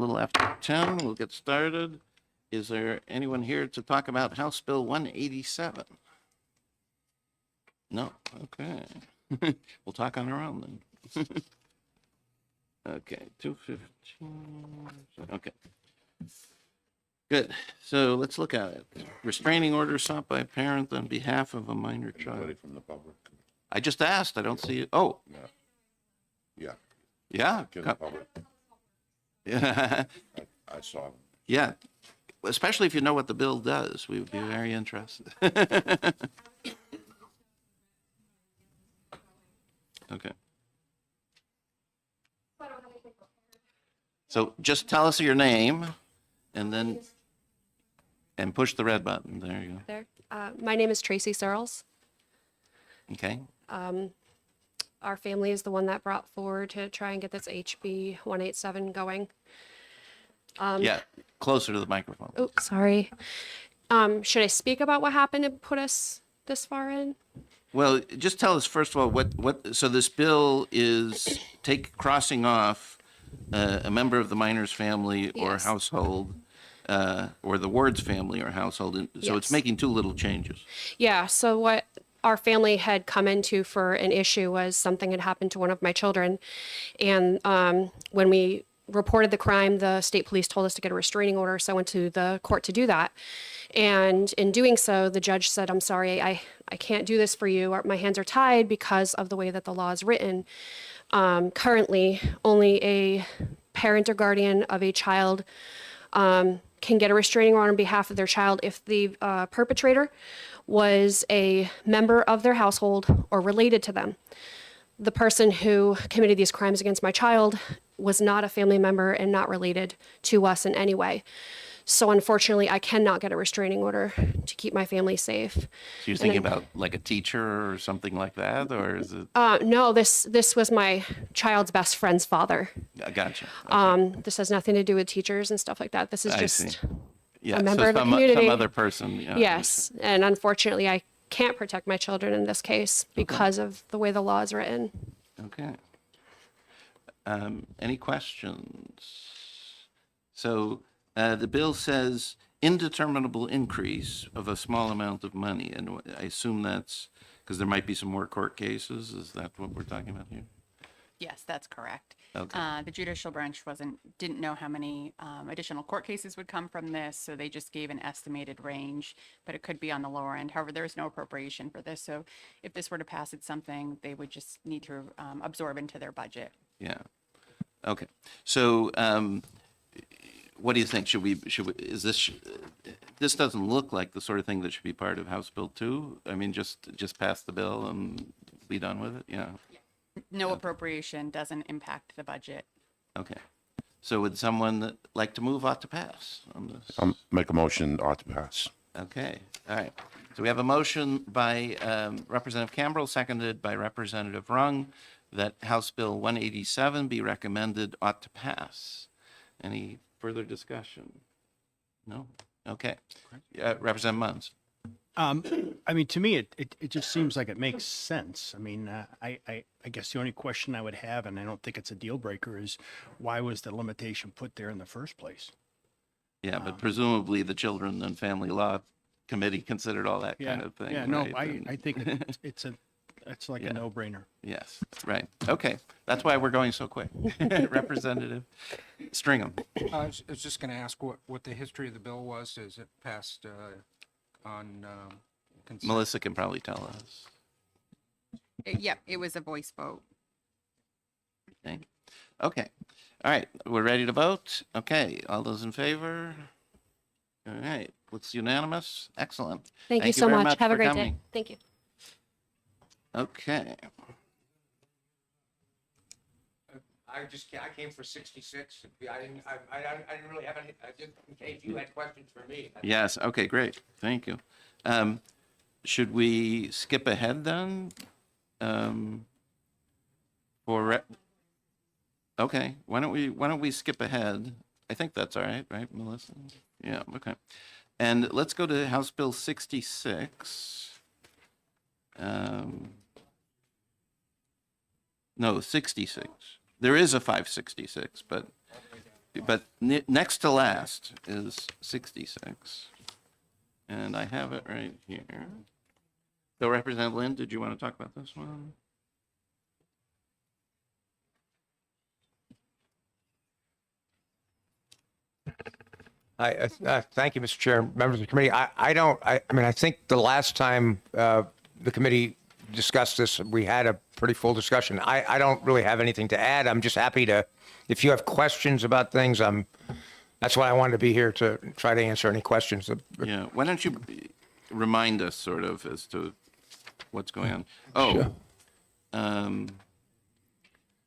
little after 10. We'll get started. Is there anyone here to talk about House Bill 187? No? Okay. We'll talk on our own then. Okay, 215. Okay. Good. So let's look at it. Restraining order sought by a parent on behalf of a minor child. Anybody from the public? I just asked. I don't see it. Oh, Yeah, yeah. give the public. Yeah. I saw them. Yeah. Especially if you know what the bill does. We would be very interested. Okay. So just tell us your name and push the red button. There you go. There. My name is Tracy Searles. Okay. Our family is the one that brought forward to try and get this HB 187 going. Yeah. Closer to the microphone. Oh, sorry. Should I speak about what happened to put us this far in? Well, just tell us first of all so this bill is crossing off a member of the minor's family or Yes. household, or the ward's family or household. So it's Yes. making two little changes. Yeah, so what our family had come into for an issue was something had happened to one of my children. And when we reported the crime, the state police told us to get a restraining order, so I went to the court to do that. And in doing so, the judge said, I'm sorry, I can't do this for you. My hands are tied because of the way that the law is written. Currently, only a parent or guardian of a child can get a restraining order on behalf of their child if the perpetrator was a member of their household or related to them. The person who committed these crimes against my child was not a family member and not related to us in any way. So unfortunately, I cannot get a restraining order to keep my family safe. So you're thinking about like a teacher or something like that, or is it? No, this was my child's best friend's father. I gotcha. Okay. This has nothing to do with teachers and stuff like that. This is I just see. Yeah, a member so of the some community. other person. Yeah, Yes, and unfortunately, I can't protect my children in this case because of the way the law is written. Okay. Any questions? So the bill says indeterminable increase of a small amount of money, and I assume that's because there might be some more court cases. Is that what we're talking about here? Yes, that's correct. Okay. The judicial branch didn't know how many additional court cases would come from this, so they just gave an estimated range, but it could be on the lower end. However, there is no appropriation for this, so if this were to pass, it's something they would just need to absorb into their budget. Yeah. Okay. So what do you think? This doesn't look like the sort of thing that should be part of House Bill 2? I mean, just pass the bill and be done with it? Yeah. No appropriation doesn't impact the budget. Okay. So would someone like to move ought to pass on this? Make a motion ought to pass. Okay, all right. So we have a motion by Representative Campbell, seconded by Representative Rung, that House Bill 187 be recommended ought to pass. Any further discussion? No? Okay. Representative Munns. I mean, to me, it just seems like it makes sense. I mean, I guess the only question I would have, and I don't think it's a deal breaker, is why was the limitation put there in the first place? Yeah, but presumably the Children and Family Law Committee considered all that Yeah, kind of thing. yeah, no, right? I think it's like Yeah. a no-brainer. Yes, right. Okay, that's why we're going so quick. Representative Stringham. I was just going to ask what the history of the bill was. Is it passed on consent? Melissa can probably tell us. Yep, it was a voice vote. Okay. All right. We're ready to vote. Okay. All those in favor? All right. It's unanimous. Excellent. Thank you so very much. Have a for great coming. day. Thank you. Okay. I came for 66. I didn't really have any, just in case you had questions for me. Yes. Okay. Great. Thank you. Should we skip ahead then? Okay. Why don't we skip ahead? I think that's all right, right, Melissa? Yeah. Okay. And let's go to House Bill 66. No, 66. There is a 566, but but next to last is 66. And I have it right here. So Representative Lynn, did you want to talk about this one? Thank you, Mr. Chair, members of the committee. I mean, I think the last time the committee discussed this, we had a pretty full discussion. I don't really have anything to add. I'm just happy to, if you have questions about things, that's why I wanted to be here, to try to answer any questions. Yeah, why don't you remind us sort of as to what's going on? Oh,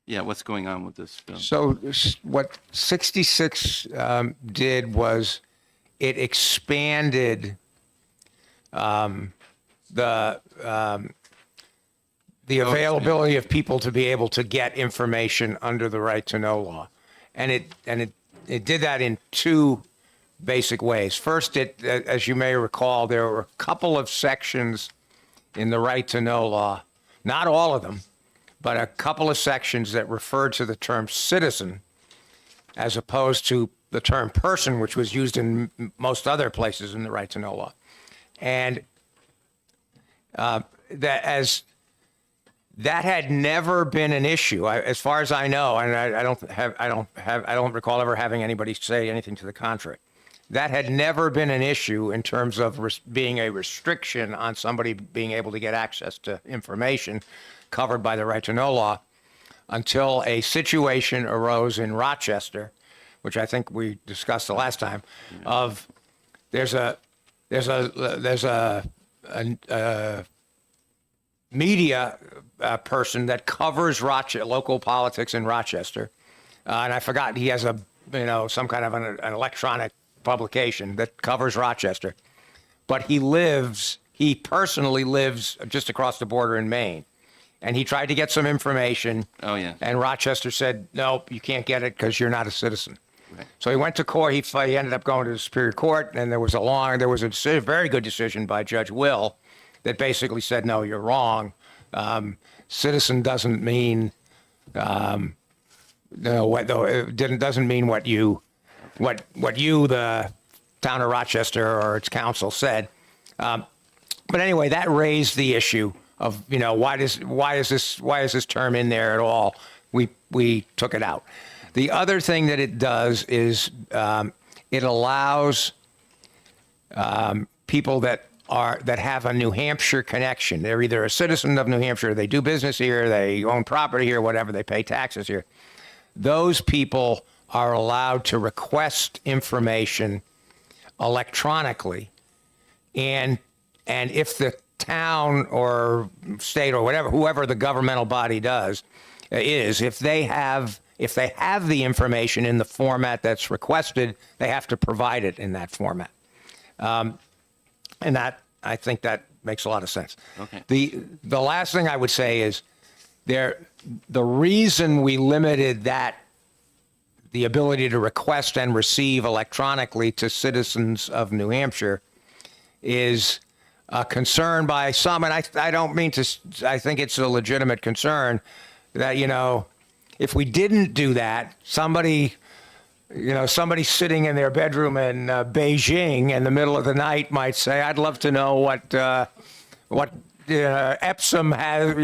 yeah, what's going on with this bill? So what 66 did was it expanded the availability of people to be able to get information under the right to know law, and it did that in two basic ways. First, as you may recall, there were a couple of sections in the right to know law, not all of them, but a couple of sections that referred to the term citizen as opposed to the term person, which was used in most other places in the right to know law. And that had never been an issue, as far as I know, and I don't recall ever having anybody say anything to the contrary. That had never been an issue in terms of being a restriction on somebody being able to get access to information covered by the right to know law, until a situation arose in Rochester, which I think we discussed the last time, of there's a media person that covers local politics in Rochester, and I forgot, he has some kind of an electronic publication that covers Rochester, but he personally lives just across the border in Maine. And he tried to get some information. Oh, yeah. And Rochester said, nope, you can't get it because you're not a citizen. Right. So he went to court. He ended up going to the Superior Court, and there was a very good decision by Judge Will that basically said, no, you're wrong. Citizen doesn't mean, doesn't mean what you, the town of Rochester or its council said. But anyway, that raised the issue of, why is this term in there at all? We took it out. The other thing that it does is it allows people that have a New Hampshire connection. They're either a citizen of New Hampshire, they do business here, they own property here, whatever, they pay taxes here. Those people are allowed to request information electronically, and if the town or state or whatever, whoever the governmental body if they have the information in the format that's requested, they have to provide it in that format. And that, I think that makes a lot of sense. Okay. The last thing I would say is the reason we limited the ability to request and receive electronically to citizens of New Hampshire is a concern by some, and I don't mean to, I think it's a legitimate concern that, if we didn't do that, somebody sitting in their bedroom in Beijing in the middle of the night might say, I'd love to know what Epsom has,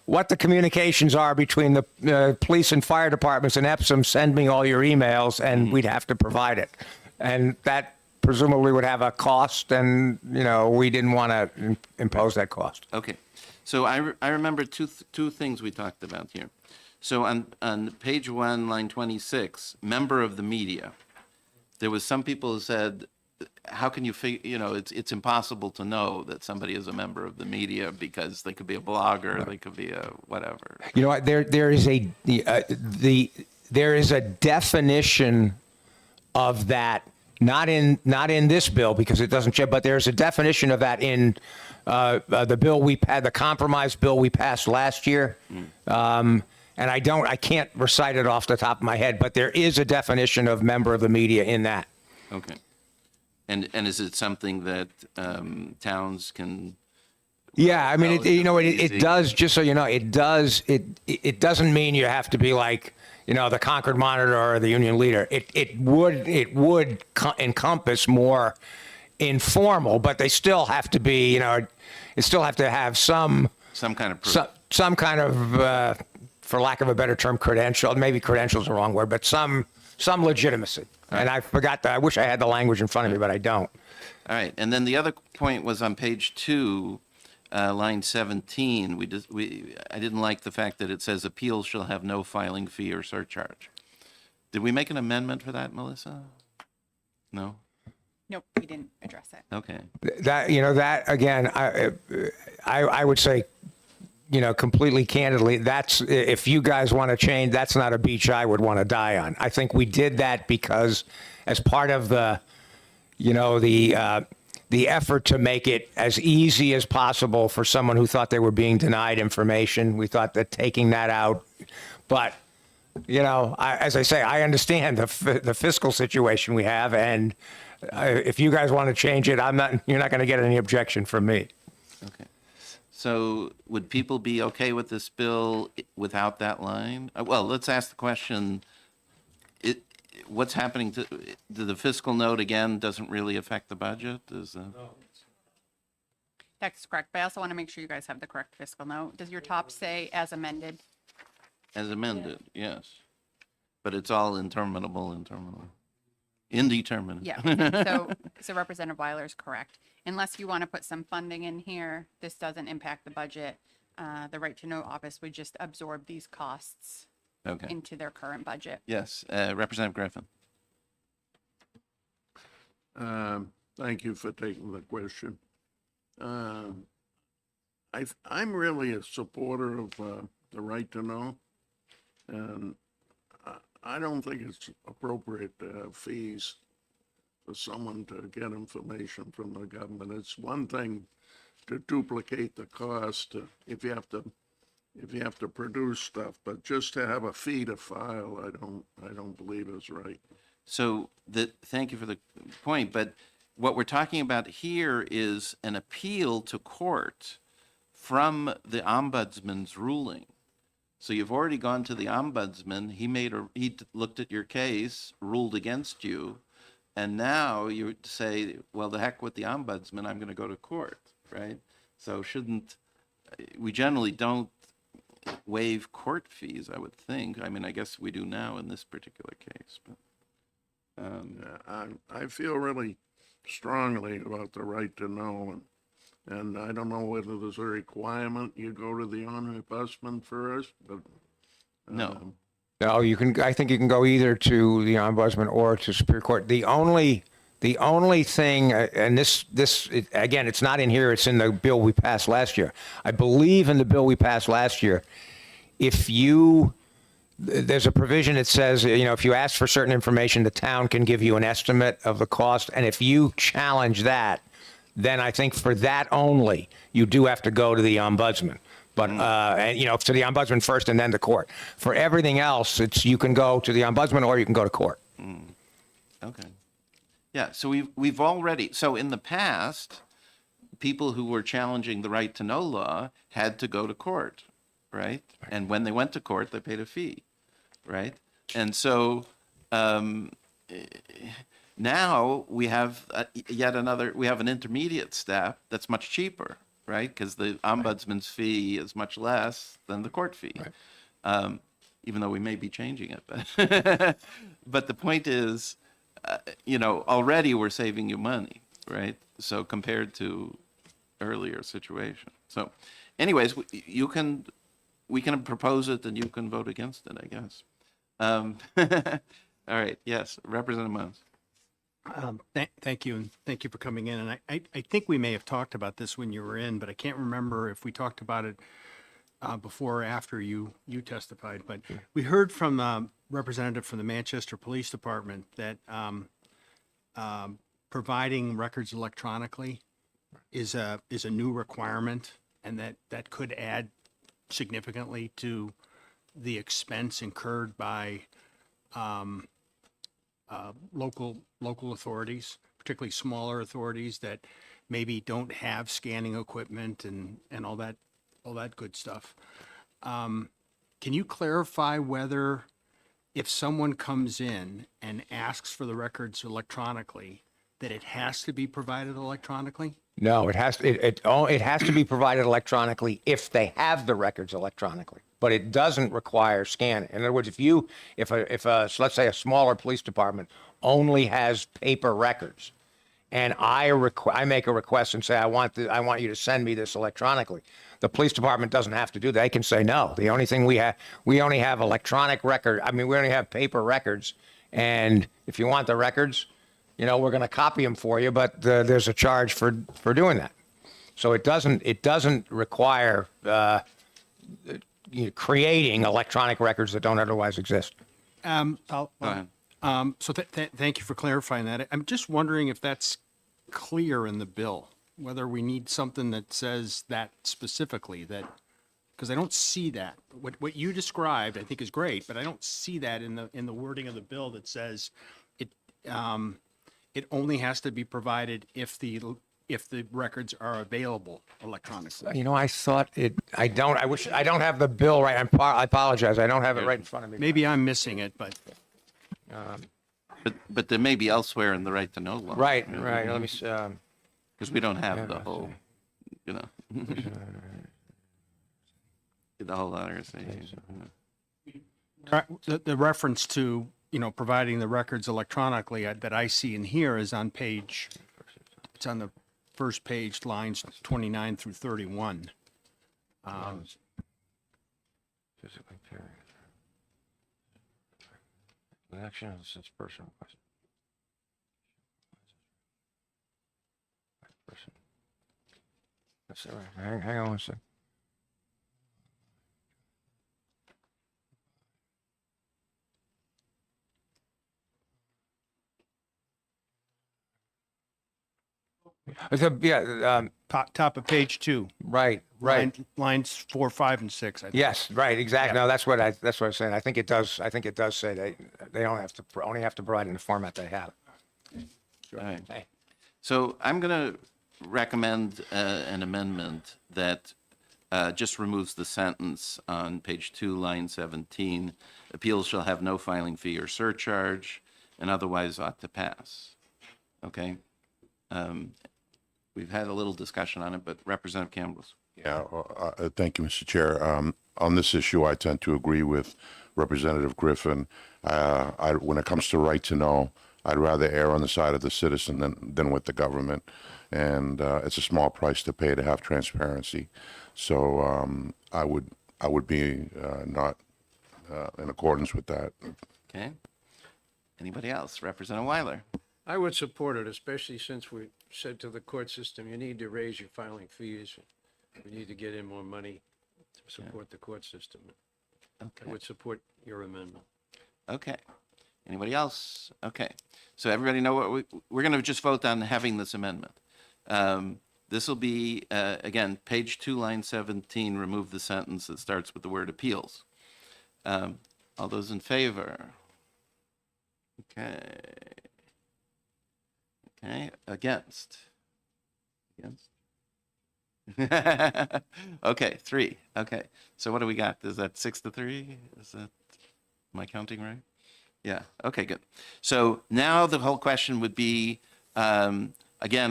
what the communications are between the police and fire departments and Epsom. Send me all your emails, and we'd have to provide it. And that presumably would have a cost, and, we didn't want to impose that cost. Okay. So I remember two things we talked about here. So on page 1, line 26, member of the media, there was some people who said, how can you figure, it's impossible to know that somebody is a member of the media because they could be a blogger, right. They could be a whatever. There is a definition of that, not in this bill because it doesn't change, but there's a definition of that in the bill the compromise bill we passed last year. And I can't recite it off the top of my head, but there is a definition of member of the media in that. Okay. And is it something that towns can Yeah, I mean, you know, it Easy. does, just so you know, it doesn't mean you have to be like, you know, the Concord Monitor or the Union Leader. It would encompass more informal, but they still have to be, you know, it still have to have some Some kind of proof. some kind of, for lack of a better term, credential. Maybe credential is the wrong word, but some legitimacy. And I forgot that. I wish I had the language in front of me, but I don't. All right, and then the other point was on page 2, line 17. I didn't like the fact that it says appeals shall have no filing fee or surcharge. Did we make an amendment for that, Melissa? No? Nope, we didn't address it. Okay. That, you know, that again, I would say, you know, completely candidly, that's, if you guys want to change, that's not a beach I would want to die on. I think we did that because as part of the, you know, the effort to make it as easy as possible for someone who thought they were being denied information. We thought that taking that out, but, you know, as I say, I understand the fiscal situation we have, and if you guys want to change it, you're not going to get any objection from me. Okay. So would people be okay with this bill without that line? Well, let's ask the question, what's happening to the fiscal note, again, doesn't really affect the budget? That's correct, but I also want to make sure you guys have the correct fiscal note. Does your top say as amended? As amended, yes. But it's all indeterminate. Yeah, so Representative Weiler is correct. Unless you want to put some funding in here, this doesn't impact the budget. The Right to Know office would just absorb these costs Okay, into their current budget. yes, Representative Griffin. Thank you for taking the question. I'm really a supporter of the right to know, and I don't think it's appropriate to have fees for someone to get information from the government. It's one thing to duplicate the cost if you have to produce stuff, but just to have a fee to file, I don't believe is right. So thank you for the point, but what we're talking about here is an appeal to court from the ombudsman's ruling. So you've already gone to the ombudsman, he looked at your case, ruled against you, and now you say, well, the heck with the ombudsman, I'm going to go to court, right? So we generally don't waive court fees, I would think. I mean, I guess we do now in this particular case, but. I feel really strongly about the right to know, and I don't know whether there's a requirement you go to the ombudsman first, but. No. No, I think you can go either to the ombudsman or to Superior Court. The only thing, and again, it's not in here, it's in the bill we passed last year. I believe in the bill we passed last year, there's a provision that says, you know, if you ask for certain information, the town can give you an estimate of the cost. And if you challenge that, then I think for that only, you do have to go to the ombudsman. But, and, you know, to the ombudsman first and then the court. For everything else, you can go to the ombudsman or you can go to court. Okay. Yeah, so we've already, so in the past, people who were challenging the right to know law had to go to court, right? And when they went to court, they paid a fee, right? And so now we have we have an intermediate step that's much cheaper, right? Because the ombudsman's fee is much less than the court fee. Right. Even though we may be changing it. But the point is, you know, already we're saving you money, right? So compared to earlier situation. So anyways, we can propose it and you can vote against it, I guess. All right, yes, Representative Mons. Thank you, and thank you for coming in. And I think we may have talked about this when you were in, but I can't remember if we talked about it before or after you testified. But we heard from a representative from the Manchester Police Department that providing records electronically is a new requirement, and that could add significantly to the expense incurred by local authorities, particularly smaller authorities that maybe don't have scanning equipment and all that good stuff. Can you clarify whether if someone comes in and asks for the records electronically, that it has to be provided electronically? No, it has, it has to be provided electronically if they have the records electronically, but it doesn't require scanning. In other words, if so let's say a smaller police department only has paper records, and I make a request and say, I want you to send me this electronically. The police department doesn't have to do that. They can say no. The only thing we only have electronic record. I mean, we only have paper records. And if you want the records, we're going to copy them for you, but there's a charge for doing that. So it doesn't require creating electronic records that don't otherwise exist. Go ahead. So thank you for clarifying that. I'm just wondering if that's clear in the bill, whether we need something that says that specifically, that, because I don't see that. What you described, I think, is great, but I don't see that in the wording of the bill that says it only has to be provided if the records are available electronically. I thought I don't have the bill right. I apologize. I don't have it right in front of me. Maybe I'm missing it, but But there may be elsewhere in the right to know law. Right. Let me see. Because we don't have the whole, the whole RSA. the reference to, providing the records electronically that I see in here is on it's on the first page, lines 29 through 31. Physically carry. The action of such person. That's all right. Hang on one second. Top of page 2. Right. Lines 4, 5, and 6. I think. Yes, right, exactly. No, that's what I was saying. I think it does say they only have to provide in the format they have. All right. Hey. So I'm going to recommend an amendment that just removes the sentence on page 2, line 17. Appeals shall have no filing fee or surcharge and otherwise ought to pass. Okay? We've had a little discussion on it, but Representative Campbell's. Yeah, thank you, Mr. Chair. On this issue, I tend to agree with Representative Griffin. When it comes to right to know, I'd rather err on the side of the citizen than with the government. And it's a small price to pay to have transparency. So I would be not in accordance with that. Okay? Anybody else? Representative Weiler. I would support it, especially since we said to the court system, you need to raise your filing fees. We need to get in more money to support the court system. I Okay. would support your amendment. Okay. Anybody else? Okay. So everybody know what we're going to just vote on having this amendment. This will be, again, page 2, line 17, remove the sentence that starts with the word appeals. All those in favor? Okay. Okay. Against? Against? Okay, 3. Okay. So what do we got? Is that 6-3? Am I counting right? Yeah. Okay, good. So now the whole question would be, again,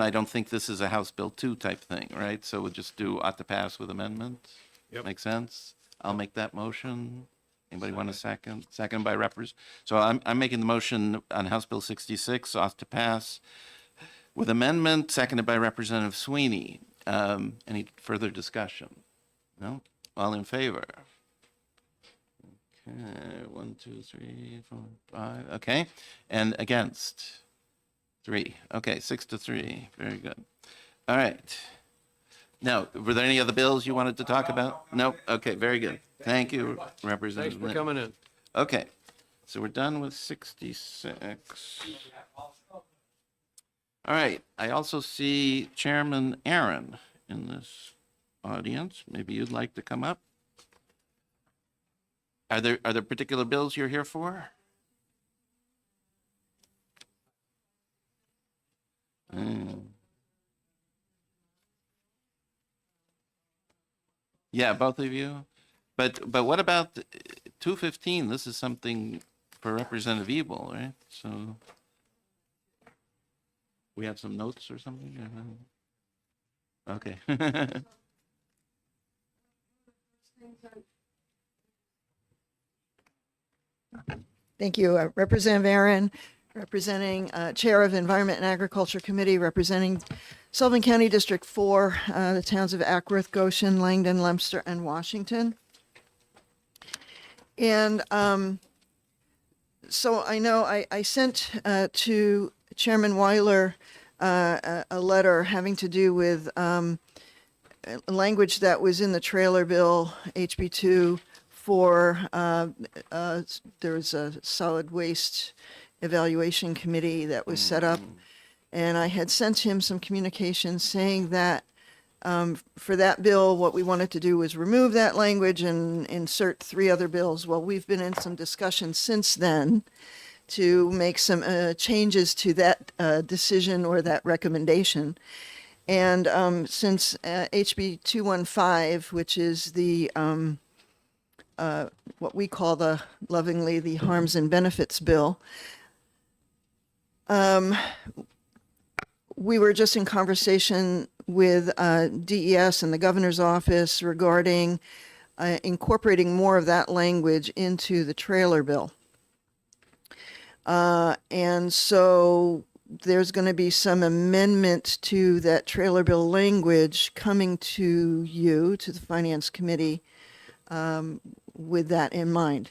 I don't think this is a House Bill 2 type thing, right? So we'll just do ought to pass with amendment. Yep. Make sense? I'll make that motion. Anybody want a second? Second by Representative. So I'm making the motion on House Bill 66, ought to pass with amendment, seconded by Representative Sweeney. Any further discussion? No? All in favor? Okay, 1, 2, 3, 4, 5. Okay, and against? 3. Okay, 6-3. Very good. All right. Now, were there any other bills you wanted to talk about? No? Okay, very good. Thank you, Thanks Representative for Lynn. coming in. Okay, so we're done with 66. All right, I also see Chairman Aaron in this audience. Maybe you'd like to come up. Are there particular bills you're here for? Yeah, both of you. But what about 215? This is something for Representative Evil, right? So we have some notes or something? Okay. Thank you. Representative Aaron, representing Chair of Environment and Agriculture Committee, representing Sullivan County District 4, the towns of Ackworth, Goshen, Langdon, Leominster, and Washington. And so I know I sent to Chairman Weiler a letter having to do with language that was in the trailer bill, HB2, for there's a solid waste evaluation committee that was set up. And I had sent him some communication saying that for that bill, what we wanted to do was remove that language and insert 3 other bills. Well, we've been in some discussion since then to make some changes to that decision or that recommendation. And since HB 215, which is the what we call lovingly the harms and benefits bill, we were just in conversation with DES and the governor's office regarding incorporating more of that language into the trailer bill. And so there's going to be some amendment to that trailer bill language coming to you, to the Finance Committee, with that in mind.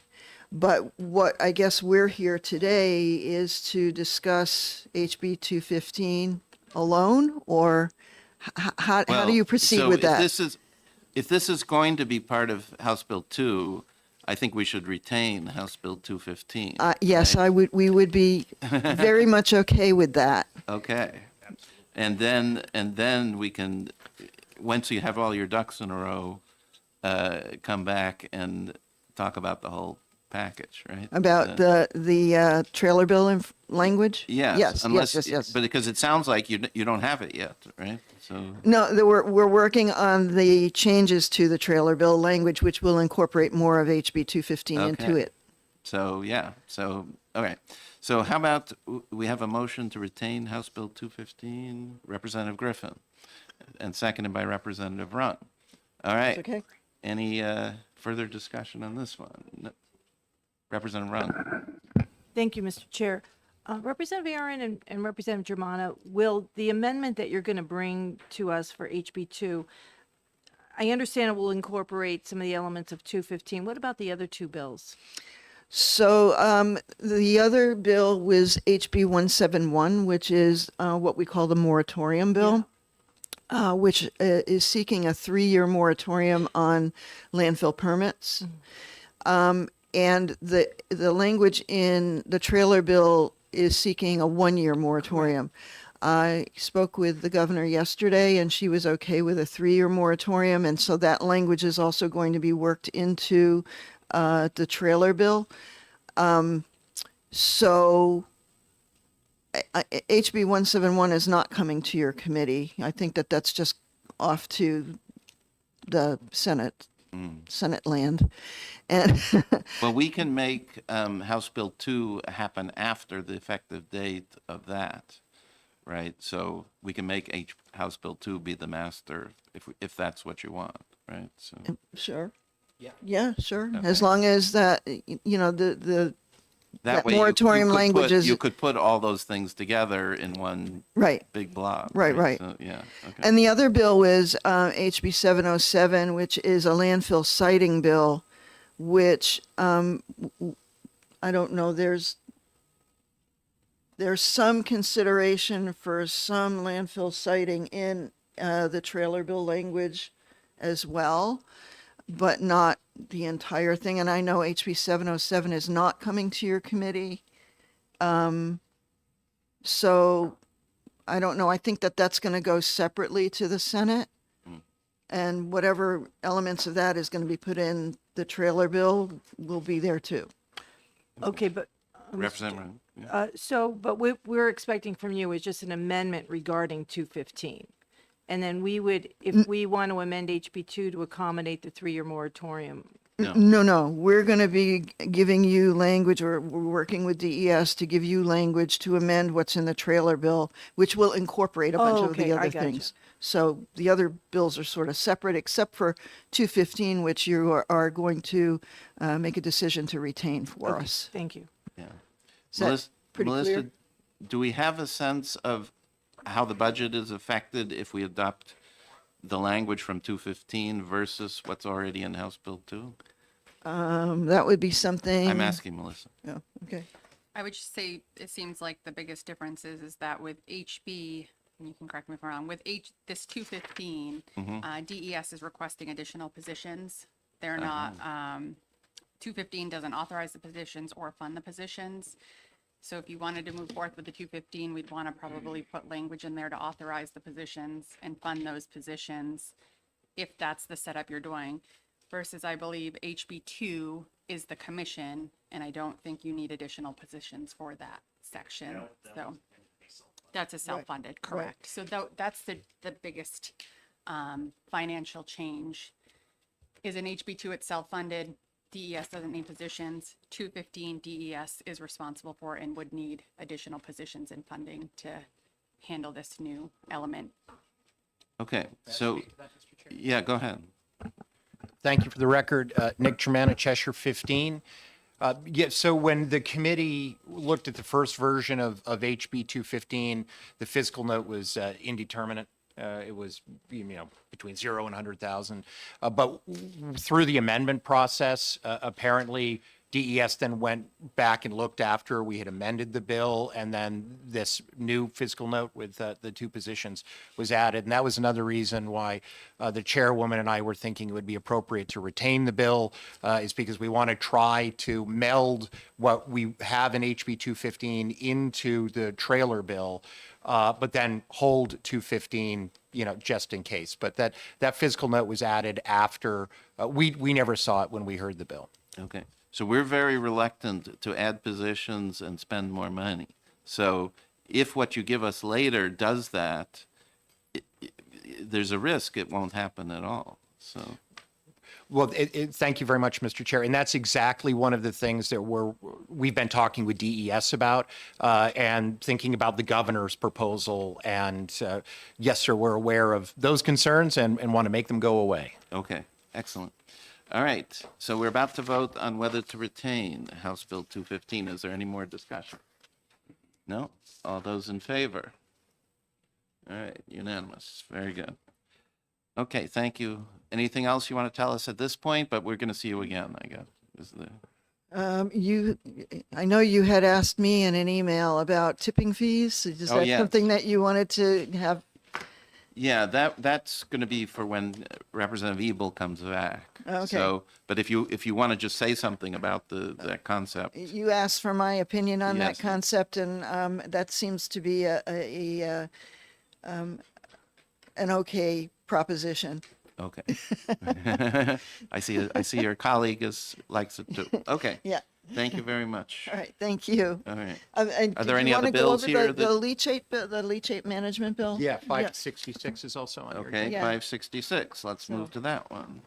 But what I guess we're here today is to discuss HB 215 alone, or how do you proceed so with that? If this is going to be part of House Bill 2, I think we should retain House Bill 215. Yes, right? we would be very much okay with that. Okay. And then we can, once you have all your ducks in a row, come back and talk about the whole package, right? About the trailer bill language? Yes. Yes. But because it sounds like you don't have it yet, right? So No, we're working on the changes to the trailer bill language, which will incorporate more of HB 215 into Okay. it. So yeah. So all right. So how about we have a motion to retain House Bill 215, Representative Griffin, and seconded by Representative Rung. All right. Okay. Any further discussion on this one? No. Representative Rung. Thank you, Mr. Chair. Representative Aaron and Representative Germana, will the amendment that you're going to bring to us for HB2, I understand it will incorporate some of the elements of 215. What about the other 2 bills? So the other bill was HB 171, which is what we call the moratorium bill, which is seeking a 3-year moratorium on landfill permits. And the language in the trailer bill is seeking a 1-year moratorium. I spoke with the governor yesterday, and she was okay with a 3-year moratorium, and so that language is also going to be worked into the trailer bill. So HB 171 is not coming to your committee. I think that's just off to the Senate land. And Well, we can make House Bill 2 happen after the effective date of that, right? So we can make House Bill 2 be the master if that's what you want, right? So sure. Yeah, sure. As long as that, that that way moratorium could language put, is- you could put all those things together in one right. big blob. Right. So, yeah. Okay. And the other bill was HB 707, which is a landfill siting bill, which I don't know. There's some consideration for some landfill siting in the trailer bill language as well, but not the entire thing. And I know HB 707 is not coming to your committee. So I don't know. I think that's going to go separately to the Senate. And whatever elements of that is going to be put in the trailer bill will be there too. Okay, but Representative Rung, yeah. but what we're expecting from you is just an amendment regarding 215. And then we would, if we want to amend HB2 to accommodate the 3-year moratorium. No, we're going to be giving you language, or we're working with DES to give you language to amend what's in the trailer bill, which will incorporate a bunch Oh, of okay, the I other gotcha. things. So the other bills are sort of separate, except for 215, which you are going to make a decision to retain for us. Thank you. Is that pretty Melissa, clear? do we have a sense of how the budget is affected if we adopt the language from 215 versus what's already in House Bill 2? That would be something. I'm asking Melissa. Yeah, okay. I would just say it seems like the biggest difference is that with HB, and you can correct me if I'm wrong, with this 215, DES is requesting additional positions. They're not, 215 doesn't authorize the positions or fund the positions. So if you wanted to move forth with the 215, we'd want to probably put language in there to authorize the positions and fund those positions if that's the setup you're doing. Versus I believe HB2 is the commission, and I don't think you need additional positions for that section. So that's a self-funded, correct. So that's the biggest financial change. Is in HB2 it's self-funded, DES doesn't need positions. 215 DES is responsible for and would need additional positions and funding to handle this new element. Okay, so, yeah, go ahead. Thank you for the record. Nick Germana, Cheshire 15. Yeah, so when the committee looked at the first version of HB 215, the fiscal note was indeterminate. It was, between 0 and 100,000. But through the amendment process, apparently DES then went back and looked after we had amended the bill, and then this new fiscal note with the 2 positions was added. And that was another reason why the chairwoman and I were thinking it would be appropriate to retain the bill, is because we want to try to meld what we have in HB 215 into the trailer bill, but then hold 215, just in case. But that fiscal note was added after, we never saw it when we heard the bill. Okay, so we're very reluctant to add positions and spend more money. So if what you give us later does that, there's a risk it won't happen at all, so. Well, thank you very much, Mr. Chair. And that's exactly one of the things that we've been talking with DES about, and thinking about the governor's proposal. And yes, sir, we're aware of those concerns and want to make them go away. Okay, excellent. All right, so we're about to vote on whether to retain House Bill 215. Is there any more discussion? No? All those in favor? All right, unanimous. Very good. Okay, thank you. Anything else you want to tell us at this point? But we're going to see you again, I guess. I know you had asked me in an email about tipping fees. Is Oh, that yes. something that you wanted to have? Yeah, that's going to be for when Representative Ebel comes back. Okay. So, but if you want to just say something about that concept. You asked for my opinion on that Yes. concept, and that seems to be an okay proposition. Okay. I see your colleague likes it too. Okay. Yeah. Thank you very much. All right. Thank you. All right. And Are there did any you other wanna go bills over here The that- leachate, the leachate management bill. Yeah, 566 is also on your Okay, Yeah. 566. Let's move to that one.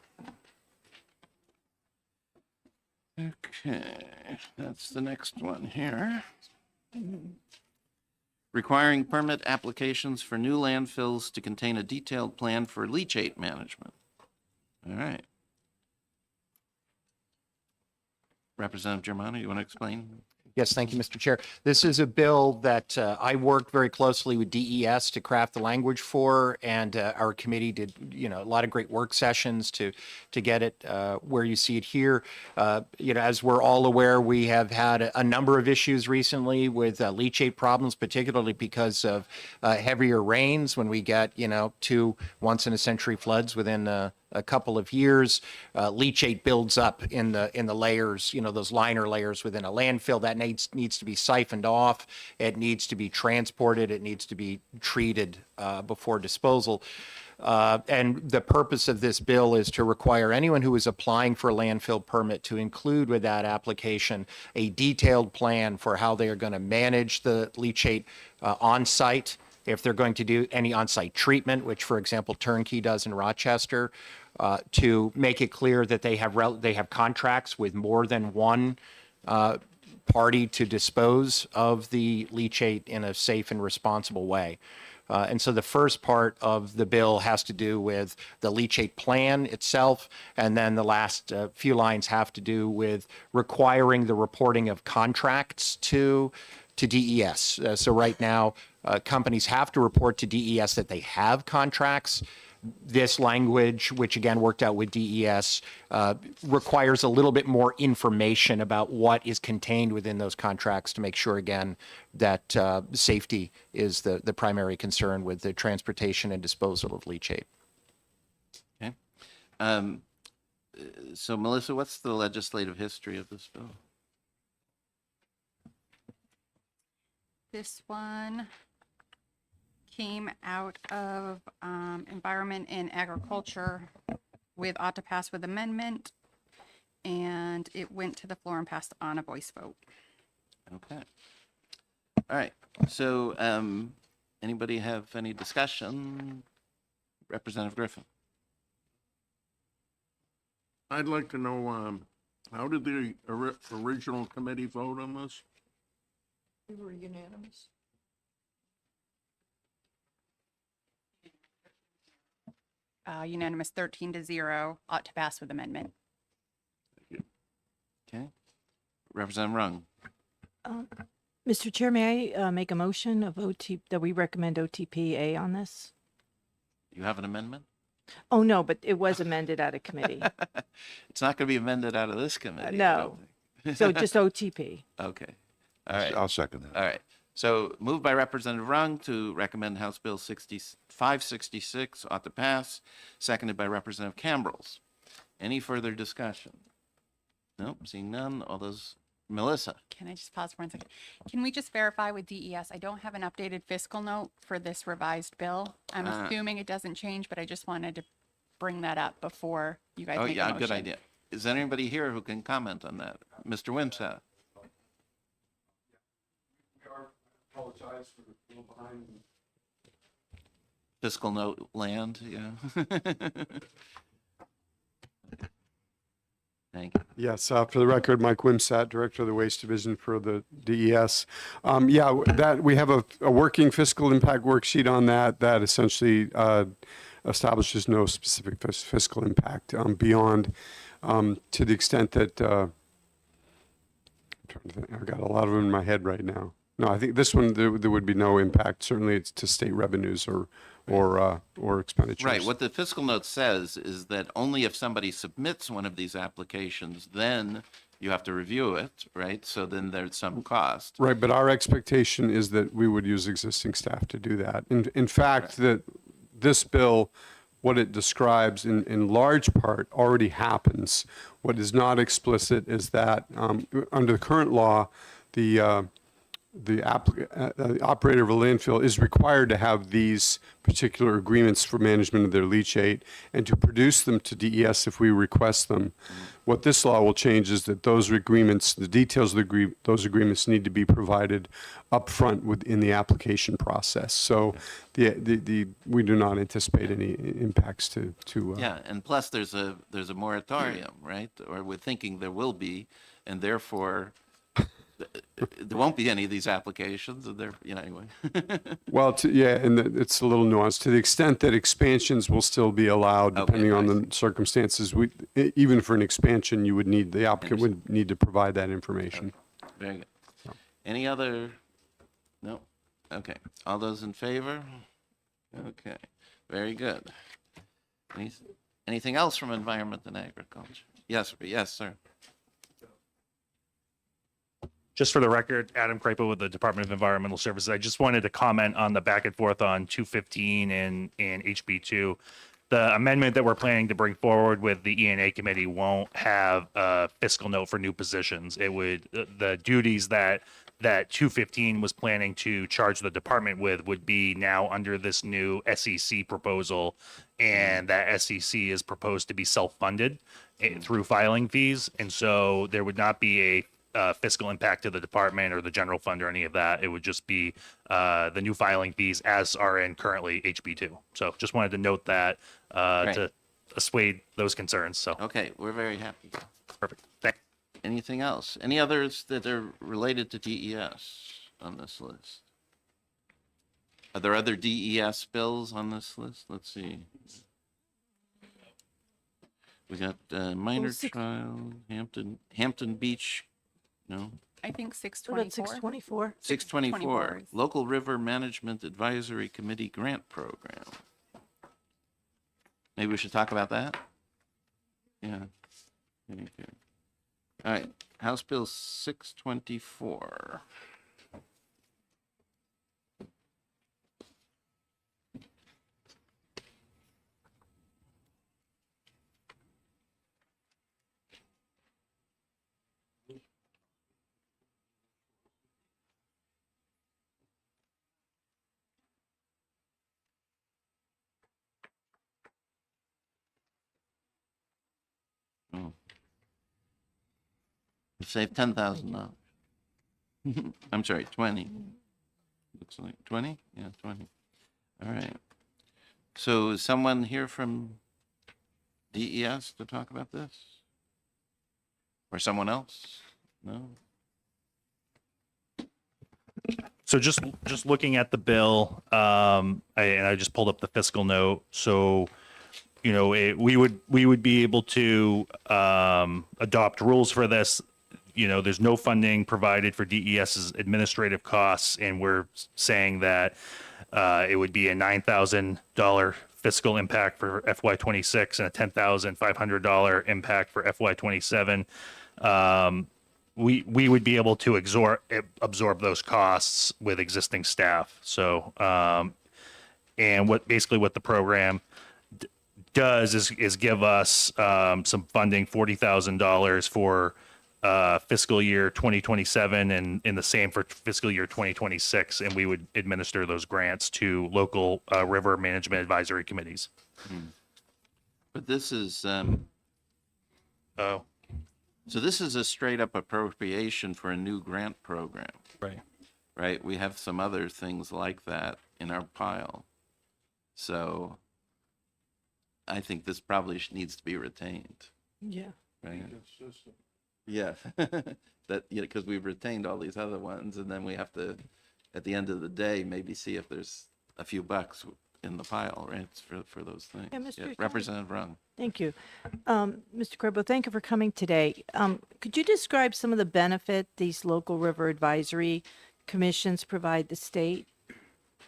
Okay, that's the next one here. Requiring permit applications for new landfills to contain a detailed plan for leachate management. All right. Representative Germano, you want to explain? Yes, thank you, Mr. Chair. This is a bill that I worked very closely with DES to craft the language for, and our committee did, a lot of great work sessions to get it where you see it here. As we're all aware, we have had a number of issues recently with leachate problems, particularly because of heavier rains when we get, 2 once-in-a-century floods within a couple of years. Leachate builds up in the layers, those liner layers within a landfill. That needs to be siphoned off. It needs to be transported. It needs to be treated before disposal. And the purpose of this bill is to require anyone who is applying for a landfill permit to include with that application a detailed plan for how they are going to manage the leachate on site. if they're going to do any on-site treatment, which, for example, Turnkey does in Rochester, to make it clear that they have contracts with more than one party to dispose of the leachate in a safe and responsible way. And so the first part of the bill has to do with the leachate plan itself, and then the last few lines have to do with requiring the reporting of contracts to DES. So right now, companies have to report to DES that they have contracts. This language, which again worked out with DES, requires a little bit more information about what is contained within those contracts to make sure, again, that safety is the primary concern with the transportation and disposal of leachate. Okay. So Melissa, what's the legislative history of this bill? This one came out of Environment and Agriculture with ought to pass with amendment, and it went to the floor and passed on a voice vote. Okay. All right. So anybody have any discussion? Representative Griffin. I'd like to know, how did the original committee vote on this? We were unanimous. Unanimous 13-0, ought to pass with amendment. Okay. Representative Rung. Mr. Chair, may I make a motion of that we recommend OTPA on this? You have an amendment? Oh, no, but it was amended out of committee. It's not going to be amended out of this committee. I no. don't think. So just OTP. Okay. All right. I'll second that. All right. So moved by Representative Rung to recommend House Bill 566 ought to pass, seconded by Representative Cambrils. Any further discussion? Nope, seeing none. All those, Melissa? Can I just pause for 1 second? Can we just verify with DES? I don't have an updated fiscal note for this revised bill. I'm assuming it doesn't change, but I just wanted to bring that up before you guys Oh, make a yeah, motion. good idea. Is there anybody here who can comment on that? Mr. Wimsatt? Fiscal note land, yeah. Thank you. Yes, for the record, Mike Wimsatt, Director of the Waste Division for the DES. That we have a working fiscal impact worksheet on that essentially establishes no specific fiscal impact beyond to the extent that I'm trying to think, I've got a lot of them in my head right now. No, I think this one there would be no impact. Certainly, it's to state revenues or expenditures. Right, what the fiscal note says is that only if somebody submits one of these applications, then you have to review it, right? So then there's some cost. Right, but our expectation is that we would use existing staff to do that. In fact, that this bill, what it describes in large part already happens. What is not explicit is that under the current law, the operator of a landfill is required to have these particular agreements for management of their leachate and to produce them to DES if we request them. What this law will change is that those agreements, the details of those agreements need to be provided upfront within the application process. So we do not anticipate any impacts to Yeah, and plus there's a moratorium, right? Or we're thinking there will be, and therefore there won't be any of these applications, and anyway. Well, and it's a little nuanced. To the extent that expansions will still be allowed, depending on the circumstances, even for an expansion, the applicant would need to provide that information. Very good. Any other? No? Okay. All those in favor? Okay. Very good. Anything else from Environment and Agriculture? Yes, sir. Just for the record, Adam Kraper with the Department of Environmental Services. I just wanted to comment on the back and forth on 215 and HB2. The amendment that we're planning to bring forward with the ENA committee won't have a fiscal note for new positions. It would, the duties that 215 was planning to charge the department with would be now under this new SEC proposal, and that SEC is proposed to be self-funded through filing fees. And so there would not be a fiscal impact to the department or the general fund or any of that. It would just be the new filing fees as are in currently HB2. So just wanted to note that to assuage those concerns. So Okay, we're very happy. perfect. Thank Anything else? Any others that are related to DES on this list? Are there other DES bills on this list? Let's see. We got minor child, Hampton Beach, no? I think What about 624. 624? 624, 624. Local River Management Advisory Committee Grant Program. Maybe we should talk about that? Yeah. Okay. All right, House Bill 624. Oh. Save $10,000. I'm sorry, 20. Looks like 20? Yeah, 20. All right. So is someone here from DES to talk about this? Or someone else? No? So just looking at the bill, I just pulled up the fiscal note. So, you know, we would be able to adopt rules for this. You know, there's no funding provided for DES's administrative costs, and we're saying that it would be a $9,000 fiscal impact for FY26 and a $10,500 impact for FY27. We would be able to absorb those costs with existing staff. So, and what the program does is give us some funding, $40,000 for fiscal year 2027 and the same for fiscal year 2026, and we would administer those grants to local river management advisory committees. But this is, Oh, so this is a straight up appropriation for a new grant program, right. right? We have some other things like that in our pile. So I think this probably needs to be retained, Yeah. right? Yeah, that, yeah, because we've retained all these other ones, and then we have to, at the end of the day, maybe see if there's a few bucks in the pile, right, for those things. Yeah, Mr. Chairman. Representative Rung. Thank you. Mr. Crebo, thank you for coming today. Could you describe some of the benefit these local river advisory commissions provide the state?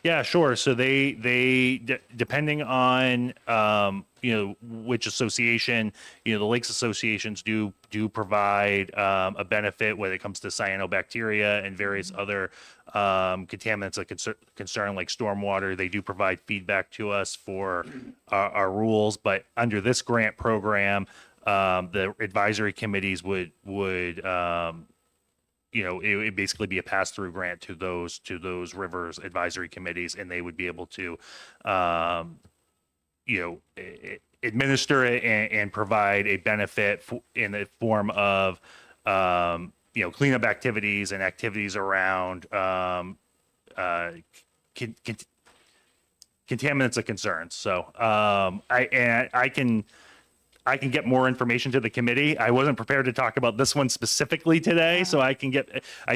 Yeah, sure. So depending on you know which association, you know, the lakes associations do provide a benefit when it comes to cyanobacteria and various other contaminants that concern like stormwater. They do provide feedback to us for our rules, but under this grant program, the advisory committees would you know, it would basically be a pass-through grant to those rivers advisory committees, and they would be able to, you know, administer it and provide a benefit in the form of, you know, cleanup activities and activities around contaminants of concern. So I can get more information to the committee. I wasn't prepared to talk about this one specifically today, so I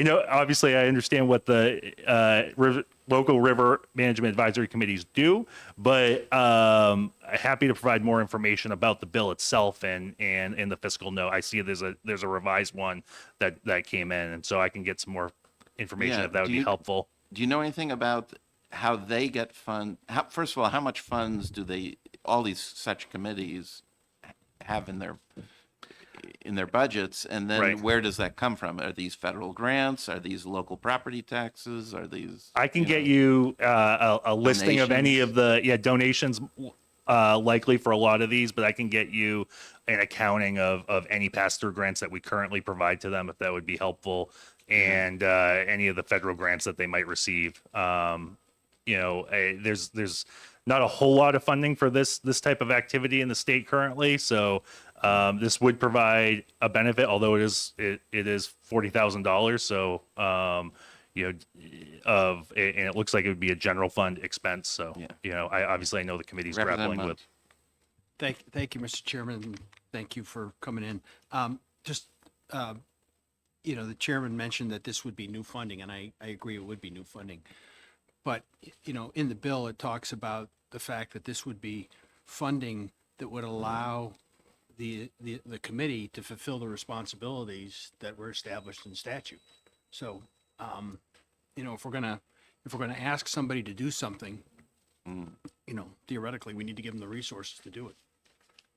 know, obviously I understand what the local river management advisory committees do, but happy to provide more information about the bill itself and in the fiscal note. I see there's a revised one that came in, and so I can get some more information Yeah, if that would be helpful. Do you know anything about how they get first of all, how much funds do all these such committees have in their budgets, and then Right. where does that come from? Are these federal grants? Are these local property taxes? Are these? I can get you a listing of any Donations? of the donations likely for a lot of these, but I can get you an accounting of any pass-through grants that we currently provide to them if that would be helpful, and any of the federal grants that they might receive. You know, there's not a whole lot of funding for this type of activity in the state currently, so This would provide a benefit, although it is $40,000. So, and it looks like it would be a general fund expense. So, Yeah. I know the committee's Representative grappling with. Thank you, Mr. Chairman. And thank you for coming in. The chairman mentioned that this would be new funding, and I agree it would be new funding. But, in the bill, it talks about the fact that this would be funding that would allow the committee to fulfill the responsibilities that were established in statute. So, if we're gonna ask somebody to do something, theoretically, we need to give them the resources to do it.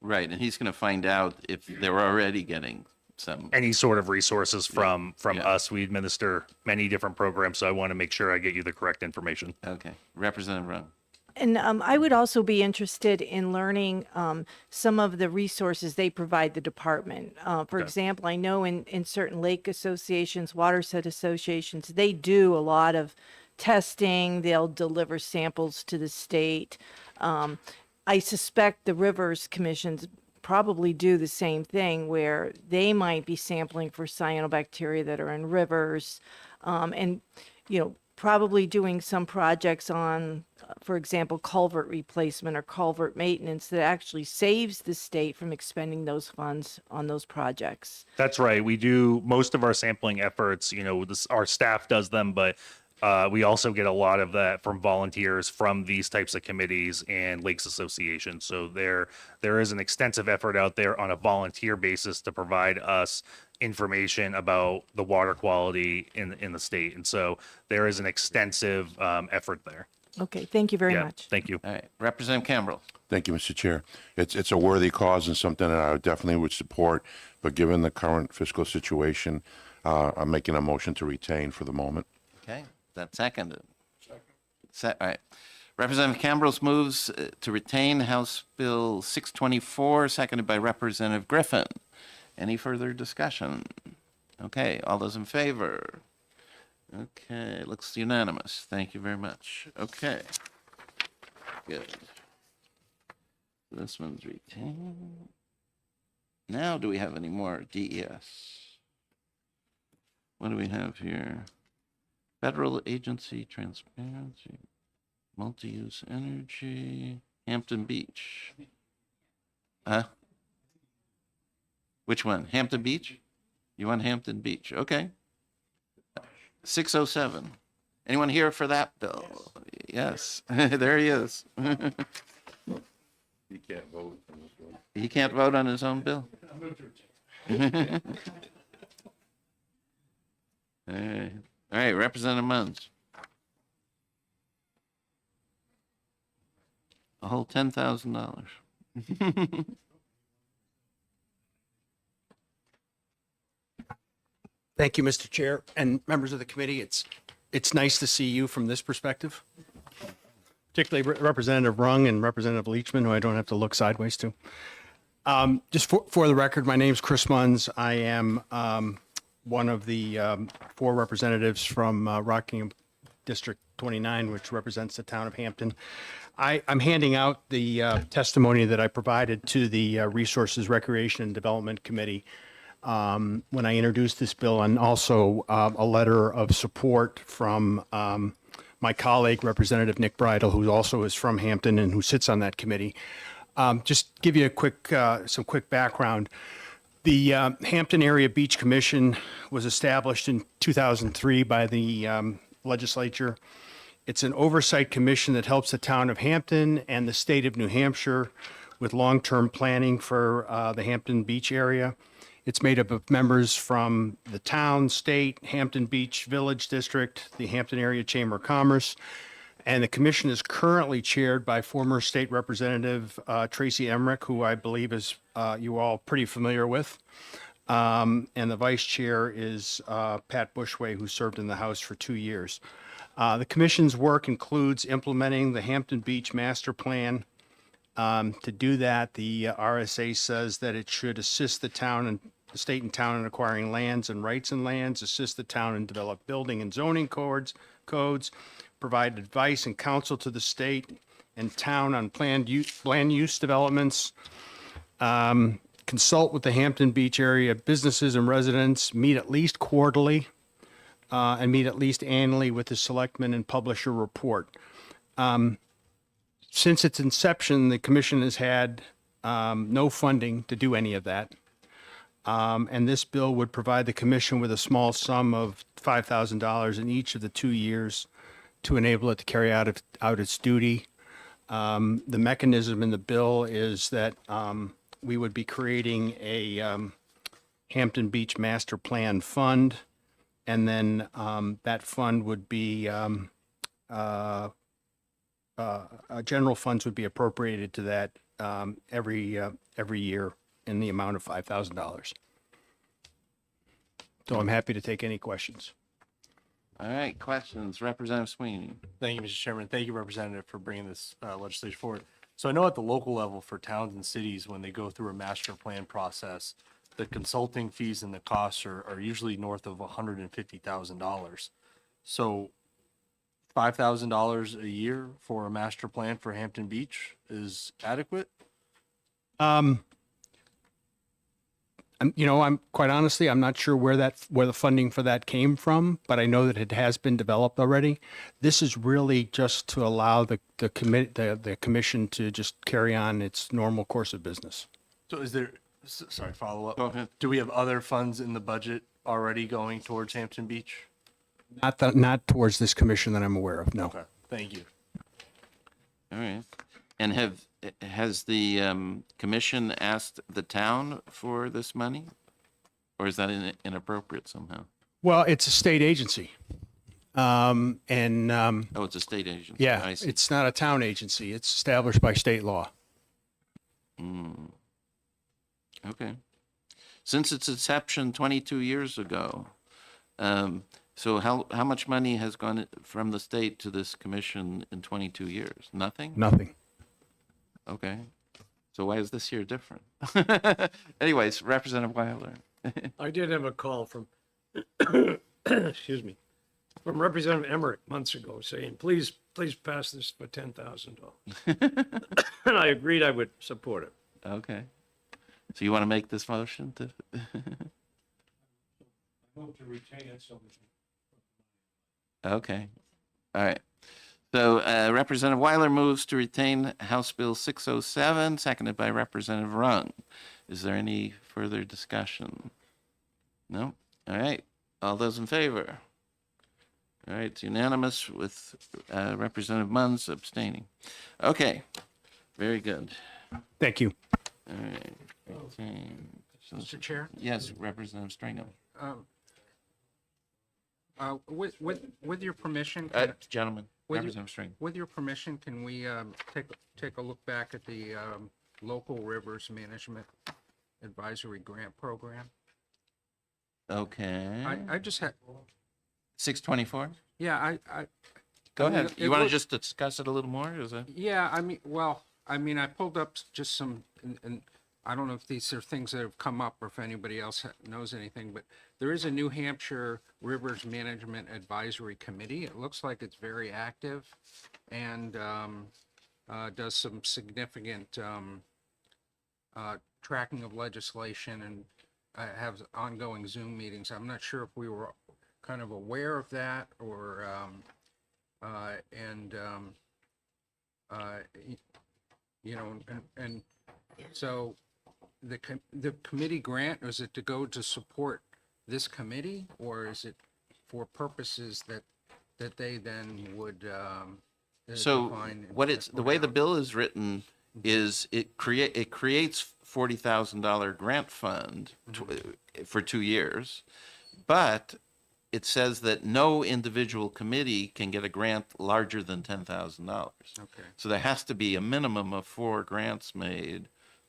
Right, and he's going to find out if they're already getting some. Any sort of resources from Yeah. us. We administer many different programs, so I want to make sure I get you the correct information. Okay, Representative Rung. And I would also be interested in learning some of the resources they provide the department. For example, I know in certain lake associations, watershed associations, they do a lot of testing. They'll deliver samples to the state. I suspect the rivers commissions probably do the same thing, where they might be sampling for cyanobacteria that are in rivers, and probably doing some projects on, for example, culvert replacement or culvert maintenance that actually saves the state from expending those funds on those projects. That's right. We do most of our sampling efforts. Our staff does them, but we also get a lot of that from volunteers from these types of committees and lakes associations. So there is an extensive effort out there on a volunteer basis to provide us information about the water quality in the state. And so there is an extensive effort there. Okay, thank you very Yeah, much. thank you. All right, Representative Campbell. Thank you, Mr. Chair. It's a worthy cause and something that I definitely would support, but given the current fiscal situation, I'm making a motion to retain for the moment. Okay, that's seconded. All right. Representative Cambrose moves to retain House Bill 624, seconded by Representative Griffin. Any further discussion? Okay, all those in favor? Okay, looks unanimous. Thank you very much. Okay. Good. This one's retained. Now, do we have any more DES? What do we have here? Federal Agency Transparency, Multi-Use Energy, Hampton Beach. Huh? Which one? Hampton Beach? You want Hampton Beach? Okay. 607. Anyone here for that bill? Yes. There he is. You can't vote. He can't vote on his own bill. All right, Representative Munns. A whole $10,000. Thank you, Mr. Chair and members of the committee. It's nice to see you from this perspective, particularly Representative Rung and Representative Leachman, who I don't have to look sideways to. Just for the record, my name's Chris Munns. I am one of the 4 representatives from Rockingham District 29, which represents the town of Hampton. I'm handing out the testimony that I provided to the Resources, Recreation, and Development Committee when I introduced this bill, and also a letter of support from my colleague, Representative Nick Bridle, who also is from Hampton and who sits on that committee. Just give you some quick background. The Hampton Area Beach Commission was established in 2003 by the legislature. It's an oversight commission that helps the town of Hampton and the state of New Hampshire with long-term planning for the Hampton Beach area. It's made up of members from the town, state, Hampton Beach Village District, the Hampton Area Chamber of Commerce, and the commission is currently chaired by former state representative Tracy Emmerich, who I believe is you all pretty familiar with. And the vice chair is Pat Bushway, who served in the House for 2 years. The commission's work includes implementing the Hampton Beach Master Plan. To do that, the RSA says that it should assist the town and the state and town in acquiring lands and rights in lands, assist the town in develop building and zoning codes, provide advice and counsel to the state and town on land use developments, consult with the Hampton Beach area businesses and residents, meet at least quarterly, and meet at least annually with the selectmen and publish a report. Since its inception, the commission has had no funding to do any of that. And this bill would provide the commission with a small sum of $5,000 in each of the 2 years to enable it to carry out its duty. The mechanism in the bill is that we would be creating a Hampton Beach Master Plan Fund, and then that fund would be general funds would be appropriated to that every year in the amount of $5,000. So I'm happy to take any questions. All right, questions, Representative Sweeney. Thank you, Mr. Chairman. Thank you, Representative, for bringing this legislation forward. So I know at the local level for towns and cities, when they go through a master plan process, the consulting fees and the costs are usually north of $150,000. So $5,000 a year for a master plan for Hampton Beach is adequate? I'm quite honestly, I'm not sure where the funding for that came from, but I know that it has been developed already. This is really just to allow the commission to just carry on its normal course of business. So is there, sorry, follow up? Go ahead. Do we have other funds in the budget already going towards Hampton Beach? Not towards this commission that I'm aware of, no. Okay, thank you. All right. And has the commission asked the town for this money? Or is that inappropriate somehow? Well, it's a state agency. Oh, it's a state agency. Yeah, I see. it's not a town agency. It's established by state law. Okay. Since its inception 22 years ago, so how much money has gone from the state to this commission in 22 years? Nothing? Nothing. Okay. So why is this year different? Anyways, Representative Weiler. I did have a call from, excuse me, from Representative Emmerich months ago saying, please pass this for $10,000. And I agreed I would support it. Okay. So you want to make this motion to? Okay. All right. So Representative Weiler moves to retain House Bill 607, seconded by Representative Rung. Is there any further discussion? No? All right. All those in favor? All right. It's unanimous with Representative Munns abstaining. Okay. Very good. Thank you. All right. 13. Mr. Chair, Yes, Representative Stringham. with your permission, Gentlemen, With you- Representative Stringham. with your permission, can we take a look back at the local rivers management advisory grant program? Okay. I just had, 624? yeah, Go I mean, ahead. it You want to look- just discuss it a little more? Is that? yeah, I pulled up just some, and I don't know if these are things that have come up or if anybody else knows anything, but there is a New Hampshire Rivers Management Advisory Committee. It looks like it's very active and does some significant tracking of legislation and have ongoing Zoom meetings. I'm not sure if we were kind of aware of that or, so the committee grant, is it to go to support this committee, or is it for purposes that they then would So define what it's, the way the out? bill is written is it creates $40,000 grant fund for 2 years, but it says that no individual committee can get a grant larger than $10,000. Okay, So there has to be a minimum of 4 grants made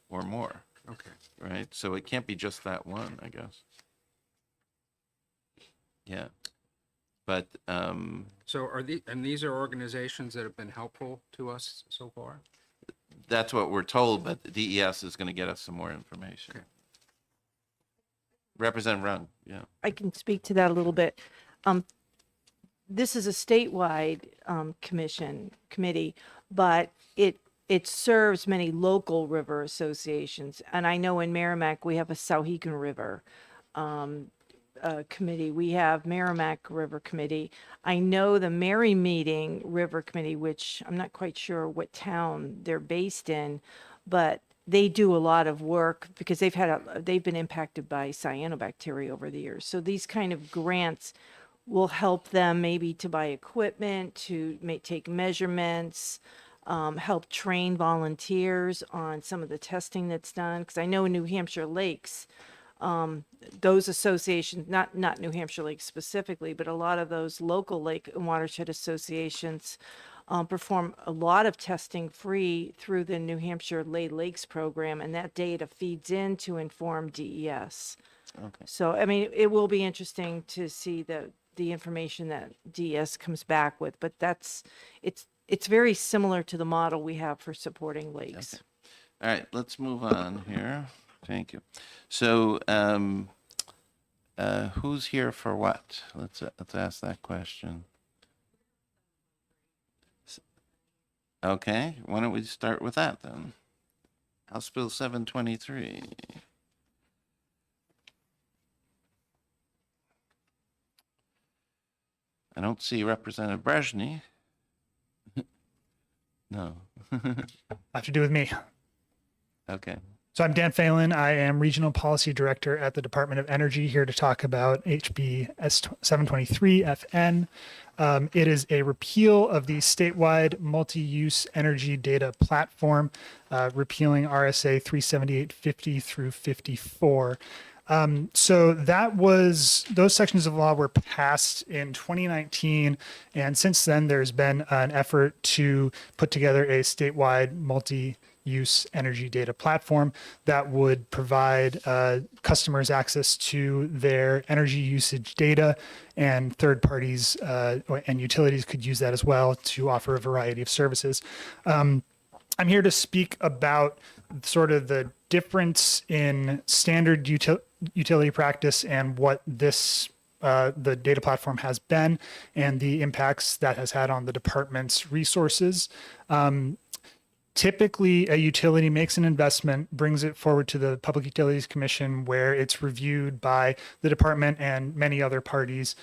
or more, okay. right? So it can't be just that one, I guess. Yeah. But, So these are organizations that have been helpful to us so far? that's what we're told, but the DES is going to get us some more information. Okay. Representative Rung, yeah. I can speak to that a little bit. This is a statewide committee, but it it serves many local river associations. And I know in Merrimack, we have a Sauhegan River committee. We have Merrimack River Committee. I know the Mary Meeting River Committee, which I'm not quite sure what town they're based in, but they do a lot of work because they've been impacted by cyanobacteria over the years. So these kind of grants will help them maybe to buy equipment, to take measurements, help train volunteers on some of the testing that's done. Because I know in New Hampshire lakes, those associations, not New Hampshire Lake specifically, but a lot of those local lake and watershed associations perform a lot of testing free through the New Hampshire Lay Lakes program, and that data feeds in to inform DES. Okay. So, I mean, it will be interesting to see the information that DES comes back with, but it's very similar to the model we have for supporting lakes. All right, let's move on here. Thank you. So, who's here for what? Let's ask that question. Okay, why don't we start with that then? House Bill 723. I don't see Representative Brezhny. No. Have to do with me. Okay. So I'm Dan Phelan. I am Regional Policy Director at the Department of Energy, here to talk about HB S723FN. It is a repeal of the statewide multi-use energy data platform, repealing RSA 37850 through 54. So those sections of law were passed in 2019, and since then there's been an effort to put together a statewide multi-use energy data platform that would provide customers access to their energy usage data, and third parties and utilities could use that as well to offer a variety of services. I'm here to speak about sort of the difference in standard utility practice and what the data platform has been, and the impacts that has had on the department's resources. Typically, a utility makes an investment, brings it forward to the Public Utilities Commission, where it's reviewed by the department and many other parties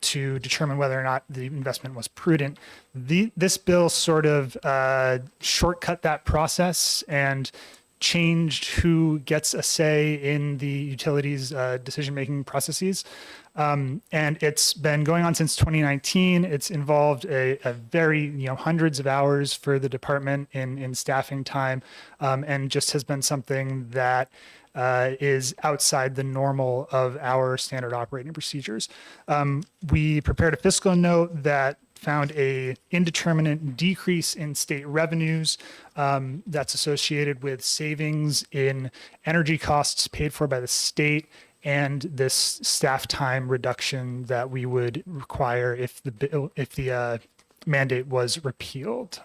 to determine whether or not the investment was prudent. This bill sort of shortcut that process and changed who gets a say in the utilities' decision-making processes. And it's been going on since 2019. It's involved a very, hundreds of hours for the department in staffing time, and just has been something that is outside the normal of our standard operating procedures. We prepared a fiscal note that found a indeterminate decrease in state revenues that's associated with savings in energy costs paid for by the state, and this staff time reduction that we would require if the mandate was repealed.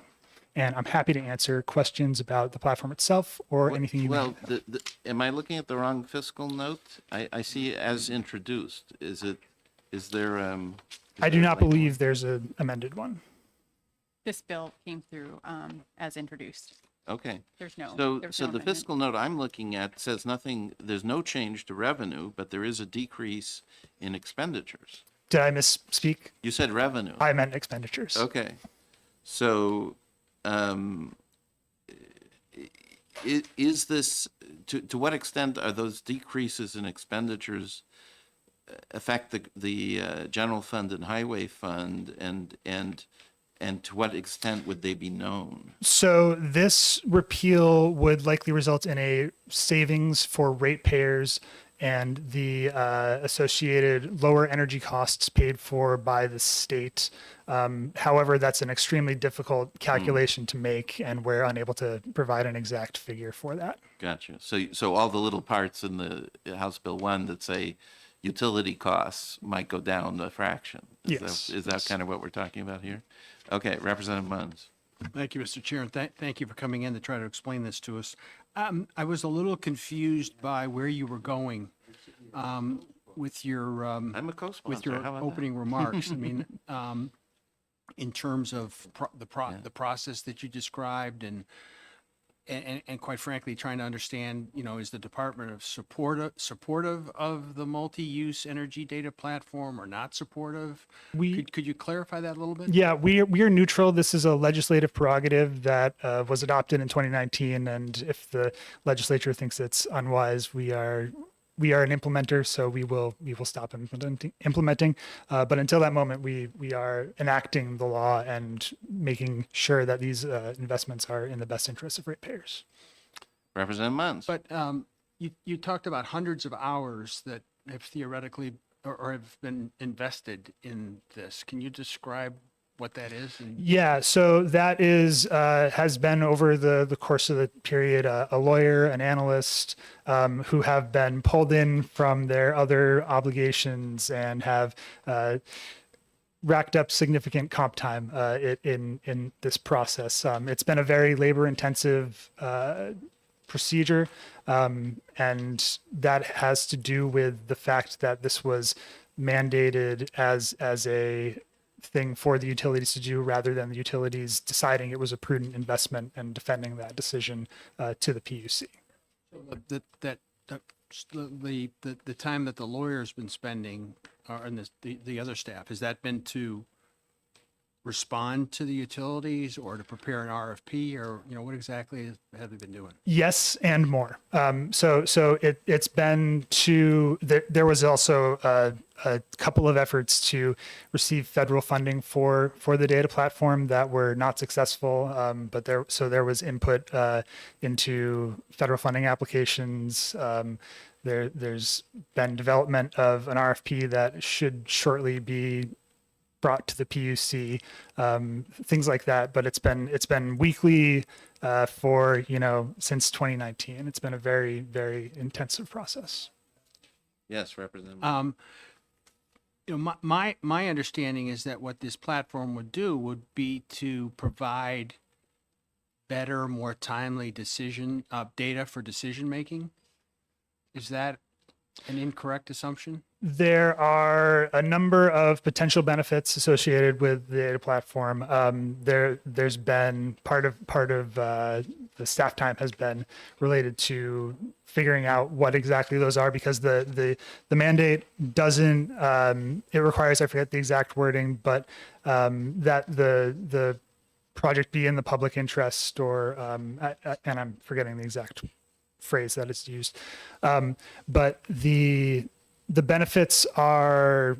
And I'm happy to answer questions about the platform itself or anything you may Well, have. am I looking at the wrong fiscal note? I see as introduced. Is there? I do not believe there's an amended one. This bill came through as introduced. Okay. There's no. So, there was no so the amendment. fiscal note I'm looking at says nothing, there's no change to revenue, but there is a decrease in expenditures. Did I misspeak? You said revenue. I meant expenditures. Okay. So, is this, to what extent are those decreases in expenditures affect the general fund and highway fund, and to what extent would they be known? So this repeal would likely result in a savings for ratepayers and the associated lower energy costs paid for by the state. However, that's an extremely difficult calculation to make, and we're unable to provide an exact figure for that. Gotcha. So all the little parts in the House Bill 1 that say utility costs might go down a fraction. Yes. Is that kind of what we're talking about here? Okay, Representative Munns. Thank you, Mr. Chair, and thank you for coming in to try to explain this to us. I was a little confused by where you were going with your I'm a co-sponsor. with your How about that? opening remarks. I mean, in terms of the process that you described and quite frankly, trying to understand, is the department of supportive of the multi-use energy data platform or not supportive? Could you clarify that a little bit? Yeah, we are neutral. This is a legislative prerogative that was adopted in 2019, and if the legislature thinks it's unwise, we are an implementer, so we will stop implementing. But until that moment, we are enacting the law and making sure that these investments are in the best interest of ratepayers. Representative Munns. But you talked about hundreds of hours that have theoretically or have been invested in this. Can you describe what that is? Yeah, so that is has been over the course of the period a lawyer, an analyst who have been pulled in from their other obligations and have racked up significant comp time in this process. It's been a very labor-intensive procedure, and that has to do with the fact that this was mandated as a thing for the utilities to do rather than the utilities deciding it was a prudent investment and defending that decision to the PUC. The time that the lawyer's been spending and the other staff, has that been to respond to the utilities or to prepare an RFP, or what exactly have they been doing? Yes, and more. So it's been to there was also a couple of efforts to receive federal funding for the data platform that were not successful. But there was input into federal funding applications. There's been development of an RFP that should shortly be brought to the PUC, things like that. But it's been weekly for since 2019. It's been a very, very intensive process. Yes, Representative. My understanding is that what this platform would do would be to provide better, more timely data for decision making. Is that an incorrect assumption? There are a number of potential benefits associated with the data platform. There's been part of the staff time has been related to figuring out what exactly those are, because the mandate doesn't it requires, I forget the exact wording, but that the project be in the public interest, or and I'm forgetting the exact phrase that is used, but the benefits are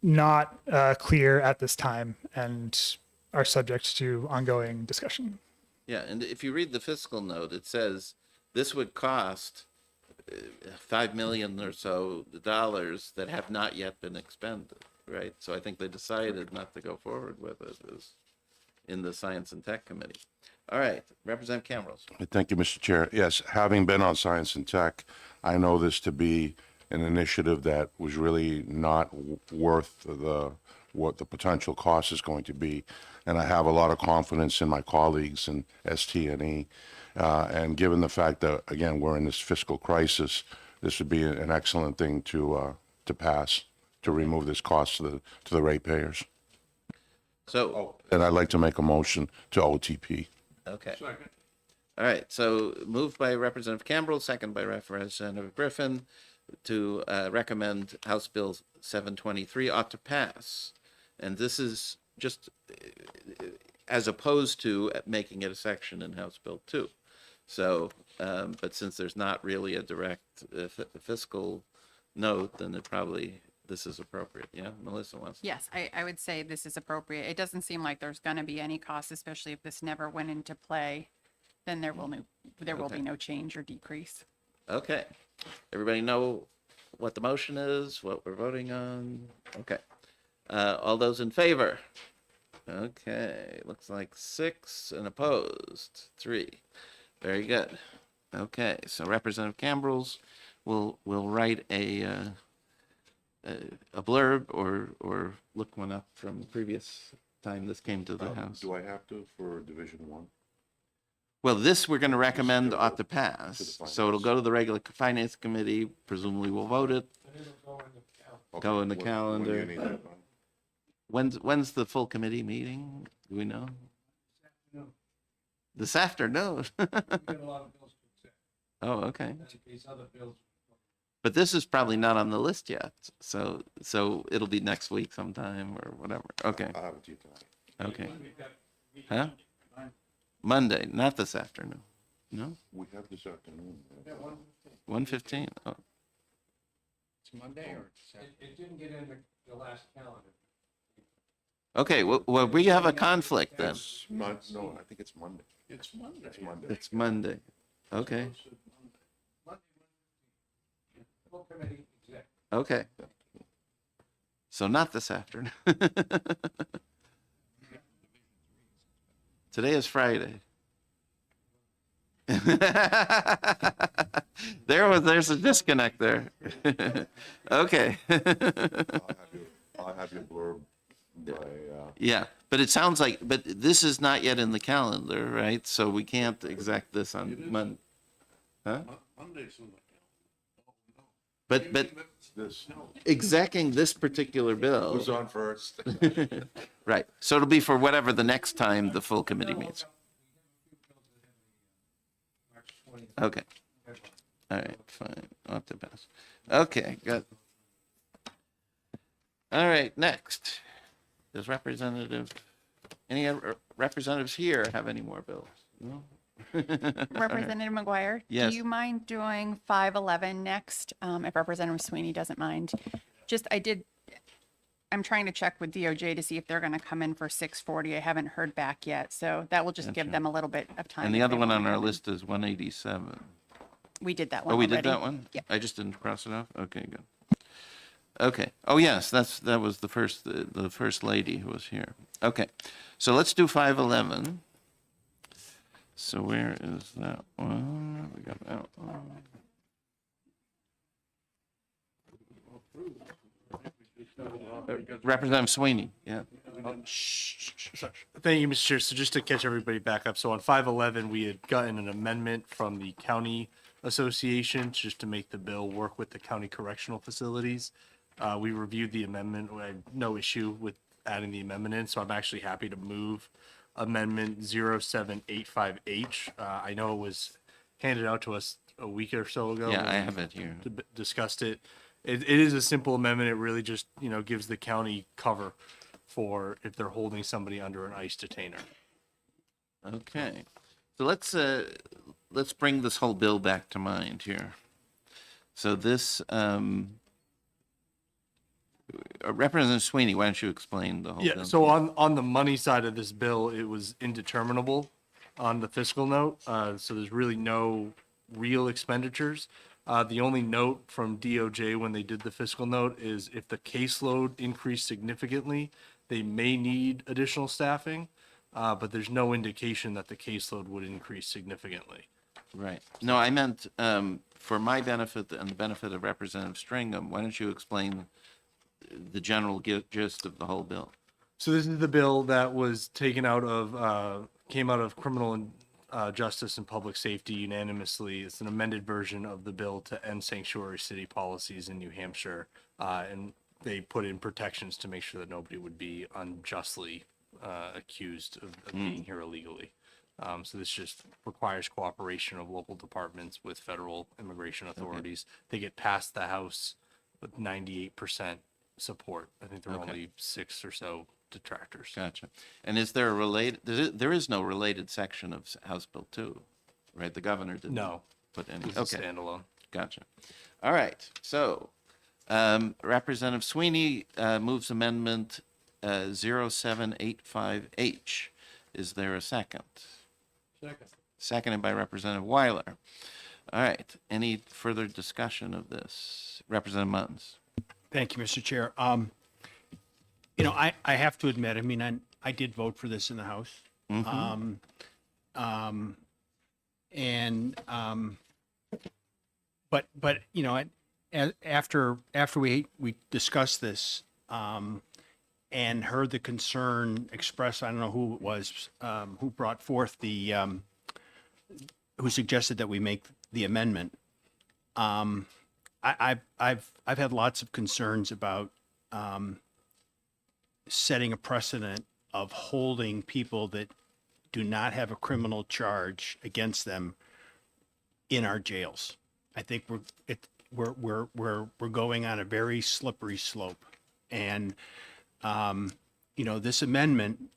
not clear at this time and are subject to ongoing discussion. Yeah, and if you read the fiscal note, it says this would cost $5 million or so dollars that have not yet been expended, right? So I think they decided not to go forward with it in the Science and Tech Committee. All right, Representative Camrose. Thank you, Mr. Chair. Yes, having been on Science and Tech, I know this to be an initiative that was really not worth what the potential cost is going to be. And I have a lot of confidence in my colleagues in ST&E. And given the fact that, again, we're in this fiscal crisis, this would be an excellent thing to pass, to remove this cost to the ratepayers. So, And I'd like to make a motion to OTP. okay. Second. All right, so moved by Representative Cambrell, second by Representative Griffin, to recommend House Bill 723 ought to pass. And this is just as opposed to making it a section in House Bill 2. So, but since there's not really a direct fiscal note, then this is appropriate. Yeah, Melissa wants to. Yes, I would say this is appropriate. It doesn't seem like there's going to be any cost, especially if this never went into play. Then there will be no change or decrease. Okay. Everybody know what the motion is, what we're voting on? Okay. All those in favor? Okay, looks like 6 and opposed, 3. Very good. Okay, so Representative Cambrels will write a blurb or look one up from the previous time this came to the House. Do I have to for Division 1? Well, this we're going to recommend ought to pass, so it'll go to the regular Finance Committee, presumably we'll vote it. Go in the calendar. When's the full committee meeting? Do we know? This afternoon. Oh, okay. But this is probably not on the list yet, so it'll be next week sometime or whatever. Okay, I'll have it to you tonight. okay. Huh? Monday, not this afternoon. No, We have this afternoon. 1:15. Oh, It's Monday or? It didn't get into the last calendar. okay. Well, we have a conflict then. No, I think it's Monday. It's Monday. It's Monday. It's Monday. Okay. Full committee exec. Okay. So not this afternoon. Today is Friday. There's a disconnect there. Okay. I'll have your blurb by, Yeah, but it sounds like, but this is not yet in the calendar, right? So we can't exact this on Monday. Huh? Monday's in the But this execing this particular bill. who's on first. Right. So it'll be for whatever the next time the full committee meets. Okay. All right, fine. I'll have to pass. Okay, good. All right, next. Does any other representatives here have any more bills? No? Representative McGuire? Yes. Do you mind doing 511 next, if Representative Sweeney doesn't mind? I'm trying to check with DOJ to see if they're going to come in for 640. I haven't heard back yet, so that will just give them a little bit of time. And the if other they one wanna on our come in. list is 187. We did that one Oh, we did already. that one? Yep. I just didn't cross it off? Okay, good. Okay. Oh, yes, that was the first lady who was here. Okay. So let's do 511. So where is that one? We got that one. Representative Sweeney, yeah. Thank you, Mr. Chair. So just to catch everybody back up, so on 511, we had gotten an amendment from the county association just to make the bill work with the county correctional facilities. We reviewed the amendment. We had no issue with adding the amendment in, so I'm actually happy to move amendment 0785H. I know it was handed out to us a week or so ago. Yeah, when I we have it here. Discussed it. It is a simple amendment. It really just, gives the county cover for if they're holding somebody under an ICE detainer. Okay. So let's bring this whole bill back to mind here. So this, Representative Sweeney, why don't you explain the whole Yeah, bill? so on the money side of this bill, it was indeterminable on the fiscal note. So there's really no real expenditures. The only note from DOJ when they did the fiscal note is if the caseload increased significantly, they may need additional staffing, but there's no indication that the caseload would increase significantly. Right. No, I meant for my benefit and the benefit of Representative Stringham, why don't you explain the general gist of the whole bill? So this is the bill that was taken out of, came out of criminal and justice and public safety unanimously. It's an amended version of the bill to end sanctuary city policies in New Hampshire. And they put in protections to make sure that nobody would be unjustly accused of being here illegally. So this just requires cooperation of local departments with federal immigration authorities. They get past the House with 98% support. I think there are only 6 or so detractors. Gotcha. And is there a related, there is no related section of House Bill 2, right? The governor didn't No. put any. It's a standalone. Gotcha. All right. So Representative Sweeney moves amendment 0785H. Is there a second? Second. Seconded by Representative Weiler. All right. Any further discussion of this? Representative Muntz. Thank you, Mr. Chair. I have to admit, I did vote for this in the House. But after we discussed this, and heard the concern expressed, I don't know who it was, who brought forth who suggested that we make the amendment. I've had lots of concerns about setting a precedent of holding people that do not have a criminal charge against them in our jails. I think we're going on a very slippery slope. And, this amendment,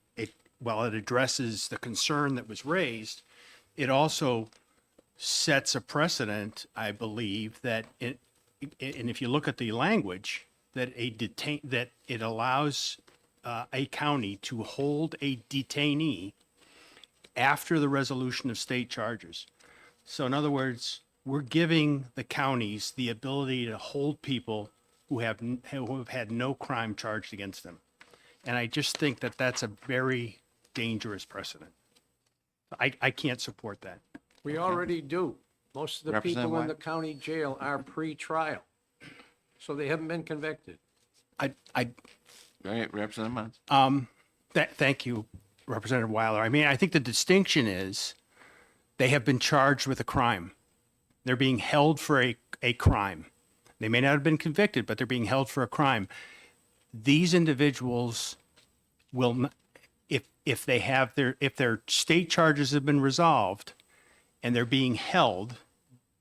while it addresses the concern that was raised, it also sets a precedent, I believe, that and if you look at the language, that that it allows a county to hold a detainee after the resolution of state charges. So in other words, we're giving the counties the ability to hold people who have had no crime charged against them. And I just think that that's a very dangerous precedent. I can't support that. We already do. Most of the Representative people in White? the county jail are pre-trial, so they haven't been convicted. I Right, Representative Munns. thank you, Representative Weiler. I mean, I think the distinction is they have been charged with a crime. They're being held for a crime. They may not have been convicted, but they're being held for a crime. These individuals will, if their state charges have been resolved and they're being held,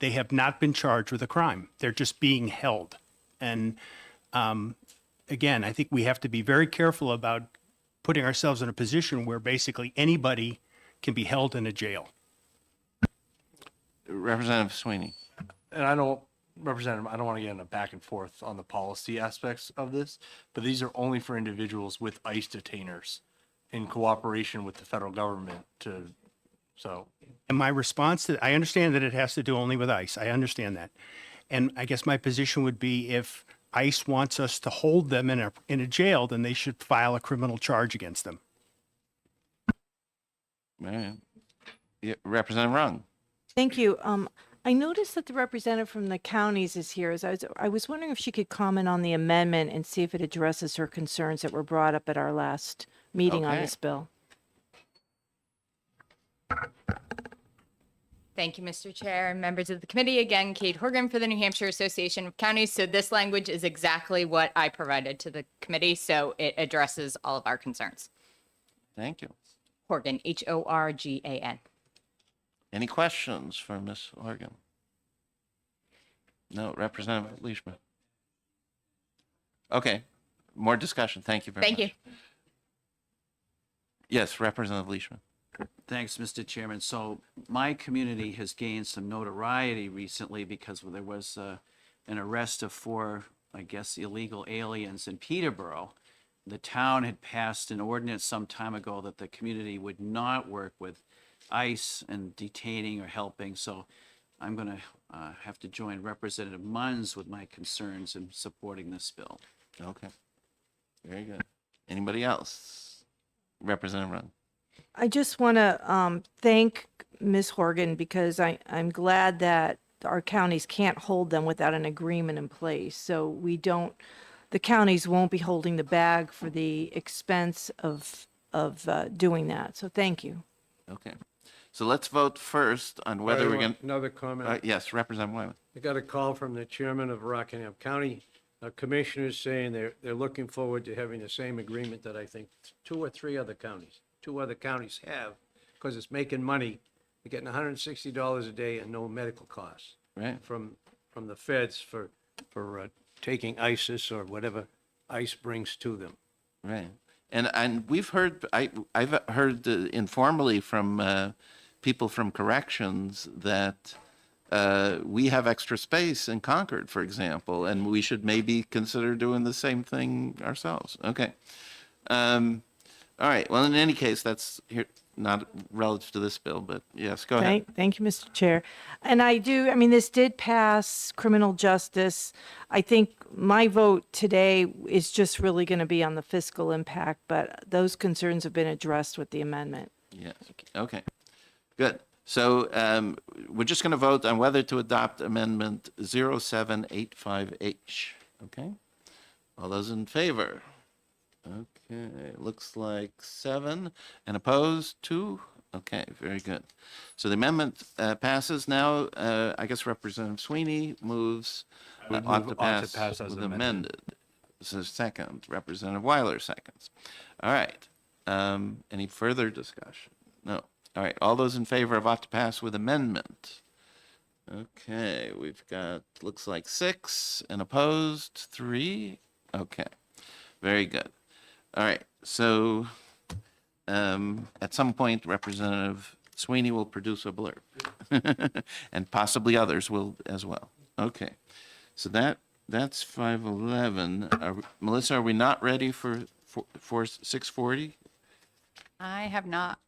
they have not been charged with a crime. They're just being held. And again, I think we have to be very careful about putting ourselves in a position where basically anybody can be held in a jail. Representative Sweeney. And Representative, I don't want to get in a back and forth on the policy aspects of this, but these are only for individuals with ICE detainers in cooperation with the federal government so. And my response to, I understand that it has to do only with ICE. I understand that. And I guess my position would be if ICE wants us to hold them in a jail, then they should file a criminal charge against them. Right. Yeah, Representative Rung. Thank you. I noticed that the representative from the counties is here. I was wondering if she could comment on the amendment and see if it addresses her concerns that were brought up at our last meeting on Okay. this bill. Thank you, Mr. Chair and members of the committee. Again, Kate Horgan for the New Hampshire Association of Counties. So this language is exactly what I provided to the committee, so it addresses all of our concerns. Thank you. Horgan, Horgan. Any questions for Ms. Horgan? No, Representative Leishman. Okay, more discussion. Thank you very much. Thank you. Yes, Representative Leishman. Thanks, Mr. Chairman. So my community has gained some notoriety recently because there was an arrest of 4, I guess, illegal aliens in Peterborough. The town had passed an ordinance some time ago that the community would not work with ICE and detaining or helping. So I'm going to have to join Representative Munns with my concerns in supporting this bill. Okay, very good. Anybody else? Representative Rung. I just want to thank Ms. Horgan because I'm glad that our counties can't hold them without an agreement in place. So the counties won't be holding the bag for the expense of doing that. So thank you. Okay, so let's vote first on whether we're going Another comment. to, yes, Representative Wyman. I got a call from the chairman of Rockingham County Commissioners saying they're looking forward to having the same agreement that I think 2 or 3 other counties have, because it's making money. They're getting $160 a day and no medical costs Right. from the feds for taking ISIS or whatever ICE brings to them. Right. And we've heard, I've heard informally from people from corrections that we have extra space in Concord, for example, and we should maybe consider doing the same thing ourselves. Okay. All right. Well, in any case, that's here, not relative to this bill, but yes, go ahead. Thank you, Mr. Chair. And this did pass criminal justice. I think my vote today is just really going to be on the fiscal impact, but those concerns have been addressed with the amendment. Yes. Okay. Good. So we're just going to vote on whether to adopt Amendment 0785H. Okay. All those in favor? Okay. Looks like 7. And opposed? 2. Okay. Very good. So the amendment passes. Now, I guess Representative Sweeney moves I would ought move to pass as with amended. amended. says second. Representative Weiler seconds. All right. Any further discussion? No. All right. All those in favor of ought to pass with amendment? Okay. We've got, looks like 6 and opposed 3. Okay. Very good. All right. So at some point, Representative Sweeney will produce a blurb, and possibly others will as well. Okay. So that's 511. Melissa, are we not ready for 640? I have not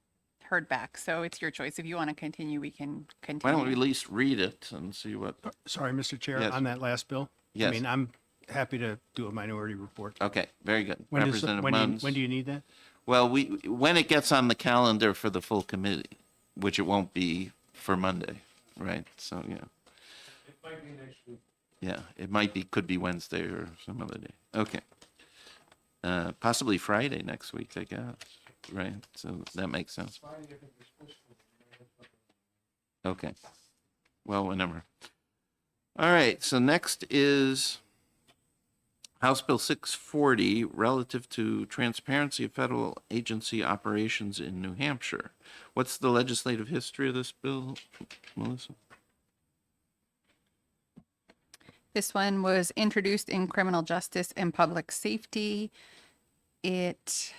heard back, so it's your choice. If you want to continue, we can Why don't continue. we at least read it and see what? Sorry, Mr. Chair, Yes. on that last bill? Yes. I mean, I'm happy to do a minority report. Okay, very good. When does- Representative when do you- Munns. when do you need that? Well, when it gets on the calendar for the full committee, which it won't be for Monday, right? So, yeah. It might be next week. Yeah, it might be, could be Wednesday or some other day. Okay. Possibly Friday next week, I guess, right? So that makes sense. Okay. Well, whenever. All right, so next is House Bill 640 relative to transparency of federal agency operations in New Hampshire. What's the legislative history of this bill, Melissa? This one was introduced in criminal justice and public safety. It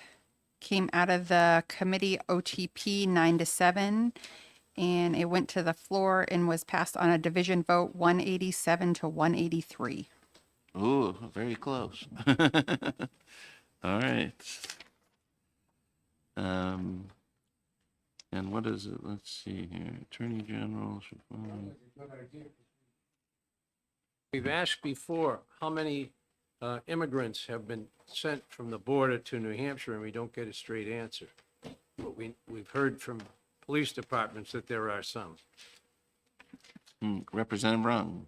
came out of the committee OTP 9-7, and it went to the floor and was passed on a division vote 187 to 183. Ooh, very close. All right. And what is it? Let's see here. Attorney General should follow. We've asked before, how many immigrants have been sent from the border to New Hampshire, and we don't get a straight answer. But we've heard from police departments that there are some. Representative Rung.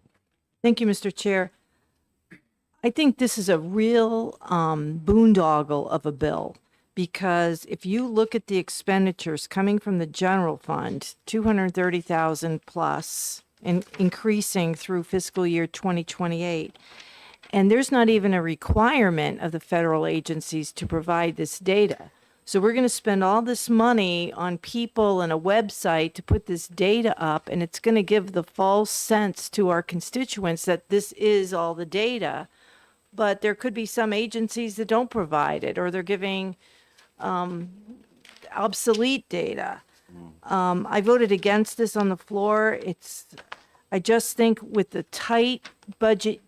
Thank you, Mr. Chair. I think this is a real boondoggle of a bill, because if you look at the expenditures coming from the general fund, 230,000 plus, and increasing through fiscal year 2028, and there's not even a requirement of the federal agencies to provide this data. So we're going to spend all this money on people and a website to put this data up, and it's going to give the false sense to our constituents that this is all the data. But there could be some agencies that don't provide it, or they're giving obsolete data. I voted against this on the floor. I just think with the tight budget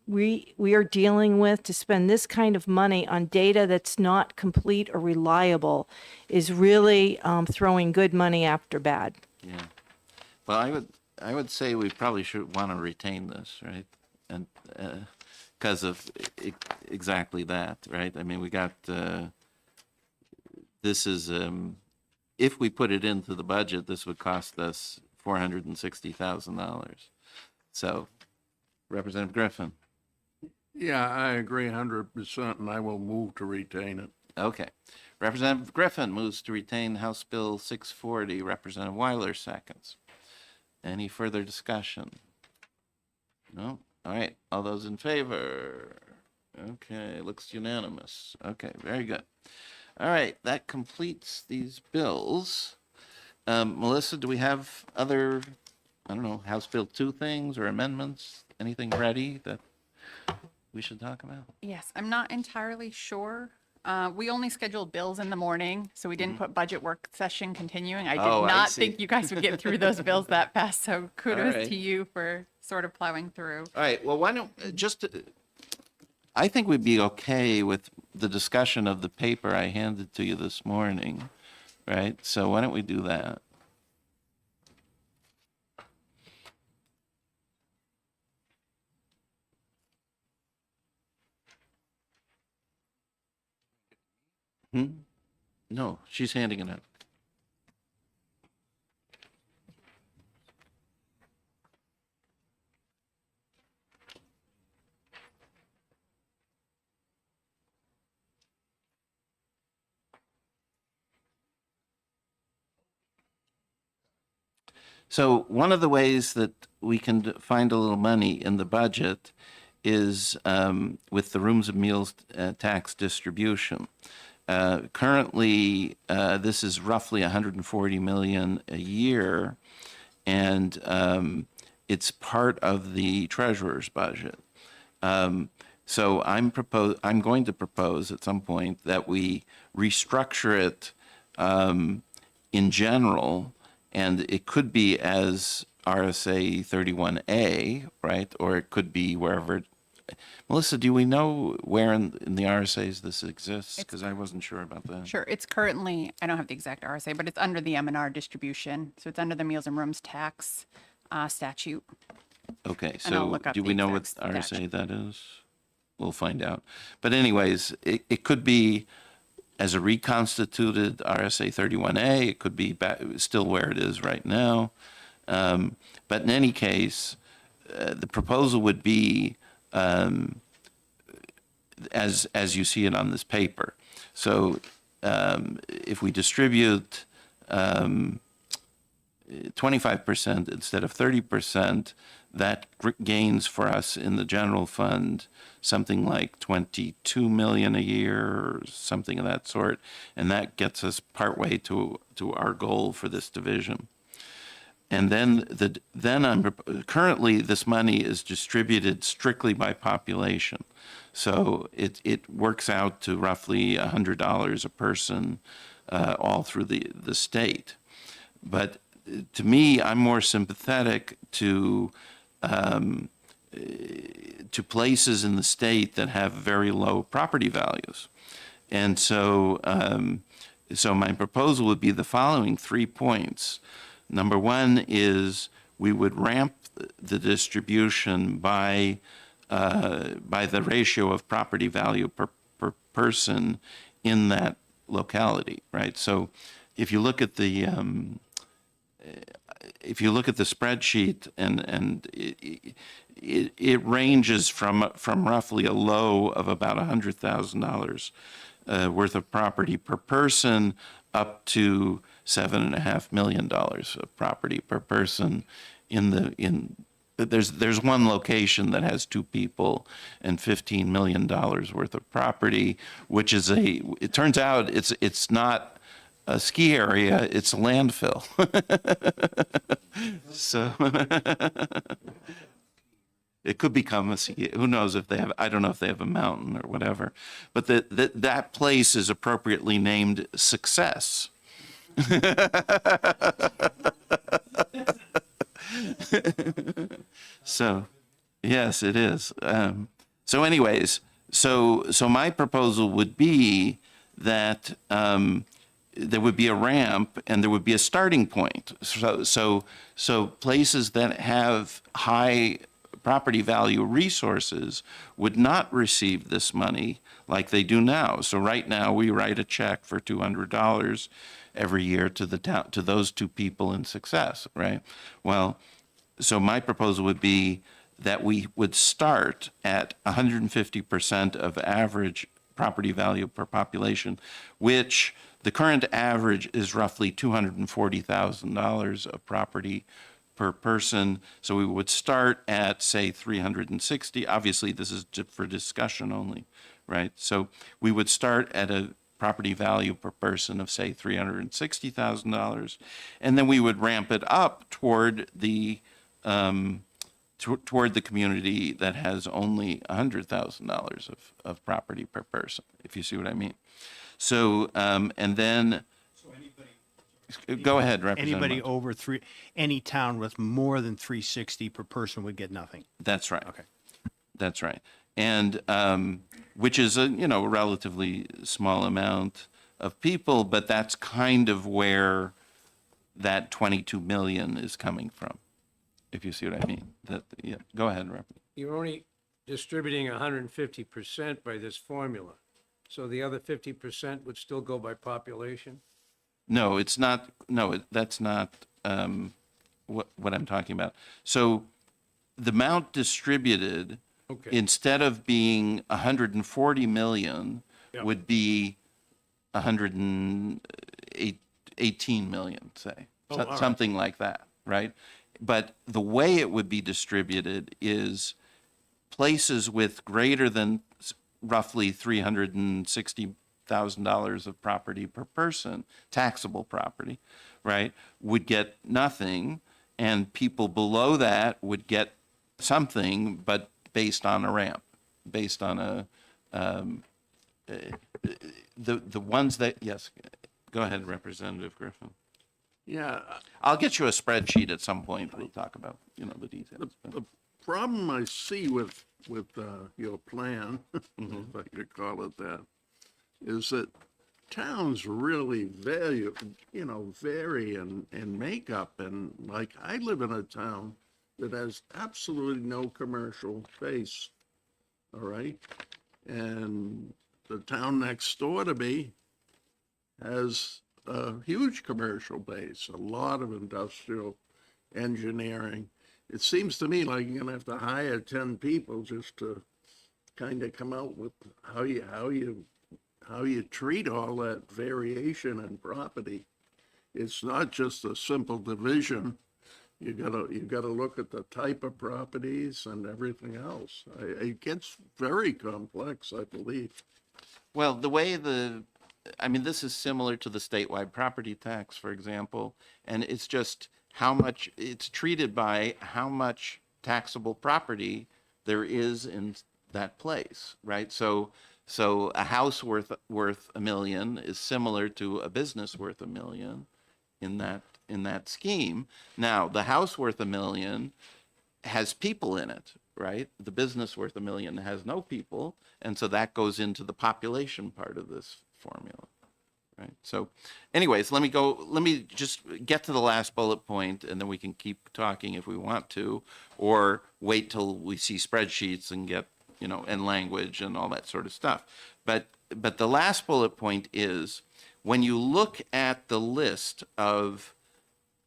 we are dealing with, to spend this kind of money on data that's not complete or reliable is really throwing good money after bad. Yeah. Well, I would say we probably should want to retain this, right? And because of exactly that, right? I mean, we got this is if we put it into the budget, this would cost us $460,000. So, Representative Griffin. Yeah, I agree 100%, and I will move to retain it. Okay. Representative Griffin moves to retain House Bill 640. Representative Weiler seconds. Any further discussion? No? All right. All those in favor? Okay. Looks unanimous. Okay. Very good. All right. That completes these bills. Melissa, do we have other, I don't know, House Bill 2 things or amendments? Anything ready that we should talk about? Yes, I'm not entirely sure. We only scheduled bills in the morning, so we didn't put budget work session continuing. I did Oh, I not see. think you guys would get through those bills that fast, so kudos right. to you for sort of plowing through. All right. Well, why don't I think we'd be okay with the discussion of the paper I handed to you this morning, right? So why don't we do that? No, she's handing it out. So one of the ways that we can find a little money in the budget is with the rooms and meals tax distribution. Currently, this is roughly 140 million a year, and it's part of the treasurer's budget. So I'm going to propose at some point that we restructure it in general, and it could be as RSA 31A, right? Or it could be wherever. Melissa, do we know where in the RSAs this exists? Because I wasn't sure about that. Sure, it's currently, I don't have the exact RSA, but it's under the M&R distribution. So it's under the Meals and Rooms tax statute. Okay, And I'll so look up do the we know what exact RSA statute. that is? We'll find out. But anyways, it could be as a reconstituted RSA 31A. It could be still where it is right now. But in any case, the proposal would be as you see it on this paper. So if we distribute 25% instead of 30%, that gains for us in the general fund something like 22 million a year or something of that sort, and that gets us partway to our goal for this division. And then currently this money is distributed strictly by population. So it works out to roughly $100 a person all through the state. But to me, I'm more sympathetic to places in the state that have very low property values. And so, so my proposal would be the following 3 points. Number one is we would ramp the distribution by the ratio of property value per person in that locality, right? So if you look at the spreadsheet, and it ranges from roughly a low of about $100,000 worth of property per person up to $7.5 million of property per person there's one location that has 2 people and $15 million worth of property, which is it turns out it's not a ski area, it's a landfill. So it could become a ski. Who knows if they have, I don't know if they have a mountain or whatever, but that place is appropriately named Success. So, yes, it is. So anyways, so my proposal would be that there would be a ramp and there would be a starting point. So places that have high property value resources would not receive this money like they do now. So right now we write a check for $200 every year to the town, to those 2 people in Success, right? Well, so my proposal would be that we would start at 150% of average property value per population, which the current average is roughly $240,000 of property per person. So we would start at, say, 360. Obviously, this is for discussion only, right? So we would start at a property value per person of, say, $360,000, and then we would ramp it up toward the community that has only $100,000 of property per person, if you see what I mean. So, and then, go ahead, Representative. Anybody Munson. over any town with more than 360 per person would get nothing. That's right. Okay. That's right. And which is a relatively small amount of people, but that's kind of where that 22 million is coming from, if you see what I mean. Yeah. Go ahead, Rep. You're only distributing 150% by this formula. So the other 50% would still go by population? No, it's not. No, that's not what I'm talking about. So the amount distributed, Okay. instead of being 140 million, Yeah. would be 118 million, say. Oh, all right. Something like that, right? But the way it would be distributed is places with greater than roughly $360,000 of property per person, taxable property, right, would get nothing, and people below that would get something, but based on a ramp, based on a the ones that, yes, go ahead, Representative Griffin. Yeah, I'll get you a spreadsheet at some point. We'll talk about, the details. the problem I see with your plan, if I could call it that, is that towns really vary in makeup. And like, I live in a town that has absolutely no commercial base, all right? And the town next door to me has a huge commercial base, a lot of industrial engineering. It seems to me like you're gonna have to hire 10 people just to kind of come out with how you treat all that variation in property. It's not just a simple division. You gotta look at the type of properties and everything else. It gets very complex, I believe. Well, this is similar to the statewide property tax, for example, and it's just it's treated by how much taxable property there is in that place, right? So a house worth $1 million is similar to a business worth $1 million in that scheme. Now, the house worth $1 million has people in it, right? The business worth $1 million has no people, and so that goes into the population part of this formula, right? So anyways, let me just get to the last bullet point, and then we can keep talking if we want to, or wait till we see spreadsheets and get, and language and all that sort of stuff. But the last bullet point is, when you look at the list of,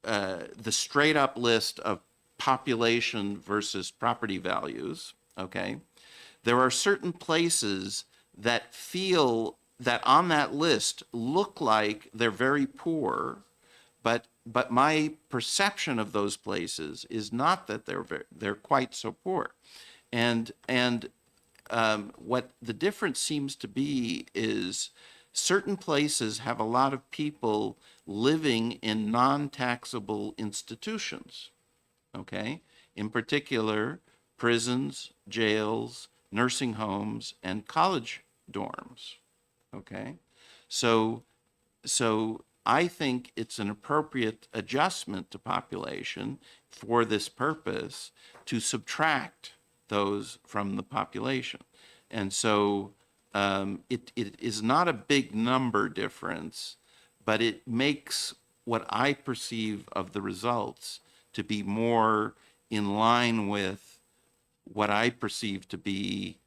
the straight up list of population versus property values, okay, there are certain places that feel that on that list look like they're very poor, but my perception of those places is not that they're quite so poor. And what the difference seems to be is certain places have a lot of people living in non-taxable institutions, okay? In particular, prisons, jails, nursing homes, and college dorms, okay? So I think it's an appropriate adjustment to population for this purpose to subtract those from the population. And so it is not a big number difference, but it makes what I perceive of the results to be more in line with what I perceive to be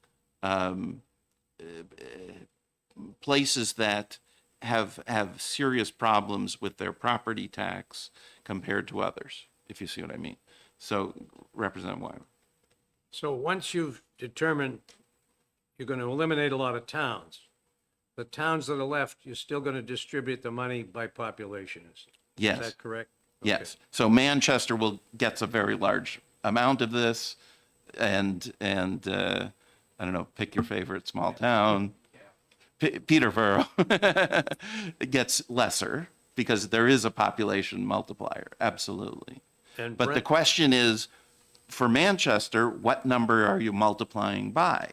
places that have serious problems with their property tax compared to others, if you see what I mean. So, Representative Weiler. So once you've determined you're going to eliminate a lot of towns, the towns that are left, you're still going to distribute the money by population. Yes. Is that correct? Yes. So Manchester gets a very large amount of this, and I don't know, pick your favorite small town. Peterborough gets lesser because there is a population multiplier. Absolutely. But the question is, for Manchester, what number are you multiplying by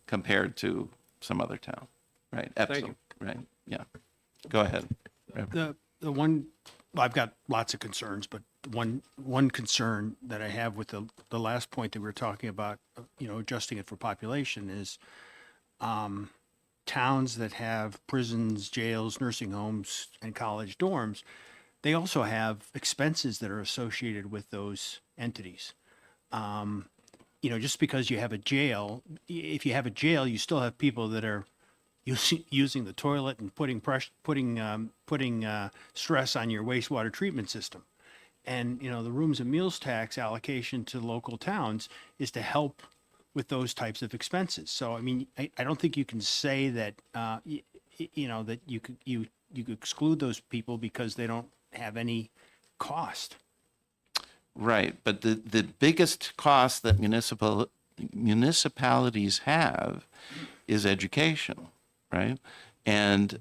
compared to some other town? Right. Thank you. Right. Yeah. Go ahead. The one, I've got lots of concerns, but one concern that I have with the last point that we were talking about, adjusting it for population is towns that have prisons, jails, nursing homes, and college dorms, they also have expenses that are associated with those entities. Just because you have a jail, if you have a jail, you still have people that are using the toilet and putting stress on your wastewater treatment system. And, the rooms and meals tax allocation to local towns is to help with those types of expenses. So, I don't think you can say that, that you could exclude those people because they don't have any cost. Right. But the biggest cost that municipalities have is education, right? And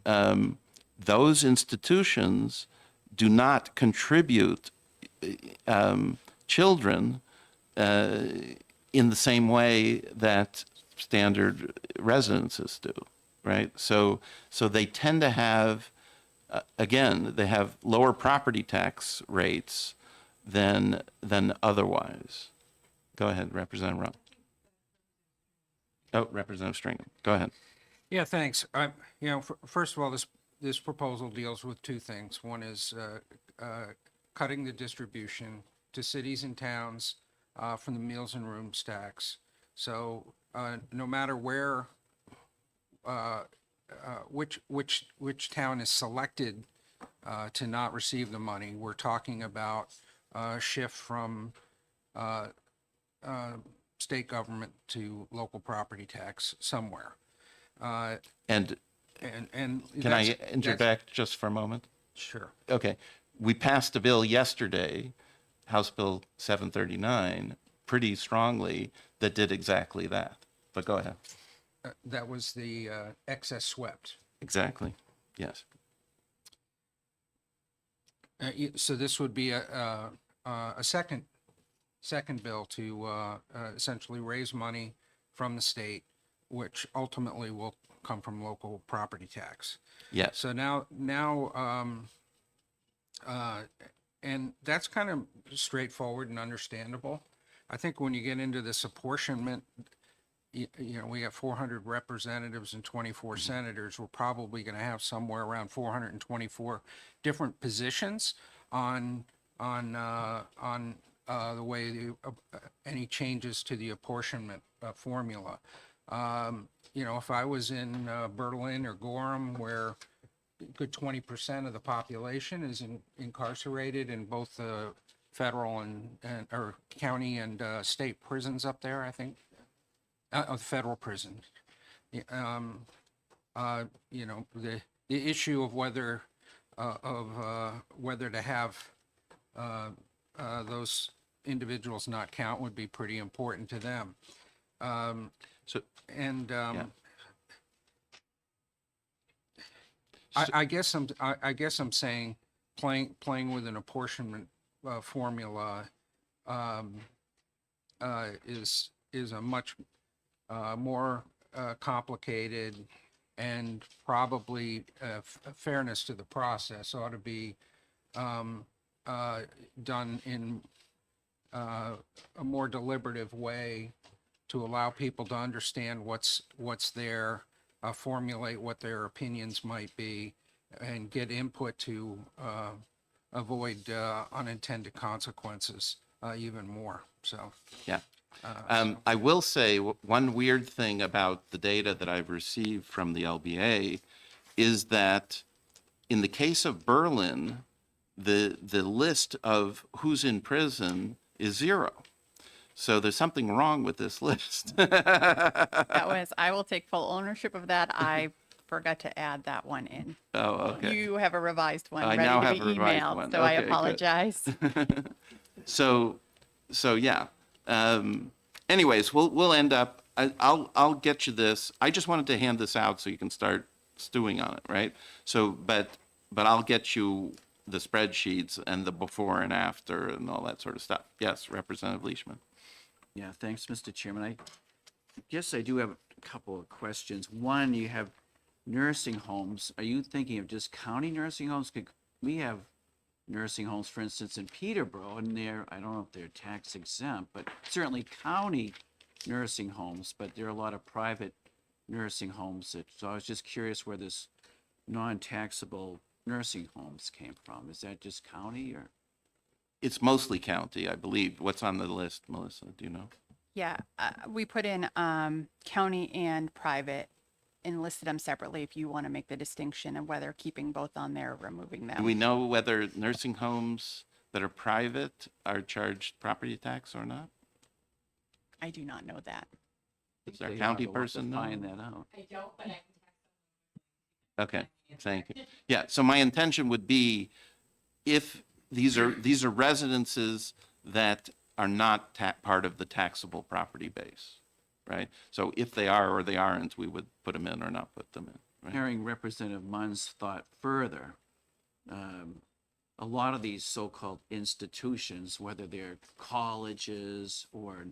those institutions do not contribute children in the same way that standard residences do, right? So they tend to have, again, they have lower property tax rates than otherwise. Go ahead, Representative Rowe. Oh, Representative Stringham, go ahead. Yeah, thanks. First of all, this proposal deals with two things. One is cutting the distribution to cities and towns from the meals and rooms tax. So no matter where, which town is selected to not receive the money, we're talking about a shift from state government to local property tax somewhere. And Can can I interject just for a moment? Sure. Okay. We passed a bill yesterday, House Bill 739, pretty strongly, that did exactly that. But go ahead. That was the excess swept. Exactly. Yes. So this would be a second bill to essentially raise money from the state, which ultimately will come from local property tax. Yes. So now, and that's kind of straightforward and understandable. I think when you get into this apportionment, we have 400 representatives and 24 senators. We're probably going to have somewhere around 424 different positions on the way any changes to the apportionment formula. If I was in Berlin or Gorham, where a good 20% of the population is incarcerated in both the federal or county and state prisons up there, I think, federal prison. The issue of whether to have those individuals not count would be pretty important to them. I guess I'm saying playing with an apportionment formula is a much more complicated, and probably fairness to the process ought to be done in a more deliberative way to allow people to understand what's there, formulate what their opinions might be, and get input to avoid unintended consequences even more. So, yeah. I will say one weird thing about the data that I've received from the LBA is that in the case of Berlin, the list of who's in prison is 0. So there's something wrong with this list. I will take full ownership of that. I forgot to add that one in. Oh, okay. You have a revised one I ready now to have be a revised emailed, one. so I Okay, good. apologize. So yeah. Anyways, we'll end up. I'll get you this. I just wanted to hand this out so you can start stewing on it, right? So, but I'll get you the spreadsheets and the before and after and all that sort of stuff. Yes, Representative Leishman. Yeah, thanks, Mr. Chairman. I guess I do have a couple of questions. One, you have nursing homes. Are you thinking of just county nursing homes? We have nursing homes, for instance, in Peterborough, and I don't know if they're tax exempt, but certainly county nursing homes, but there are a lot of private nursing homes. So I was just curious where this non-taxable nursing homes came from. Is that just county or? It's mostly county, I believe. What's on the list, Melissa? Do you know? Yeah, we put in county and private and listed them separately if you want to make the distinction of whether keeping both on there or removing them. Do we know whether nursing homes that are private are charged property tax or not? I do not know that. Does our They county are, but we'll have to person know? find that out. I don't, but I can Okay, thank you. Yeah, so my intention would be if these are residences that are not part of the taxable property base, right? So if they are or they aren't, we would put them in or not put them in, right? Hearing Representative Munn's thought further, a lot of these so-called institutions, whether they're colleges or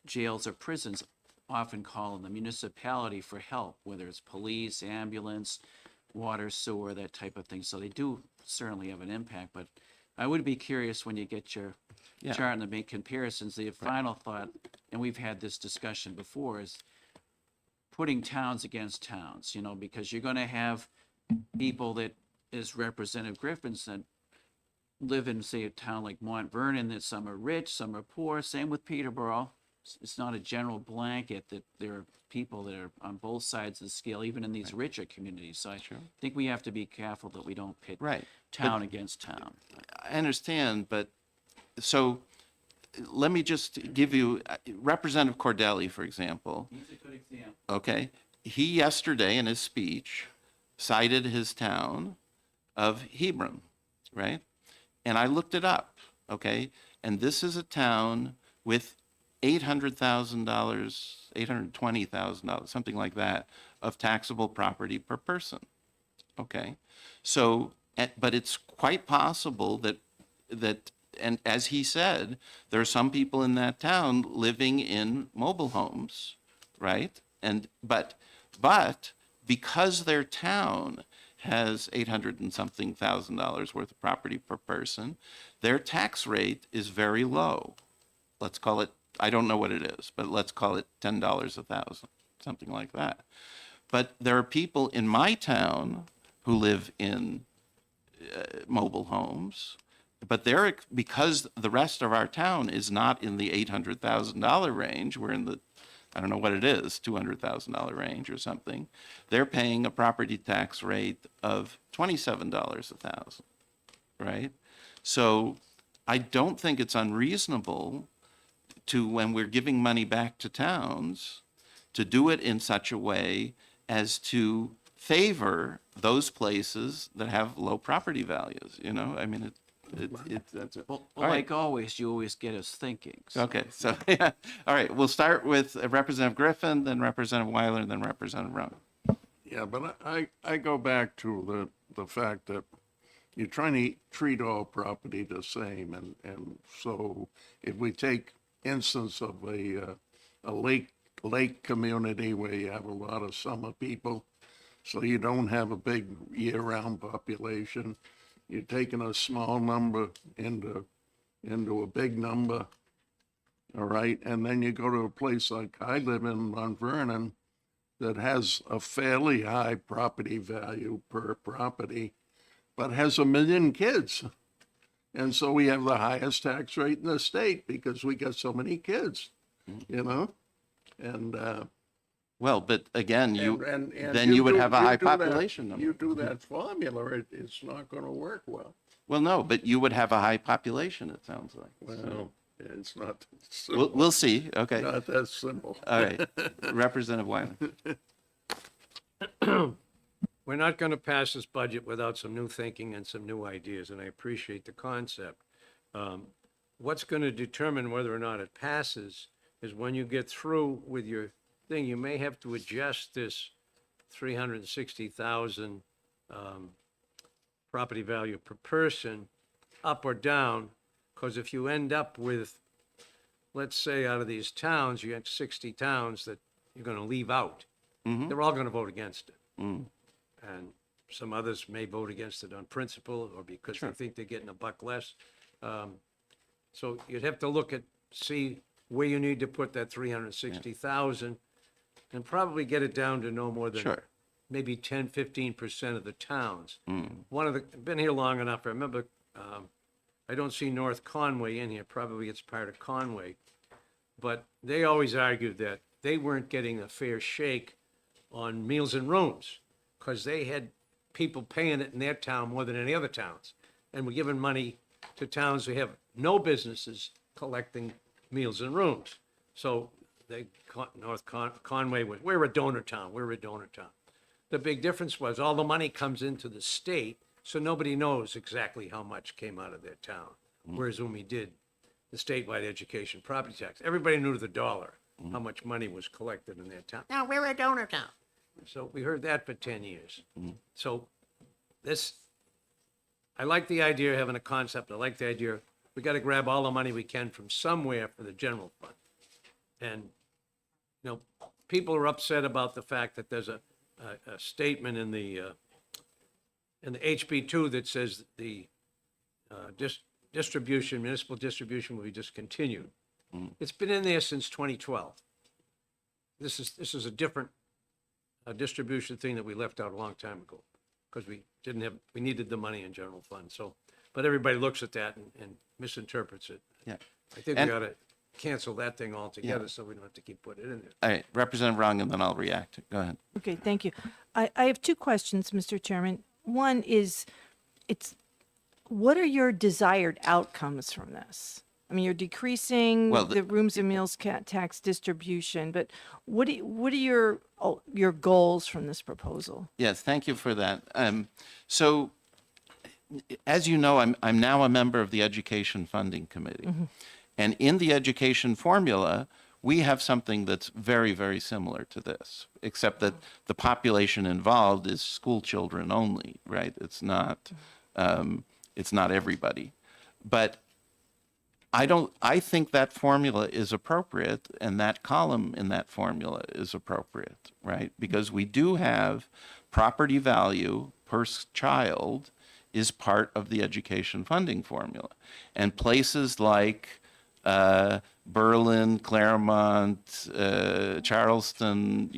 jails or prisons, often call on the municipality for help, whether it's police, ambulance, water, sewer, that type of thing. So they do certainly have an impact, but I would be curious when you get your Yeah. chart and to make comparisons. The final thought, and we've had this discussion before, is putting towns against towns, you know, because you're going to have people that, as Representative Griffin said, live in, say, a town like Mount Vernon, that some are rich, some are poor. Same with Peterborough. It's not a general blanket that there are people that are on both sides of the scale, even in these richer communities. So I think we have to be careful that we don't pit Right. town against town. I understand, but so let me just give you Representative Cordelli, for example. He's a good example. Okay. He yesterday in his speech cited his town of Hebron, right? And I looked it up, okay? And this is a town with $800,000, $820,000, something like that, of taxable property per person, okay? So, but it's quite possible that, and as he said, there are some people in that town living in mobile homes, right? And, but because their town has 800 and something thousand dollars worth of property per person, their tax rate is very low. Let's call it, I don't know what it is, but let's call it $10 a thousand, something like that. But there are people in my town who live in mobile homes, but they're, because the rest of our town is not in the $800,000 range, we're in the, I don't know what it is, $200,000 range or something. They're paying a property tax rate of $27 a thousand, right? So I don't think it's unreasonable to, when we're giving money back to towns, to do it in such a way as to favor those places that have low property values, you know? I mean, that's it. Well, All right. like always, you always get us thinking. So. Okay, so, yeah, all right, we'll start with Representative Griffin, then Representative Weiler, and then Representative Rung. Yeah, but I go back to the fact that you're trying to treat all property the same, and so if we take instance of a lake community where you have a lot of summer people, so you don't have a big year-round population, you're taking a small number into a big number, all right? And then you go to a place like I live in Mount Vernon that has a fairly high property value per property, but has 1 million kids. And so we have the highest tax rate in the state because we got so many kids, you know? And, Well, but again, and then you would do- have a high do that- population number. You do that formula, it's not gonna work well. Well, no, but you would have a high population, it sounds like. Well, it's not simple. We'll see, okay. Not that simple. All right, Representative Weiler. We're not going to pass this budget without some new thinking and some new ideas, and I appreciate the concept. What's going to determine whether or not it passes is when you get through with your thing, you may have to adjust this 360,000 property value per person up or down, because if you end up with, let's say, out of these towns, you have 60 towns that you're going to leave out. They're all going to vote against it. And some others may vote against it on principle or because they think they're getting $1 less. So you'd have to look at, see where you need to put that 360,000 and probably get it down to no more than maybe 10, 15% of the towns. Been here long enough, I remember, I don't see North Conway in here, probably it's part of Conway, but they always argued that they weren't getting a fair shake on meals and rooms because they had people paying it in their town more than any other towns. And we're giving money to towns who have no businesses collecting meals and rooms. So Conway was, we're a donor town. The big difference was all the money comes into the state, so nobody knows exactly how much came out of their town. Whereas when we did the statewide education property tax, everybody knew the dollar. how much money was collected in their town. Now, we're a donor town. So we heard that for 10 years. So this, I like the idea of having a concept. I like the idea, we got to grab all the money we can from somewhere for the general fund. And, you know, people are upset about the fact that there's a statement in the HB2 that says the distribution, municipal distribution will be discontinued. It's been in there since 2012. This is a different distribution thing that we left out a long time ago because we needed the money in general fund. So, but everybody looks at that and misinterprets it. Yeah. I think we ought to cancel that thing altogether so we don't have to keep putting it in there. All right, Representative Rung, and then I'll react. Go ahead. Okay, thank you. I have two questions, Mr. Chairman. One is, what are your desired outcomes from this? I mean, you're decreasing Well, the rooms and meals tax distribution, but what are your goals from this proposal? Yes, thank you for that. So, as you know, I'm now a member of the Education Funding Committee. And in the education formula, we have something that's very, very similar to this, except that the population involved is school children only, right? It's not everybody. But I think that formula is appropriate, and that column in that formula is appropriate, right? Because we do have property value per child is part of the education funding formula. And places like Berlin, Claremont, Charleston,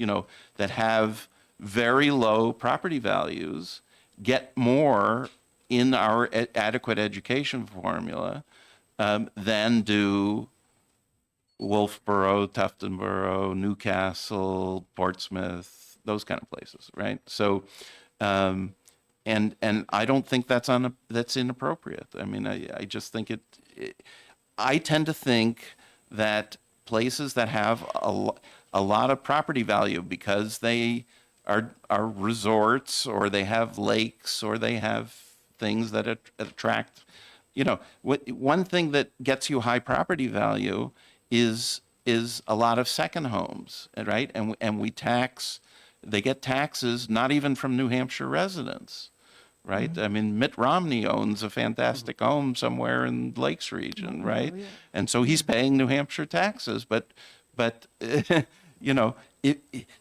that have very low property values get more in our adequate education formula than do Wolfboro, Tuftonboro, Newcastle, Portsmouth, those kind of places, right? So, and I don't think that's inappropriate. I mean, I just think I tend to think that places that have a lot of property value because they are resorts or they have lakes or they have things that attract, one thing that gets you high property value is a lot of second homes, right? And they get taxes not even from New Hampshire residents. Right? I mean, Mitt Romney owns a fantastic home somewhere in Lakes region, right? And so he's paying New Hampshire taxes. But to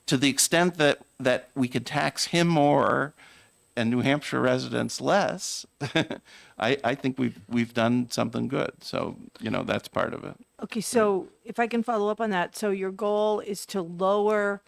the extent that we could tax him more and New Hampshire residents less, I think we've done something good. So, that's part of it. Okay, so if I can follow up on that, so your goal is to lower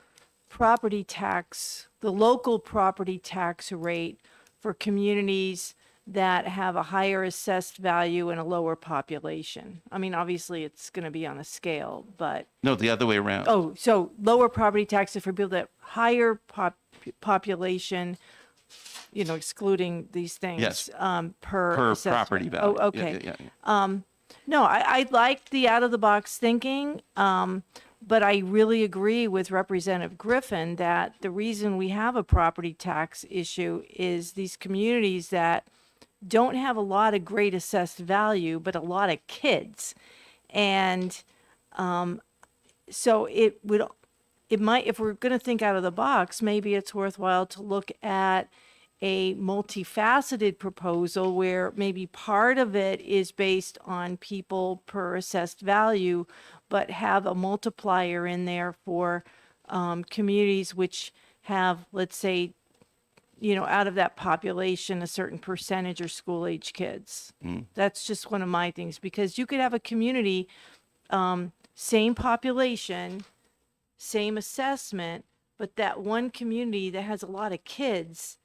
the local property tax rate for communities that have a higher assessed value and a lower population. I mean, obviously, it's going to be on a scale, but... No, the other way around. Oh, so lower property taxes for people that higher population, excluding these things. Yes. Per Per property value. Oh, okay. Yeah. No, I like the out-of-the-box thinking, but I really agree with Representative Griffin that the reason we have a property tax issue is these communities that don't have a lot of great assessed value, but a lot of kids. And so it might, if we're going to think out of the box, maybe it's worthwhile to look at a multifaceted proposal where maybe part of it is based on people per assessed value, but have a multiplier in there for communities which have, let's say, out of that population, a certain percentage are school-age kids. That's just one of my things, because you could have a community, same population, same assessment, but that one community that has a lot of kids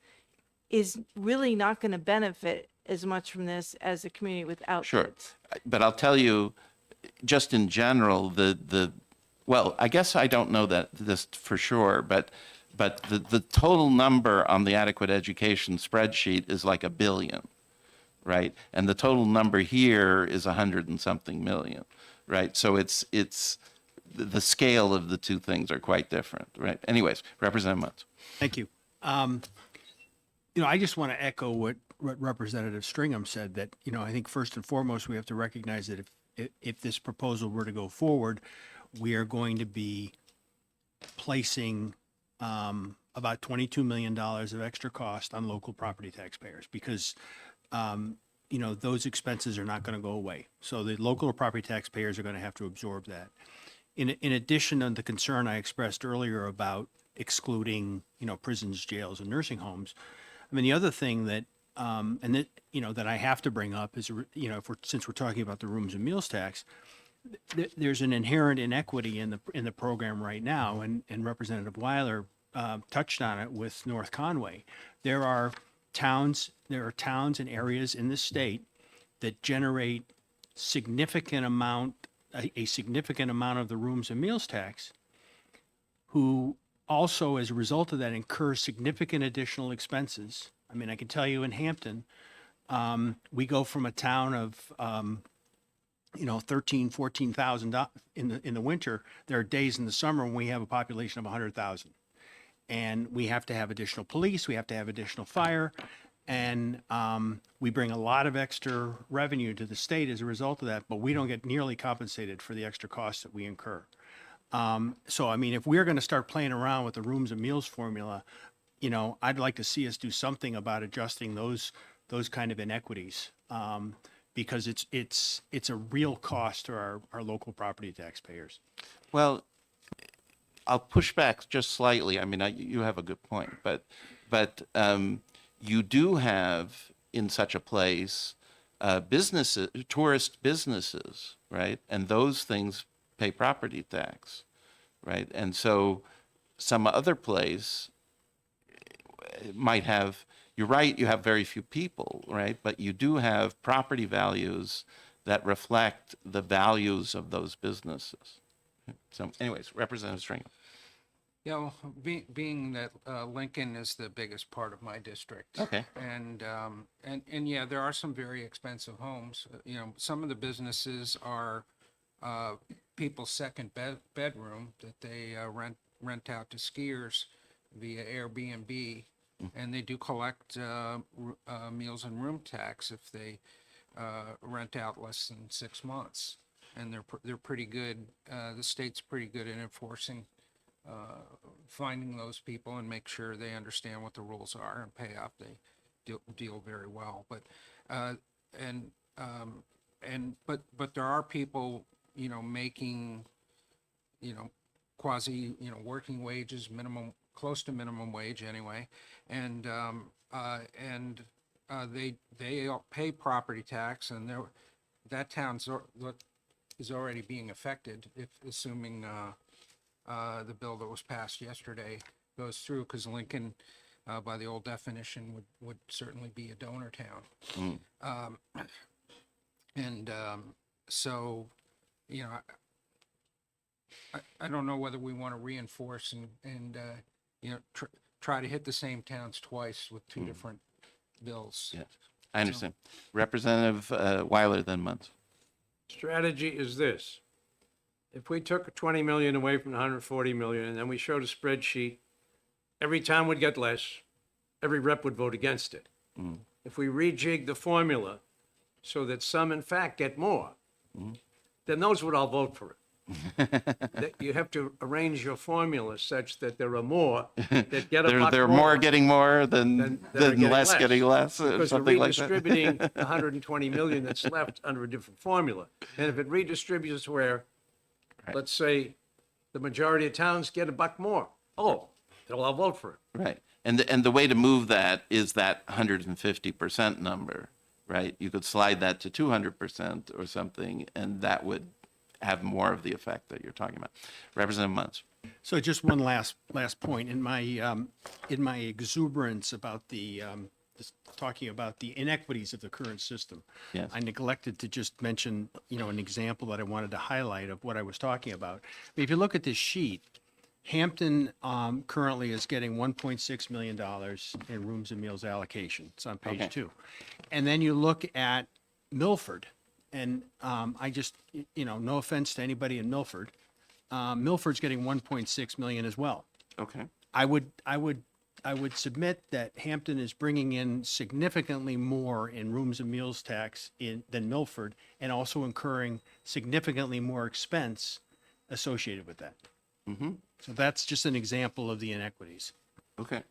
is really not going to benefit as much from this as a community without Sure. kids. But I'll tell you, just in general, well, I guess I don't know this for sure, but the total number on the adequate education spreadsheet is like $1 billion, right? And the total number here is 100 and something million, right? So it's the scale of the two things are quite different, right? Anyways, Representative Mutz. Thank you. I just want to echo what Representative Stringham said, that, I think first and foremost, we have to recognize that if this proposal were to go forward, we are going to be placing about $22 million of extra cost on local property taxpayers because, those expenses are not going to go away. So the local property taxpayers are going to have to absorb that. In addition to the concern I expressed earlier about excluding, prisons, jails, and nursing homes, I mean, the other thing that, that I have to bring up is, since we're talking about the rooms and meals tax, there's an inherent inequity in the program right now, and Representative Weiler touched on it with North Conway. There are towns and areas in the state that generate a significant amount of the rooms and meals tax, who also, as a result of that, incur significant additional expenses. I mean, I can tell you in Hampton, we go from a town of 14,000 in the winter. There are days in the summer when we have a population of 100,000, and we have to have additional police, we have to have additional fire, and we bring a lot of extra revenue to the state as a result of that, but we don't get nearly compensated for the extra costs that we incur. So, I mean, if we're going to start playing around with the rooms and meals formula, I'd like to see us do something about adjusting those kind of inequities. Because it's a real cost to our local property taxpayers. Well, I'll push back just slightly. I mean, you have a good point, but you do have in such a place businesses, tourist businesses, right? And those things pay property tax, right? And so some other place might have. You're right, you have very few people, right? But you do have property values that reflect the values of those businesses. So anyways, Representative Stringer. Yeah, well, being that Lincoln is the biggest part of my district. Okay. And yeah, there are some very expensive homes. Some of the businesses are people's second bedroom that they rent out to skiers via Airbnb. And they do collect meals and room tax if they rent out less than 6 months, and they're pretty good. The state's pretty good at enforcing, finding those people and make sure they understand what the rules are and pay up. They deal very well, but there are people making quasi working wages, close to minimum wage anyway, and they all pay property tax, and that town's is already being affected if assuming the bill that was passed yesterday goes through, because Lincoln, by the old definition, would certainly be a donor town. So I don't know whether we want to reinforce and try to hit the same towns twice with two different bills. Yes, I understand. Representative Weiler, then Muntz. Strategy is this. If we took 20 million away from the 140 million, and then we showed a spreadsheet, every town would get less, every rep would vote against it. If we rejig the formula so that some in fact get more, then those would all vote for it. You have to arrange your formula such that there are more that get a buck There are more getting more than less getting less, or because we're something like that. redistributing the 120 million that's left under a different formula. And if it redistributes where, let's say, the majority of towns get a buck more, they'll all vote for it. Right. And the way to move that is that 150% number, right? You could slide that to 200% or something, and that would have more of the effect that you're talking about. Representative Muntz. So just one last point in my exuberance about talking about the inequities of the current system. Yes. I neglected to just mention, an example that I wanted to highlight of what I was talking about. If you look at this sheet, Hampton currently is getting $1.6 million in rooms and meals allocation. It's on page 2. And then you look at Milford, and I just, no offense to anybody in Milford, Milford's getting 1.6 million as well. Okay. I would submit that Hampton is bringing in significantly more in rooms and meals tax than Milford, and also incurring significantly more expense associated with that. Mm-hmm. So that's just an example of the inequities. Okay.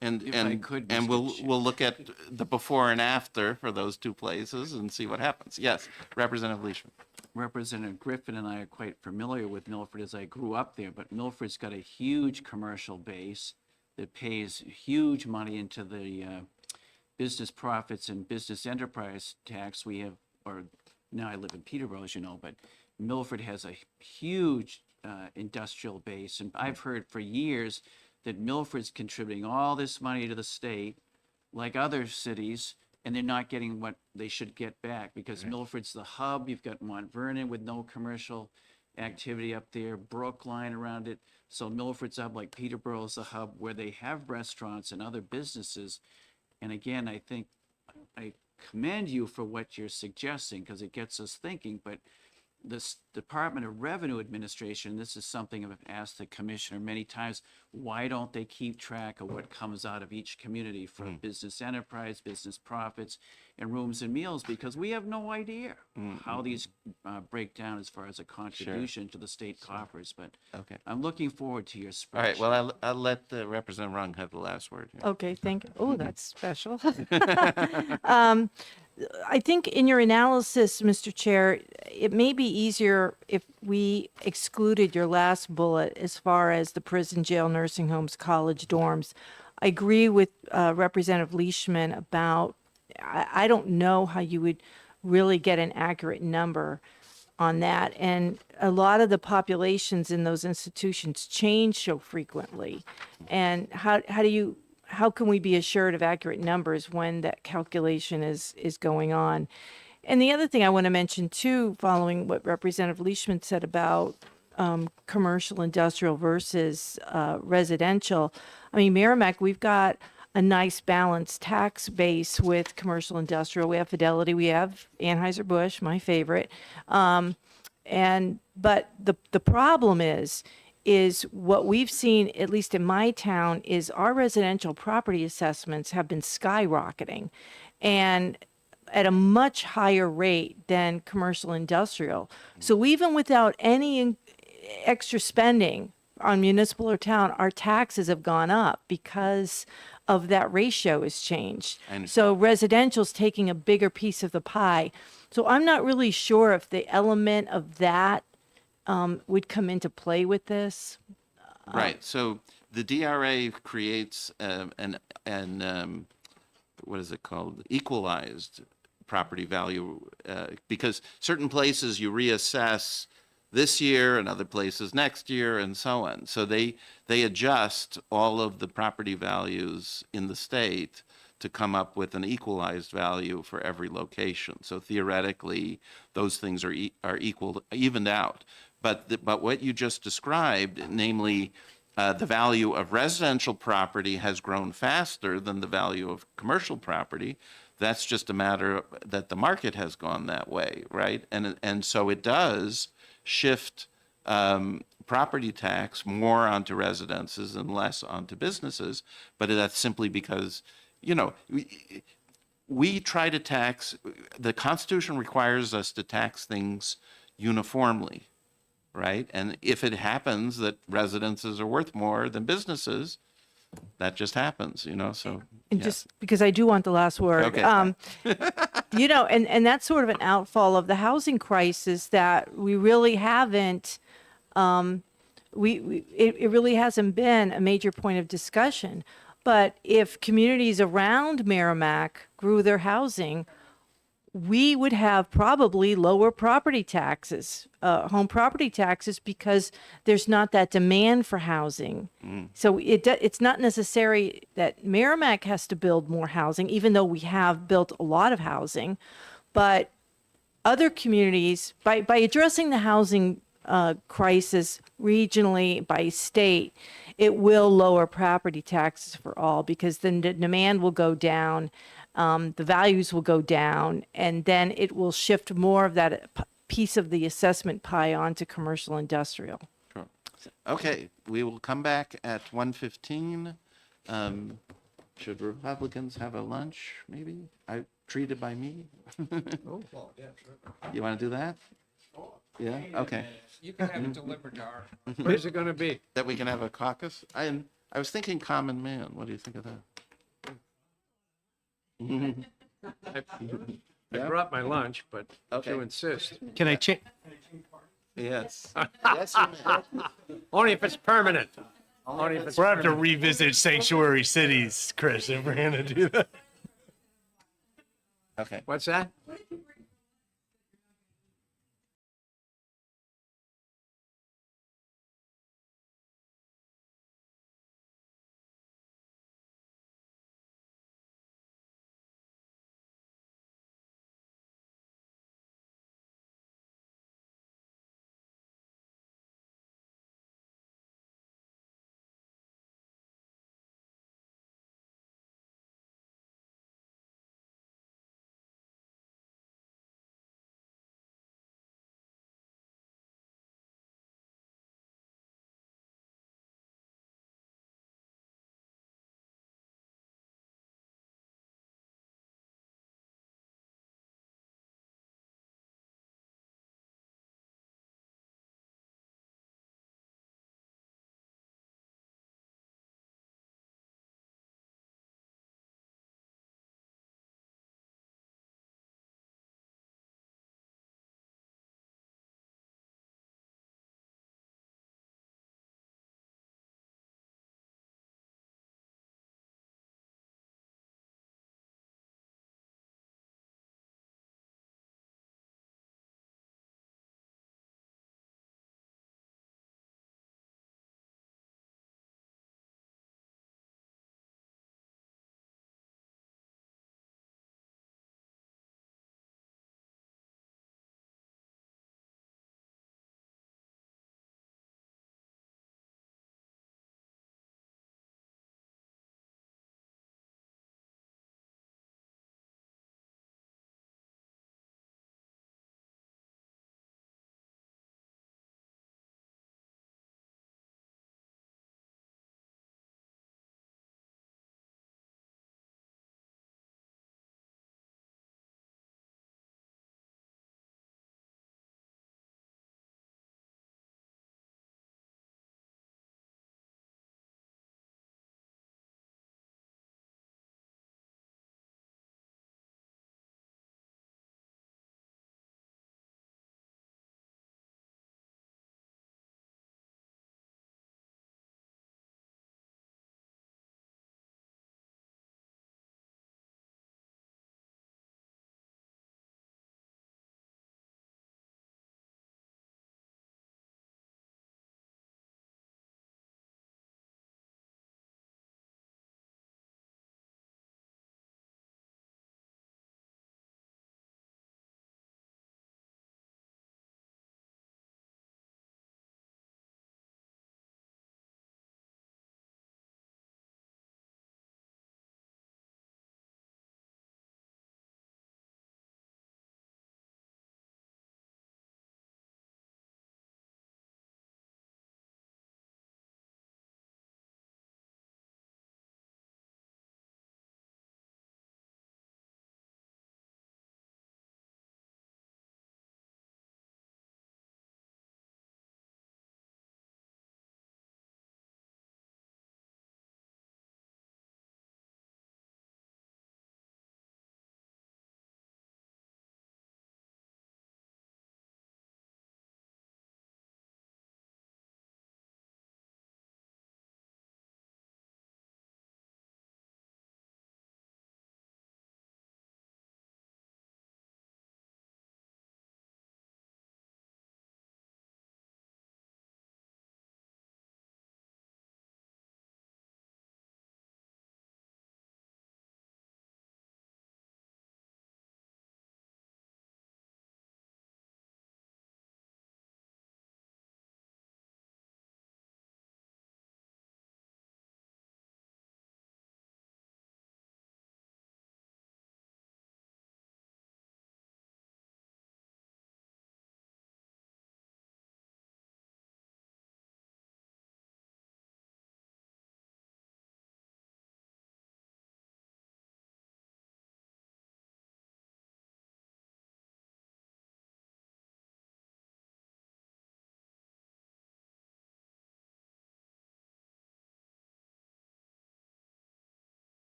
And, If I and, could, and Mr. we'll look at the before and after for those two places and see what happens. Yes, Representative Leishman. Representative Griffin and I are quite familiar with Milford as I grew up there, but Milford's got a huge commercial base that pays huge money into the business profits and business enterprise tax. We have, or now I live in Peterborough, as you know, but Milford has a huge industrial base. And I've heard for years that Milford's contributing all this money to the state, like other cities, and they're not getting what they should get back because Milford's the hub. You've got Mont Vernon with no commercial activity up there, Brookline around it. So Milford's hub, like Peterborough's a hub where they have restaurants and other businesses. And again, I think I commend you for what you're suggesting because it gets us thinking, but this Department of Revenue Administration, this is something I've asked the commissioner many times, why don't they keep track of what comes out of each community for business enterprise, business profits, and rooms and meals? Because we have no idea how these break down as far as a contribution to the state coffers. But Okay. I'm looking forward to your spreadsheet. All right, well, I'll let Representative Rung have the last word. here. Okay, thank you. Oh, that's special. I think in your analysis, Mr. Chair, it may be easier if we excluded your last bullet as far as the prison, jail, nursing homes, college dorms. I agree with Representative Leishman about, I don't know how you would really get an accurate number on that. And a lot of the populations in those institutions change so frequently. And how can we be assured of accurate numbers when that calculation is going on? And the other thing I want to mention too, following what Representative Leishman said about commercial industrial versus residential. I mean, Merrimack, we've got a nice balanced tax base with commercial industrial. We have Fidelity, we have Anheuser-Busch, my favorite. But the problem is what we've seen, at least in my town, is our residential property assessments have been skyrocketing and at a much higher rate than commercial industrial. So even without any extra spending on municipal or town, our taxes have gone up because of that ratio has changed. So residential's taking a bigger piece of the pie. So I'm not really sure if the element of that would come into play with this. Right, so the DRA creates what is it called? Equalized property value, because certain places you reassess this year and other places next year and so on. So they adjust all of the property values in the state to come up with an equalized value for every location. So theoretically, those things are evened out. But what you just described, namely the value of residential property has grown faster than the value of commercial property. That's just a matter that the market has gone that way, right? And so it does shift property tax more onto residences and less onto businesses. But that's simply because, you know, we try to tax, the Constitution requires us to tax things uniformly, right? And if it happens that residences are worth more than businesses, that just happens, you know, so. And yeah. just because I do want the last word. Okay. You know, and that's sort of an outfall of the housing crisis that we really haven't, it really hasn't been a major point of discussion. But if communities around Merrimack grew their housing, we would have probably lower property taxes, home property taxes, because there's not that demand for housing. So it's not necessary that Merrimack has to build more housing, even though we have built a lot of housing. But other communities, by addressing the housing crisis regionally by state, it will lower property taxes for all, because then the demand will go down. The values will go down, and then it will shift more of that piece of the assessment pie onto commercial industrial. Sure. Okay, we will come back at 1:15. Should Republicans have a lunch, maybe? Treated by me? Oh, well, yeah, sure. You want to do that? Yeah, okay. You can have it delivered to our. Where's it gonna be? That we can have a caucus? I was thinking common man. What do you think of that? I brought my lunch, but if you Okay. insist. Can I change? Yes. Yes, you may. Only if it's permanent. Only if it's We'll have to permanent. revisit sanctuary cities, Chris, if we're gonna do that. Okay. What's that?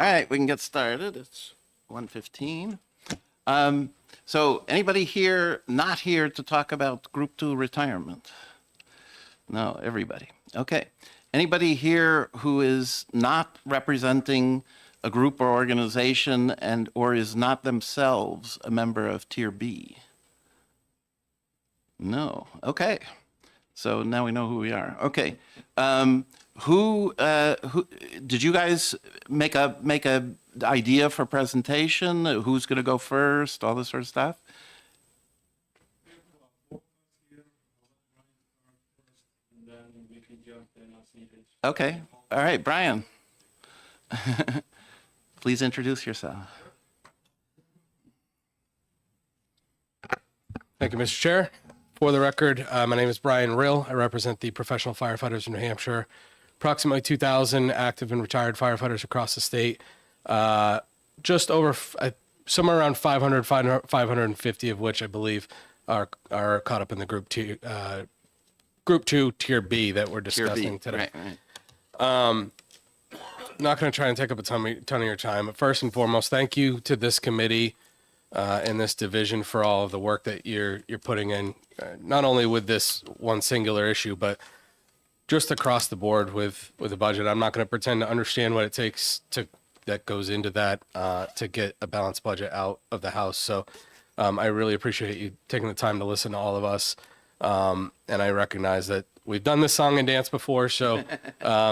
All right, we can get started. It's 1:15. So anybody here not here to talk about Group 2 retirement? No, everybody. Okay. Anybody here who is not representing a group or organization and or is not themselves a member of Tier B? No. Okay. So now we know who we are. Okay. Who did you guys make a idea for presentation? Who's going to go first? All this sort of stuff. Okay. All right, Brian. Please introduce yourself. Thank you, Mr. Chair. For the record, my name is Brian Rill. I represent the professional firefighters in New Hampshire. Approximately 2,000 active and retired firefighters across the state. Just over, somewhere around 550 of which I believe are caught up in the Group 2 Tier B that we're discussing today. Right. Not going to try and take up a ton of your time, but first and foremost, thank you to this committee and this division for all of the work that you're putting in, not only with this one singular issue, but just across the board with the budget. I'm not going to pretend to understand what it takes that goes into that to get a balanced budget out of the House. So I really appreciate you taking the time to listen to all of us. And I recognize that we've done this song and dance before, so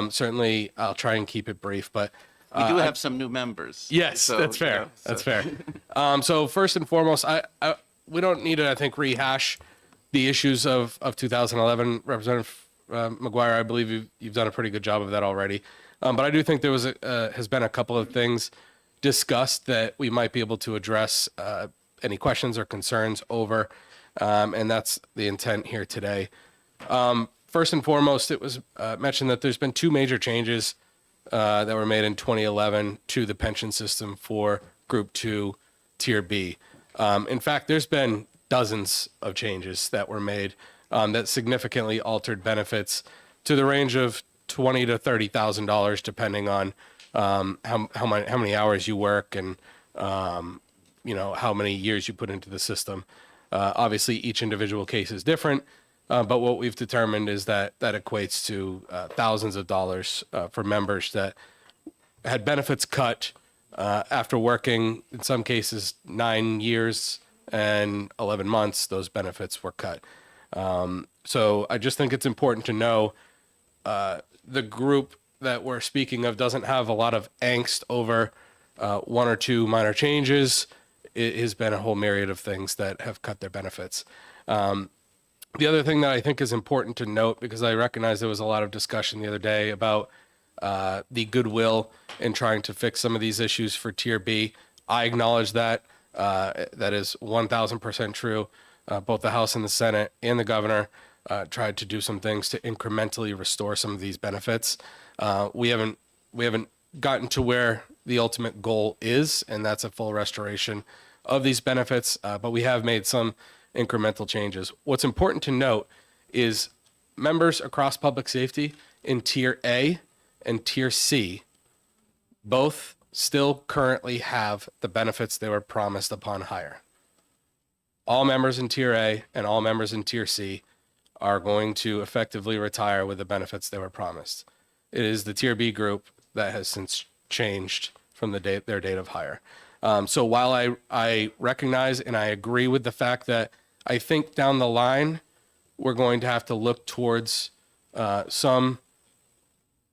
certainly I'll try and keep it brief. But We do have some new members. yes, so, that's fair. you know, That's so- fair. So first and foremost, we don't need to, I think, rehash the issues of 2011. Representative McGuire, I believe you've done a pretty good job of that already. But I do think there has been a couple of things discussed that we might be able to address any questions or concerns over, and that's the intent here today. First and foremost, it was mentioned that there's been two major changes that were made in 2011 to the pension system for Group 2 Tier B. In fact, there's been dozens of changes that were made that significantly altered benefits to the range of $20,000 to $30,000, depending on how many hours you work and how many years you put into the system. Obviously, each individual case is different, but what we've determined is that equates to thousands of dollars for members that had benefits cut after working, in some cases, 9 years and 11 months. Those benefits were cut. So I just think it's important to know the group that we're speaking of doesn't have a lot of angst over one or two minor changes. It has been a whole myriad of things that have cut their benefits. The other thing that I think is important to note, because I recognize there was a lot of discussion the other day about the goodwill in trying to fix some of these issues for Tier B. I acknowledge that. That is 1,000% true. Both the House and the Senate and the governor tried to do some things to incrementally restore some of these benefits. We haven't gotten to where the ultimate goal is, and that's a full restoration of these benefits, but we have made some incremental changes. What's important to note is members across public safety in Tier A and Tier C both still currently have the benefits they were promised upon hire. All members in Tier A and all members in Tier C are going to effectively retire with the benefits they were promised. It is the Tier B group that has since changed from their date of hire. So while I recognize and I agree with the fact that I think down the line, we're going to have to look towards some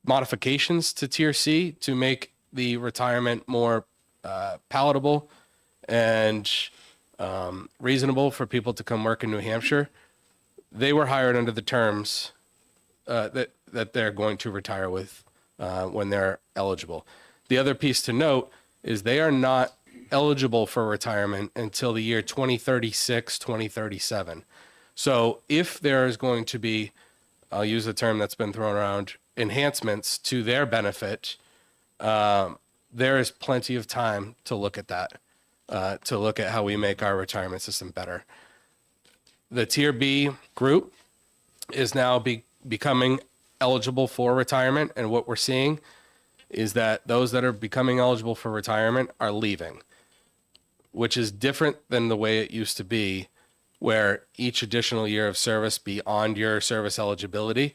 modifications to Tier C to make the retirement more palatable and reasonable for people to come work in New Hampshire. They were hired under the terms that they're going to retire with when they're eligible. The other piece to note is they are not eligible for retirement until the year 2036, 2037. So if there is going to be, I'll use the term that's been thrown around, enhancements to their benefit, there is plenty of time to look at that, to look at how we make our retirement system better. The Tier B group is now becoming eligible for retirement, and what we're seeing is that those that are becoming eligible for retirement are leaving, which is different than the way it used to be, where each additional year of service beyond your service eligibility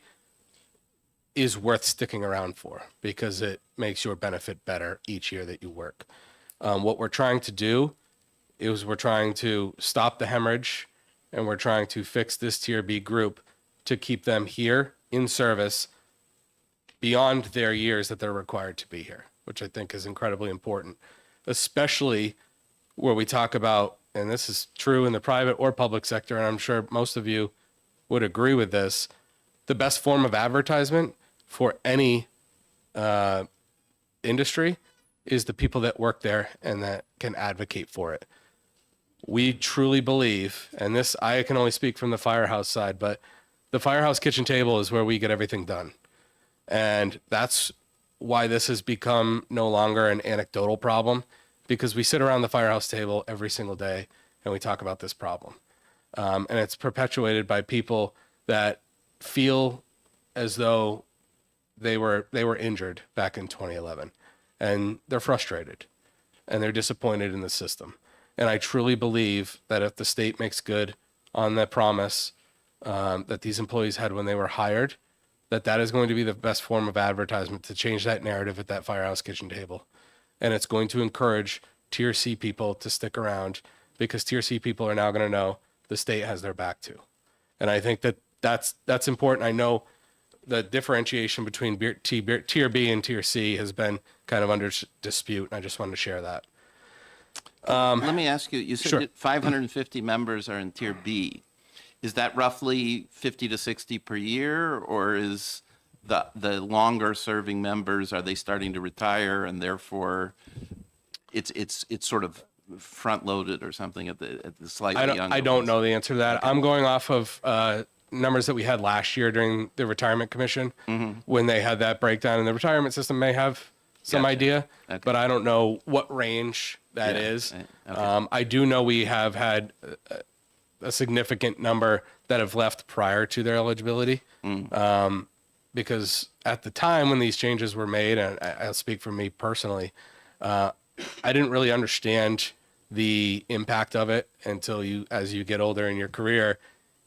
is worth sticking around for because it makes your benefit better each year that you work. What we're trying to do is we're trying to stop the hemorrhage, and we're trying to fix this Tier B group to keep them here in service beyond their years that they're required to be here, which I think is incredibly important, especially where we talk about, and this is true in the private or public sector, and I'm sure most of you would agree with this, the best form of advertisement for any industry is the people that work there and that can advocate for it. We truly believe, and this, I can only speak from the firehouse side, but the firehouse kitchen table is where we get everything done. And that's why this has become no longer an anecdotal problem, because we sit around the firehouse table every single day and we talk about this problem. And it's perpetuated by people that feel as though they were injured back in 2011, and they're frustrated and they're disappointed in the system. And I truly believe that if the state makes good on the promise that these employees had when they were hired, that is going to be the best form of advertisement to change that narrative at that firehouse kitchen table. And it's going to encourage Tier C people to stick around, because Tier C people are now going to know the state has their back too. And I think that's important. I know the differentiation between Tier B and Tier C has been kind of under dispute, and I just wanted to share that. Let me ask you, you said Sure. that 550 members are in Tier B. Is that roughly 50 to 60 per year, or is the longer serving members, are they starting to retire and therefore it's sort of front loaded or something at the slightly younger? I don't ones? know the answer to that. I'm going off of numbers that we had last year during the retirement commission when they had that breakdown, and the retirement system may have some Gotcha. idea, Okay. but I don't know what range that Yeah, is. okay. I do know we have had a significant number that have left prior to their eligibility. Because at the time when these changes were made, and I'll speak for me personally, I didn't really understand the impact of it until as you get older in your career,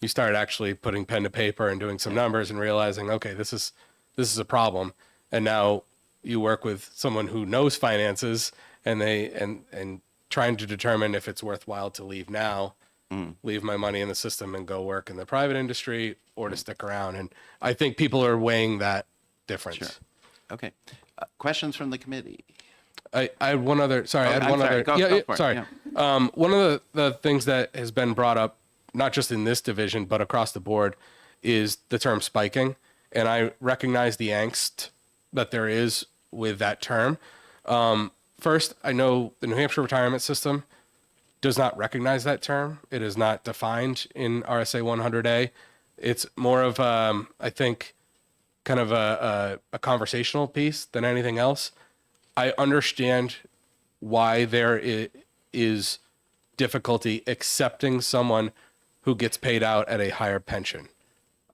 you start actually putting pen to paper and doing some numbers and realizing, okay, this is a problem. And now you work with someone who knows finances, and and trying to determine if it's worthwhile to leave now, leave my money in the system and go work in the private industry, or to stick around. And I think people are weighing that difference. Sure. Okay. Questions from the committee? I had one other, sorry, I had I'm one sorry. other. Go for it. Sorry. Yeah. One of the things that has been brought up, not just in this division, but across the board, is the term spiking. And I recognize the angst that there is with that term. First, I know the New Hampshire retirement system does not recognize that term. It is not defined in RSA 100A. It's more of, I think, kind of a conversational piece than anything else. I understand why there is difficulty accepting someone who gets paid out at a higher pension.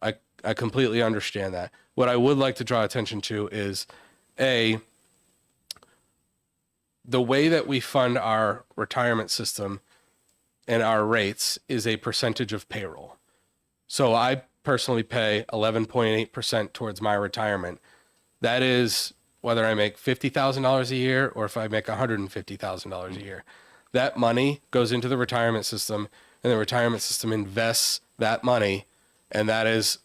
I completely understand that. What I would like to draw attention to is, the way that we fund our retirement system and our rates is a percentage of payroll. So I personally pay 11.8% towards my retirement. That is whether I make $50,000 a year or if I make $150,000 a year. That money goes into the retirement system, and the retirement system invests that money, and that is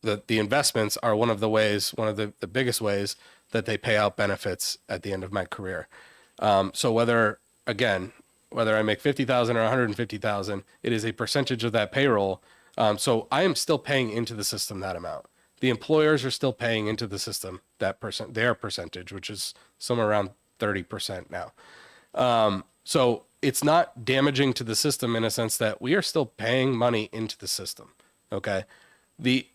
the investments are one of the biggest ways that they pay out benefits at the end of my career. So whether I make $50,000 or $150,000, it is a percentage of that payroll. So I am still paying into the system that amount. The employers are still paying into the system their percentage, which is somewhere around 30% now. So it's not damaging to the system in a sense that we are still paying money into the system. Okay. The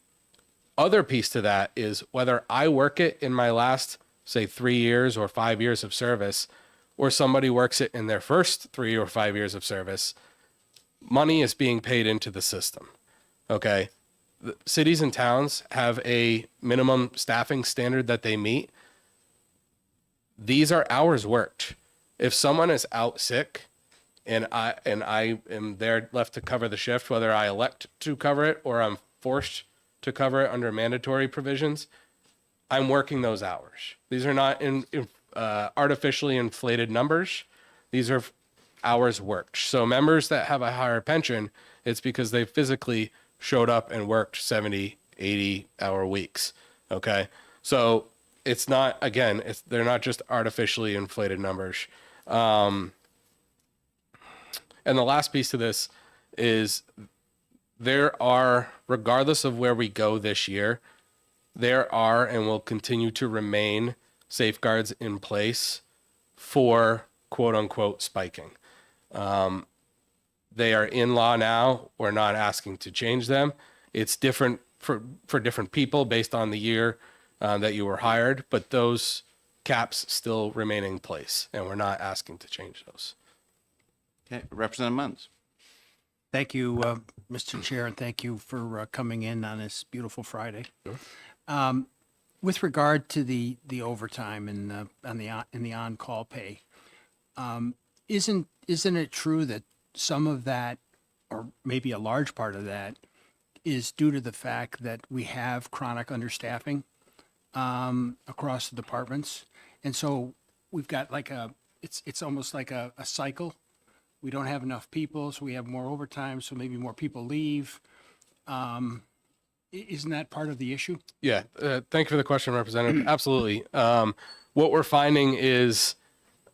other piece to that is whether I work it in my last, say, 3 years or 5 years of service, or somebody works it in their first 3 or 5 years of service, money is being paid into the system. Okay. The cities and towns have a minimum staffing standard that they meet. these are hours worked. If someone is out sick and I am there left to cover the shift, whether I elect to cover it or I'm forced to cover it under mandatory provisions, I'm working those hours. These are not artificially inflated numbers. These are hours worked. So members that have a higher pension, it's because they physically showed up and worked 70, 80-hour weeks. Okay. So it's not, again, they're not just artificially inflated numbers. And the last piece to this is there are, regardless of where we go this year, there are and will continue to remain safeguards in place for quote unquote spiking. They are in law now. We're not asking to change them. It's different for different people based on the year that you were hired, but those caps still remain in place, and we're not asking to change those. Okay, Representative Munns. Thank you, Mr. Chair, and thank you for coming in on this beautiful Friday. With regard to the overtime and the on-call pay, isn't it true that some of that, or maybe a large part of that, is due to the fact that we have chronic understaffing across the departments, and so we've got like it's almost like a cycle. We don't have enough people, so we have more overtime, so maybe more people leave. Isn't that part of the issue? Yeah, thank you for the question, Representative. Absolutely. What we're finding is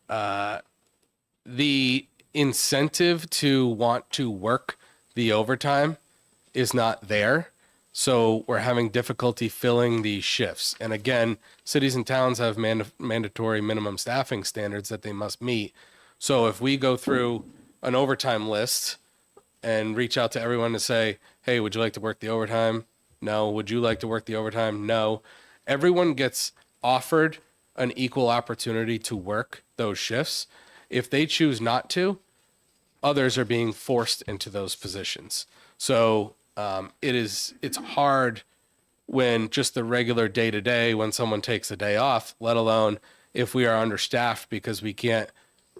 the incentive to want to work the overtime is not there. So we're having difficulty filling these shifts. And again, cities and towns have mandatory minimum staffing standards that they must meet. So if we go through an overtime list and reach out to everyone to say, hey, would you like to work the overtime? No. Would you like to work the overtime? No. Everyone gets offered an equal opportunity to work those shifts. If they choose not to, others are being forced into those positions. So it's hard when just the regular day-to-day, when someone takes a day off, let alone if we are understaffed because we can't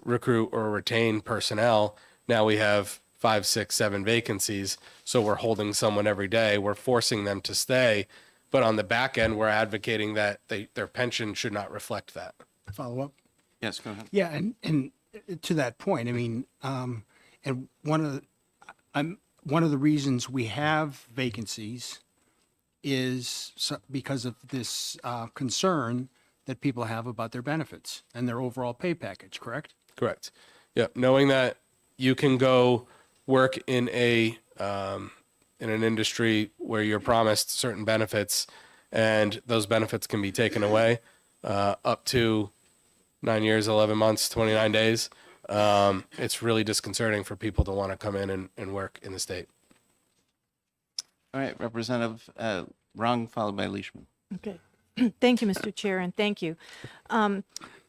recruit or retain personnel. Now we have 5, 6, 7 vacancies. So we're holding someone every day. We're forcing them to stay. But on the back end, we're advocating that their pension should not reflect that. Follow up? Yes, go ahead. Yeah, and to that point, I mean, and one of the reasons we have vacancies is because of this concern that people have about their benefits and their overall pay package, correct? Correct. Yeah, knowing that you can go work in an industry where you're promised certain benefits and those benefits can be taken away up to 9 years, 11 months, 29 days. It's really disconcerting for people to want to come in and work in the state. All right, Representative Rung, followed by Leishman. Okay. Thank you, Mr. Chair, and thank you.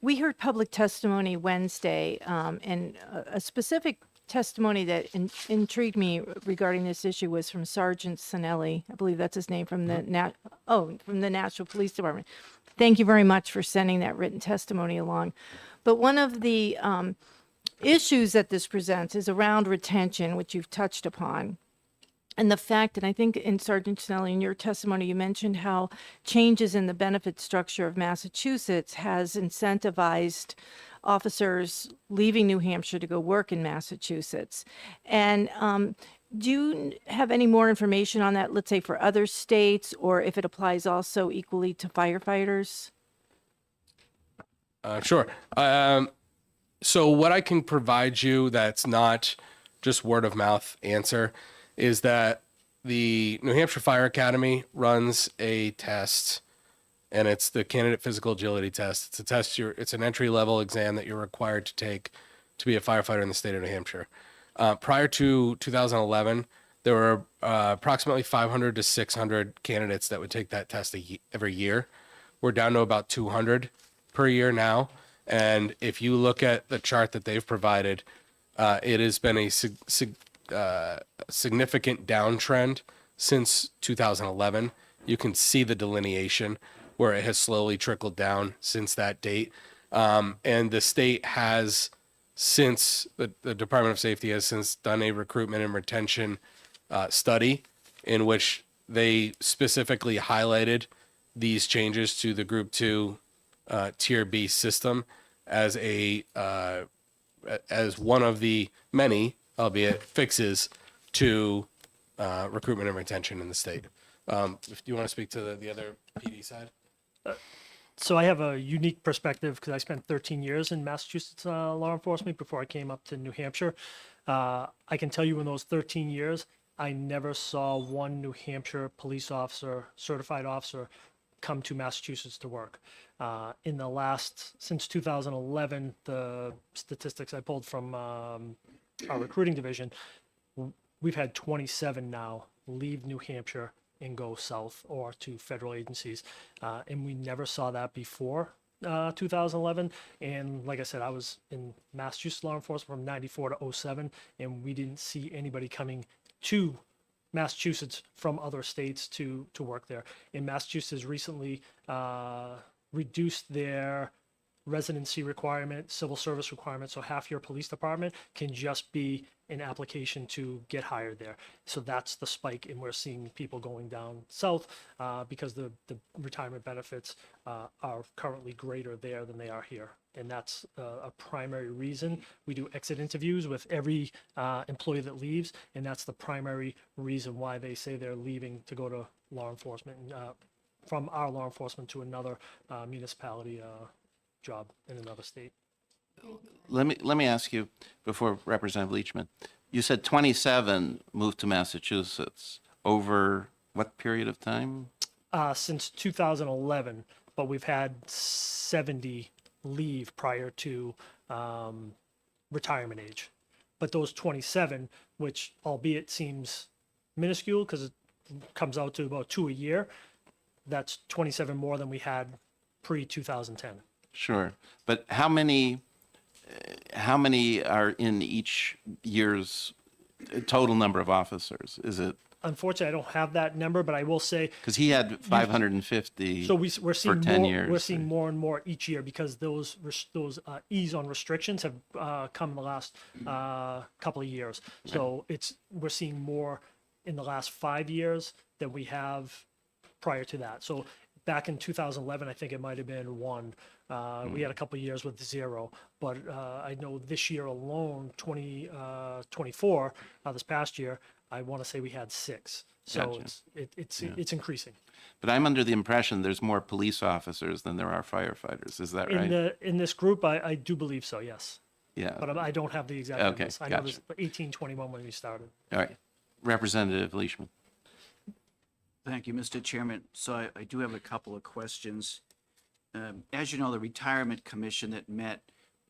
We heard public testimony Wednesday, and a specific testimony that intrigued me regarding this issue was from Sergeant Sinelli. I believe that's his name, from the Nashville Police Department. Thank you very much for sending that written testimony along. But one of the issues that this presents is around retention, which you've touched upon. And the fact, and I think in Sergeant Sinelli, in your testimony, you mentioned how changes in the benefit structure of Massachusetts has incentivized officers leaving New Hampshire to go work in Massachusetts. And do you have any more information on that, let's say for other states, or if it applies also equally to firefighters? Sure. So what I can provide you that's not just word of mouth answer is that the New Hampshire Fire Academy runs a test, and it's the candidate physical agility test. It's a test, it's an entry level exam that you're required to take to be a firefighter in the state of New Hampshire. Prior to 2011, there were approximately 500 to 600 candidates that would take that test every year. We're down to about 200 per year now. And if you look at the chart that they've provided, it has been a significant downtrend since 2011. You can see the delineation where it has slowly trickled down since that date. And the state has since, the Department of Safety has since done a recruitment and retention study in which they specifically highlighted these changes to the Group 2 Tier B system as as one of the many, albeit fixes, to recruitment and retention in the state. If you want to speak to the other PD side? So I have a unique perspective because I spent 13 years in Massachusetts law enforcement before I came up to New Hampshire. I can tell you in those 13 years, I never saw one New Hampshire police officer, certified officer, come to Massachusetts to work. Since 2011, the statistics I pulled from our recruiting division, we've had 27 now leave New Hampshire and go south or to federal agencies. And we never saw that before 2011. And like I said, I was in Massachusetts law enforcement from 94 to 07, and we didn't see anybody coming to Massachusetts from other states to work there. And Massachusetts recently reduced their residency requirement, civil service requirement, so half your police department can just be an application to get hired there. So that's the spike, and we're seeing people going down south because the retirement benefits are currently greater there than they are here. And that's a primary reason. We do exit interviews with every employee that leaves, and that's the primary reason why they say they're leaving to go to law enforcement, from our law enforcement to another municipality job in another state. Let me ask you, before Representative Leachman, you said 27 moved to Massachusetts over what period of time? Since 2011, but we've had 70 leave prior to retirement age. But those 27, which albeit seems minuscule because it comes out to about 2 a year, that's 27 more than we had pre-2010. Sure, but how many are in each year's total number of officers? Is it? Unfortunately, I don't have that number, but I will say, Because he had 550 so we're for seeing 10 more. years. We're seeing more and more each year because those ease on restrictions have come in the last couple of years. So we're seeing more in the last 5 years than we have prior to that. So back in 2011, I think it might have been one. We had a couple of years with 0, but I know this year alone, 2024, this past year, I want to say we had 6. So Gotcha. it's increasing. But I'm under the impression there's more police officers than there are firefighters. Is that right? In this group, I do believe so, yes. Yeah. But I don't have the exact Okay, numbers. I know gotcha. it was 1821 when we started. All right. Representative Leishman. Thank you, Mr. Chairman. So I do have a couple of questions. As you know, the Retirement Commission that met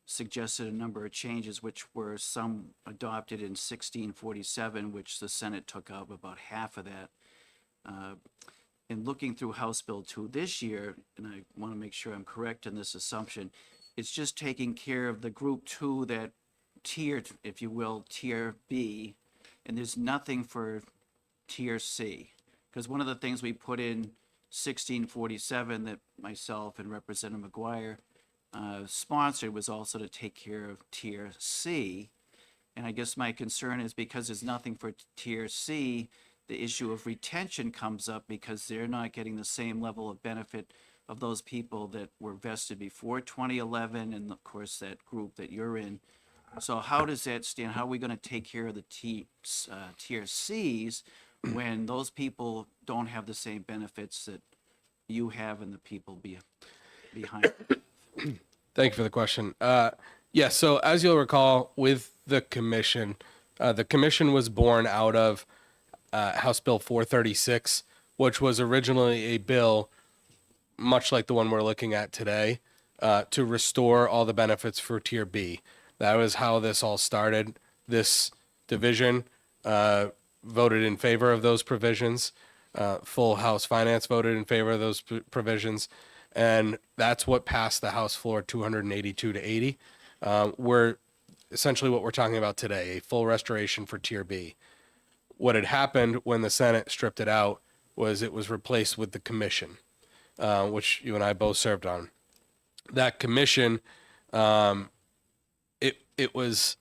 suggested a number of changes, which were some adopted in 1647, which the Senate took out about half of that. In looking through House Bill 2 this year, and I want to make sure I'm correct in this assumption, it's just taking care of the Group 2, that tier, if you will, Tier B, and there's nothing for Tier C. Because one of the things we put in 1647 that myself and Representative McGuire sponsored was also to take care of Tier C. And I guess my concern is because there's nothing for Tier C, the issue of retention comes up because they're not getting the same level of benefit of those people that were vested before 2011 and of course that group that you're in. So how does that stand? How are we going to take care of the Tier Cs when those people don't have the same benefits that you have and the people behind? Thank you for the question. Yeah, so as you'll recall, with the commission was born out of House Bill 436, which was originally a bill, much like the one we're looking at today, to restore all the benefits for Tier B. That was how this all started. This division voted in favor of those provisions. Full House Finance voted in favor of those provisions. And that's what passed the House floor 282 to 80. We're essentially what we're talking about today, a full restoration for Tier B. What had happened when the Senate stripped it out was it was replaced with the commission, which you and I both served on. that commission, it was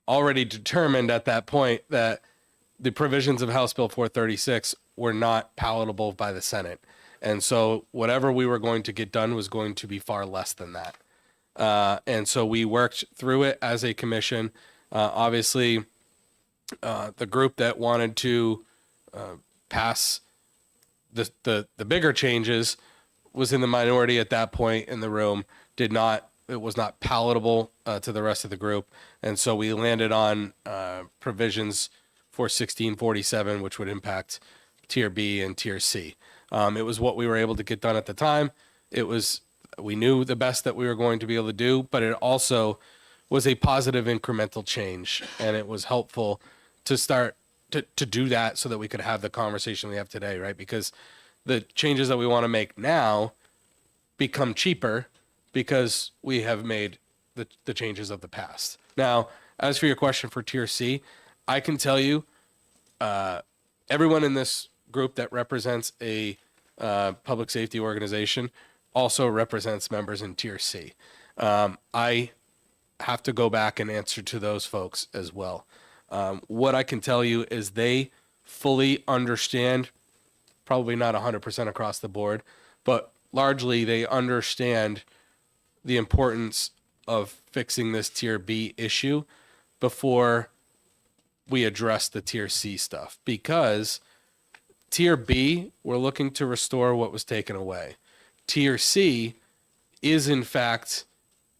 already determined at that point that the provisions of House Bill 436 were not palatable by the Senate. And so whatever we were going to get done was going to be far less than that. And so we worked through it as a commission. Obviously, the group that wanted to pass the bigger changes was in the minority at that point in the room, it was not palatable to the rest of the group. And so we landed on provisions for 1647, which would impact Tier B and Tier C. It was what we were able to get done at the time. We knew the best that we were going to be able to do, but it also was a positive incremental change. And it was helpful to start to do that so that we could have the conversation we have today, right? Because the changes that we want to make now become cheaper because we have made the changes of the past. Now, as for your question for Tier C, I can tell you everyone in this group that represents a public safety organization also represents members in Tier C. I have to go back and answer to those folks as well. What I can tell you is they fully understand, probably not 100% across the board, but largely they understand the importance of fixing this Tier B issue before we address the Tier C stuff. Because Tier B, we're looking to restore what was taken away. Tier C is, in fact,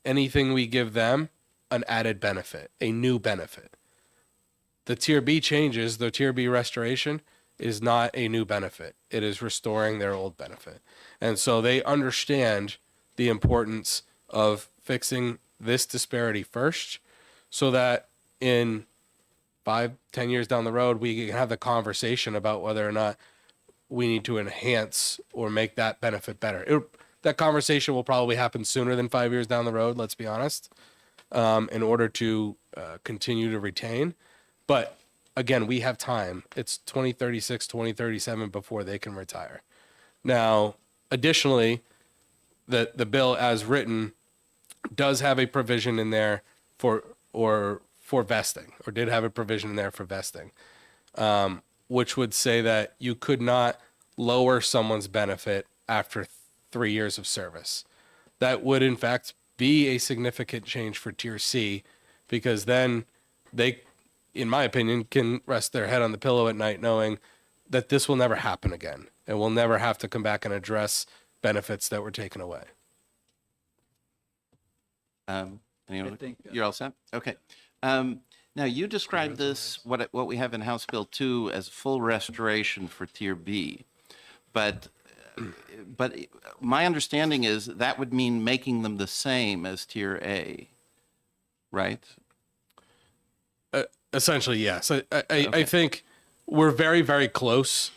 anything we give them an added benefit, a new benefit. The Tier B changes, the Tier B restoration is not a new benefit. It is restoring their old benefit. And so they understand the importance of fixing this disparity first so that in 5-10 years down the road, we can have the conversation about whether or not we need to enhance or make that benefit better. That conversation will probably happen sooner than 5 years down the road, let's be honest, in order to continue to retain. But again, we have time. It's 2036, 2037 before they can retire. Now, additionally, the bill as written does have a provision in there for vesting, or did have a provision in there for vesting, which would say that you could not lower someone's benefit after 3 years of service. That would, in fact, be a significant change for Tier C, because then they, in my opinion, can rest their head on the pillow at night knowing that this will never happen again, and we'll never have to come back and address benefits that were taken away. You're all set? Okay. Now, you described this, what we have in House Bill 2, as full restoration for Tier B. But my understanding is that would mean making them the same as Tier A, right? Essentially, yes. I think we're very, very close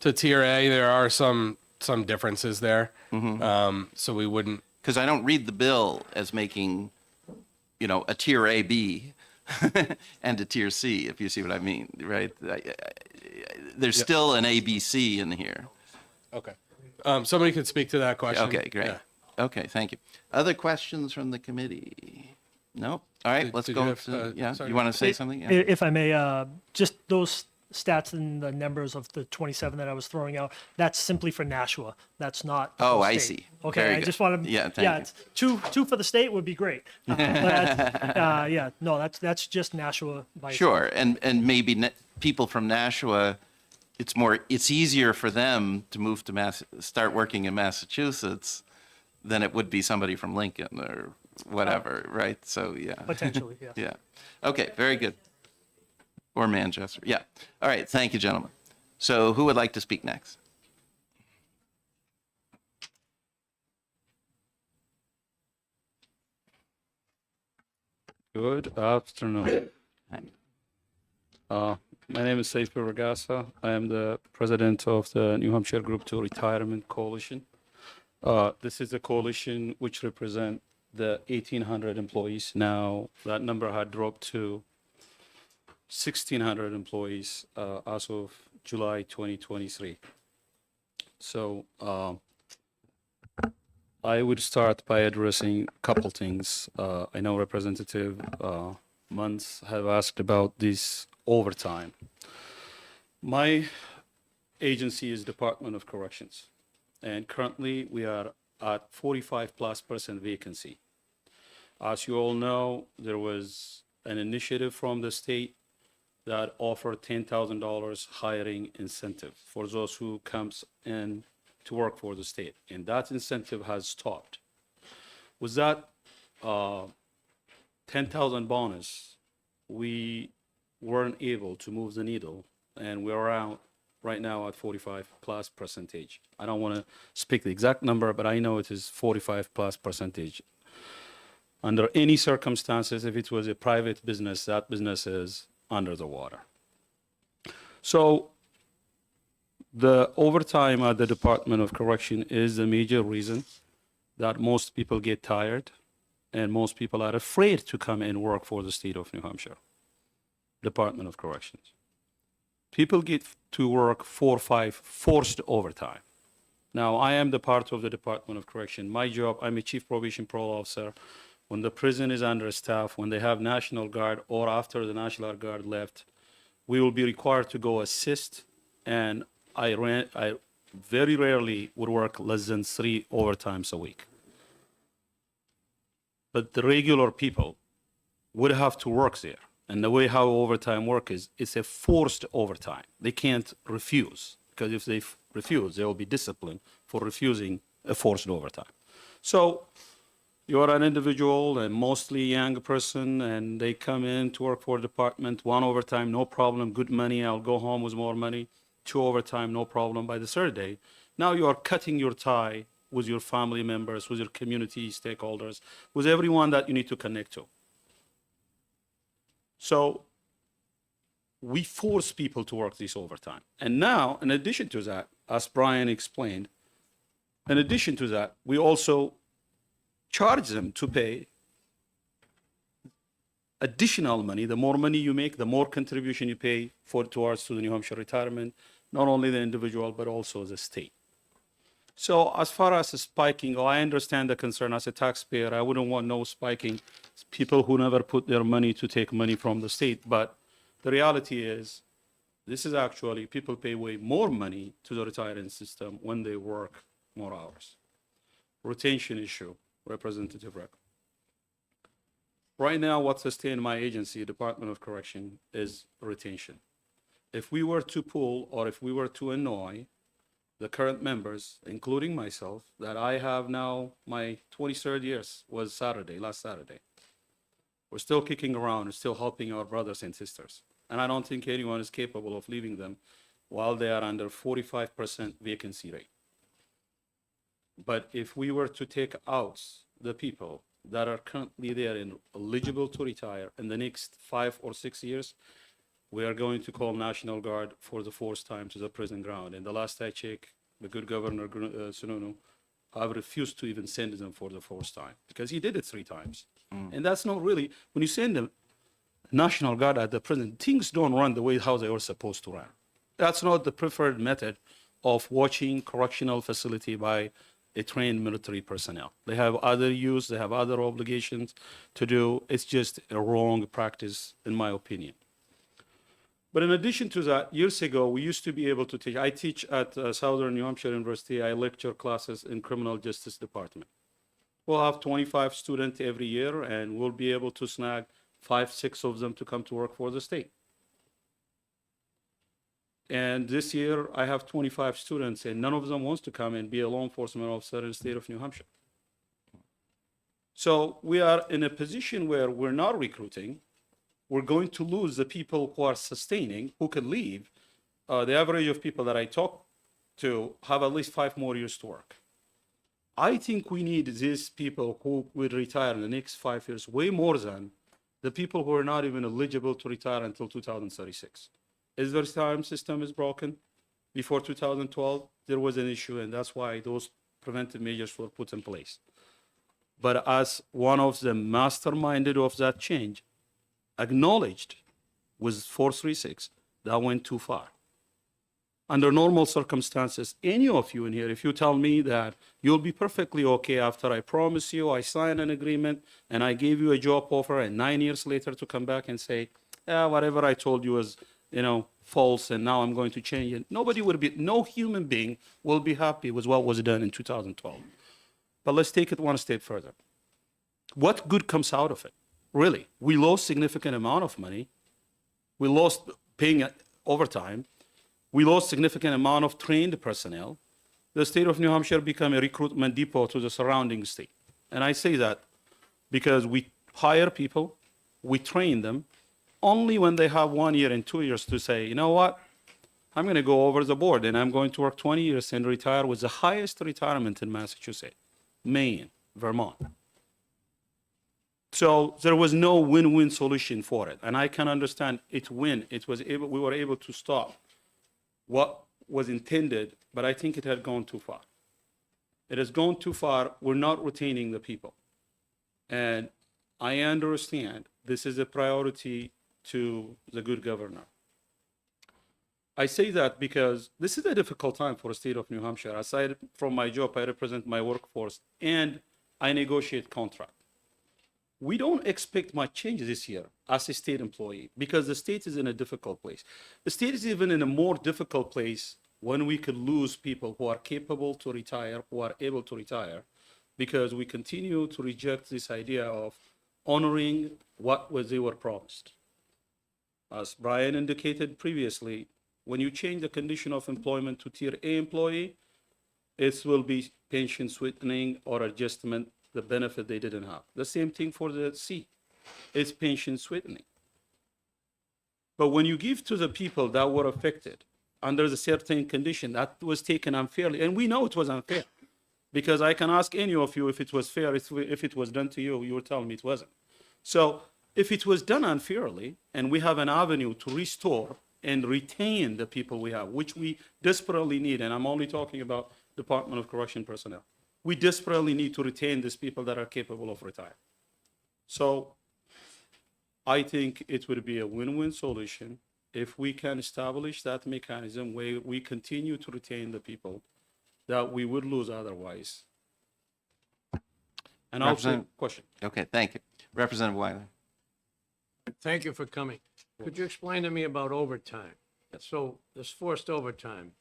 to Tier A. There are some differences there. So we wouldn't... Because I don't read the bill as making, a Tier AB and a Tier C, if you see what I mean, right? There's still an ABC in here. Okay. Somebody could speak to that question. Okay, great. Yeah. Okay, thank you. Other questions from the committee? No? All right, let's did go you have, to, yeah, sorry. you want to say something? Yeah. If I may, just those stats and the numbers of the 27 that I was throwing out, that's simply for Nashua. That's not. the Oh, whole I state. see. Okay, Very I good. just want to. Yeah, thank you. It's two for the state would be great. That's just Nashua. By Sure, and maybe people from Nashua, it's easier for them to move to start working in Massachusetts than it would be somebody from Lincoln or whatever, right? So, yeah. Potentially, yes. Yeah. Okay, very good. Or Manchester, yeah. All right, thank you, gentlemen. So who would like to speak next? Good afternoon. My name is Saif Ragasa. I am the president of the New Hampshire Group 2 Retirement Coalition. This is a coalition which represents the 1,800 employees. Now, that number had dropped to 1,600 employees as of July 2023. So, I would start by addressing a couple things. I know Representative Muntz have asked about this overtime. My agency is Department of Corrections, and currently we are at 45+% vacancy. As you all know, there was an initiative from the state that offered $10,000 hiring incentive for those who comes in to work for the state, and that incentive has stopped. With that 10,000 bonus, we weren't able to move the needle, and we're around right now at 45+%. I don't want to speak the exact number, but I know it is 45+%. Under any circumstances, if it was a private business, that business is under the water. So the overtime at the Department of Correction is the major reason that most people get tired and most people are afraid to come and work for the state of New Hampshire, Department of Corrections. People get to work 4 or 5 forced overtime. Now, I am the part of the Department of Correction. My job, I'm a chief probation parole officer. When the prison is understaffed, when they have National Guard, or after the National Guard left, we will be required to go assist, and I very rarely would work less than 3 overtimes a week. But the regular people would have to work there. And the way how overtime work is, it's a forced overtime. They can't refuse, because if they refuse, they will be disciplined for refusing a forced overtime. So you are an individual and mostly young person, and they come in to work for the department, 1 overtime, no problem, good money, I'll go home with more money. 2 overtime, no problem. By the 3rd day, now you are cutting your tie with your family members, with your community stakeholders, with everyone that you need to connect to. So we force people to work this overtime. And now, in addition to that, as Brian explained, in addition to that, we also charge them to pay additional money. The more money you make, the more contribution you pay towards to the New Hampshire retirement, not only the individual, but also the state. So as far as the spiking, I understand the concern. As a taxpayer, I wouldn't want no spiking. It's people who never put their money to take money from the state. But the reality is, this is actually, people pay way more money to the retirement system when they work more hours. Retention issue, Representative Rec. Right now, what sustains my agency, Department of Correction, is retention. If we were to pull, or if we were to annoy the current members, including myself, that I have now, my 23rd years was Saturday, last Saturday. We're still kicking around and still helping our brothers and sisters. And I don't think anyone is capable of leaving them while they are under 45% vacancy rate. But if we were to take out the people that are currently there and eligible to retire in the next 5 or 6 years, we are going to call National Guard for the 4th time to the prison ground. And the last I checked, the good Governor Sununu, I've refused to even send them for the 4th time because he did it 3 times. And that's not really, when you send the National Guard at the prison, things don't run the way how they were supposed to run. That's not the preferred method of watching correctional facility by a trained military personnel. They have other use, they have other obligations to do. It's just a wrong practice, in my opinion. But in addition to that, years ago, we used to be able to teach. I teach at Southern New Hampshire University. I lecture classes in criminal justice department. We'll have 25 students every year, and we'll be able to snag 5, 6 of them to come to work for the state. And this year, I have 25 students, and none of them wants to come and be a law enforcement officer in the state of New Hampshire. So we are in a position where we're not recruiting. We're going to lose the people who are sustaining, who can leave. The average of people that I talk to have at least 5 more years to work. I think we need these people who will retire in the next 5 years way more than the people who are not even eligible to retire until 2036. Is the retirement system is broken? Before 2012, there was an issue, and that's why those preventive measures were put in place. But as one of the masterminded of that change, acknowledged with 436, that went too far. Under normal circumstances, any of you in here, if you tell me that you'll be perfectly okay after I promise you, I sign an agreement, and I gave you a job offer, and 9 years later to come back and say, whatever I told you was, false, and now I'm going to change it. No human being will be happy with what was done in 2012. But let's take it one step further. What good comes out of it? Really, we lost significant amount of money. We lost paying overtime. We lost significant amount of trained personnel. The state of New Hampshire became a recruitment depot to the surrounding state. And I say that because we hire people, we train them, only when they have 1 year and 2 years to say, you know what, I'm going to go over the board and I'm going to work 20 years and retire with the highest retirement in Massachusetts, Maine, Vermont. So there was no win-win solution for it. And I can understand we were able to stop what was intended, but I think it had gone too far. It has gone too far. We're not retaining the people. And I understand this is a priority to the good governor. I say that because this is a difficult time for the state of New Hampshire. Aside from my job, I represent my workforce and I negotiate contract. We don't expect much change this year as a state employee because the state is in a difficult place. The state is even in a more difficult place when we could lose people who are capable to retire, who are able to retire, because we continue to reject this idea of honoring what they were promised. As Brian indicated previously, when you change the condition of employment to Tier A employee, it will be pension sweetening or adjustment, the benefit they didn't have. The same thing for the C, it's pension sweetening. But when you give to the people that were affected under the certain condition, that was taken unfairly, and we know it was unfair, because I can ask any of you if it was fair, if it was done to you, you will tell me it wasn't. So if it was done unfairly, and we have an avenue to restore and retain the people we have, which we desperately need, and I'm only talking about Department of Correction personnel. We desperately need to retain these people that are capable of retiring. So I think it would be a win-win solution if we can establish that mechanism where we continue to retain the people that we would lose otherwise. And also, question. Okay, thank you. Representative Wyler. Thank you for coming. Could you explain to me about overtime? So this forced overtime,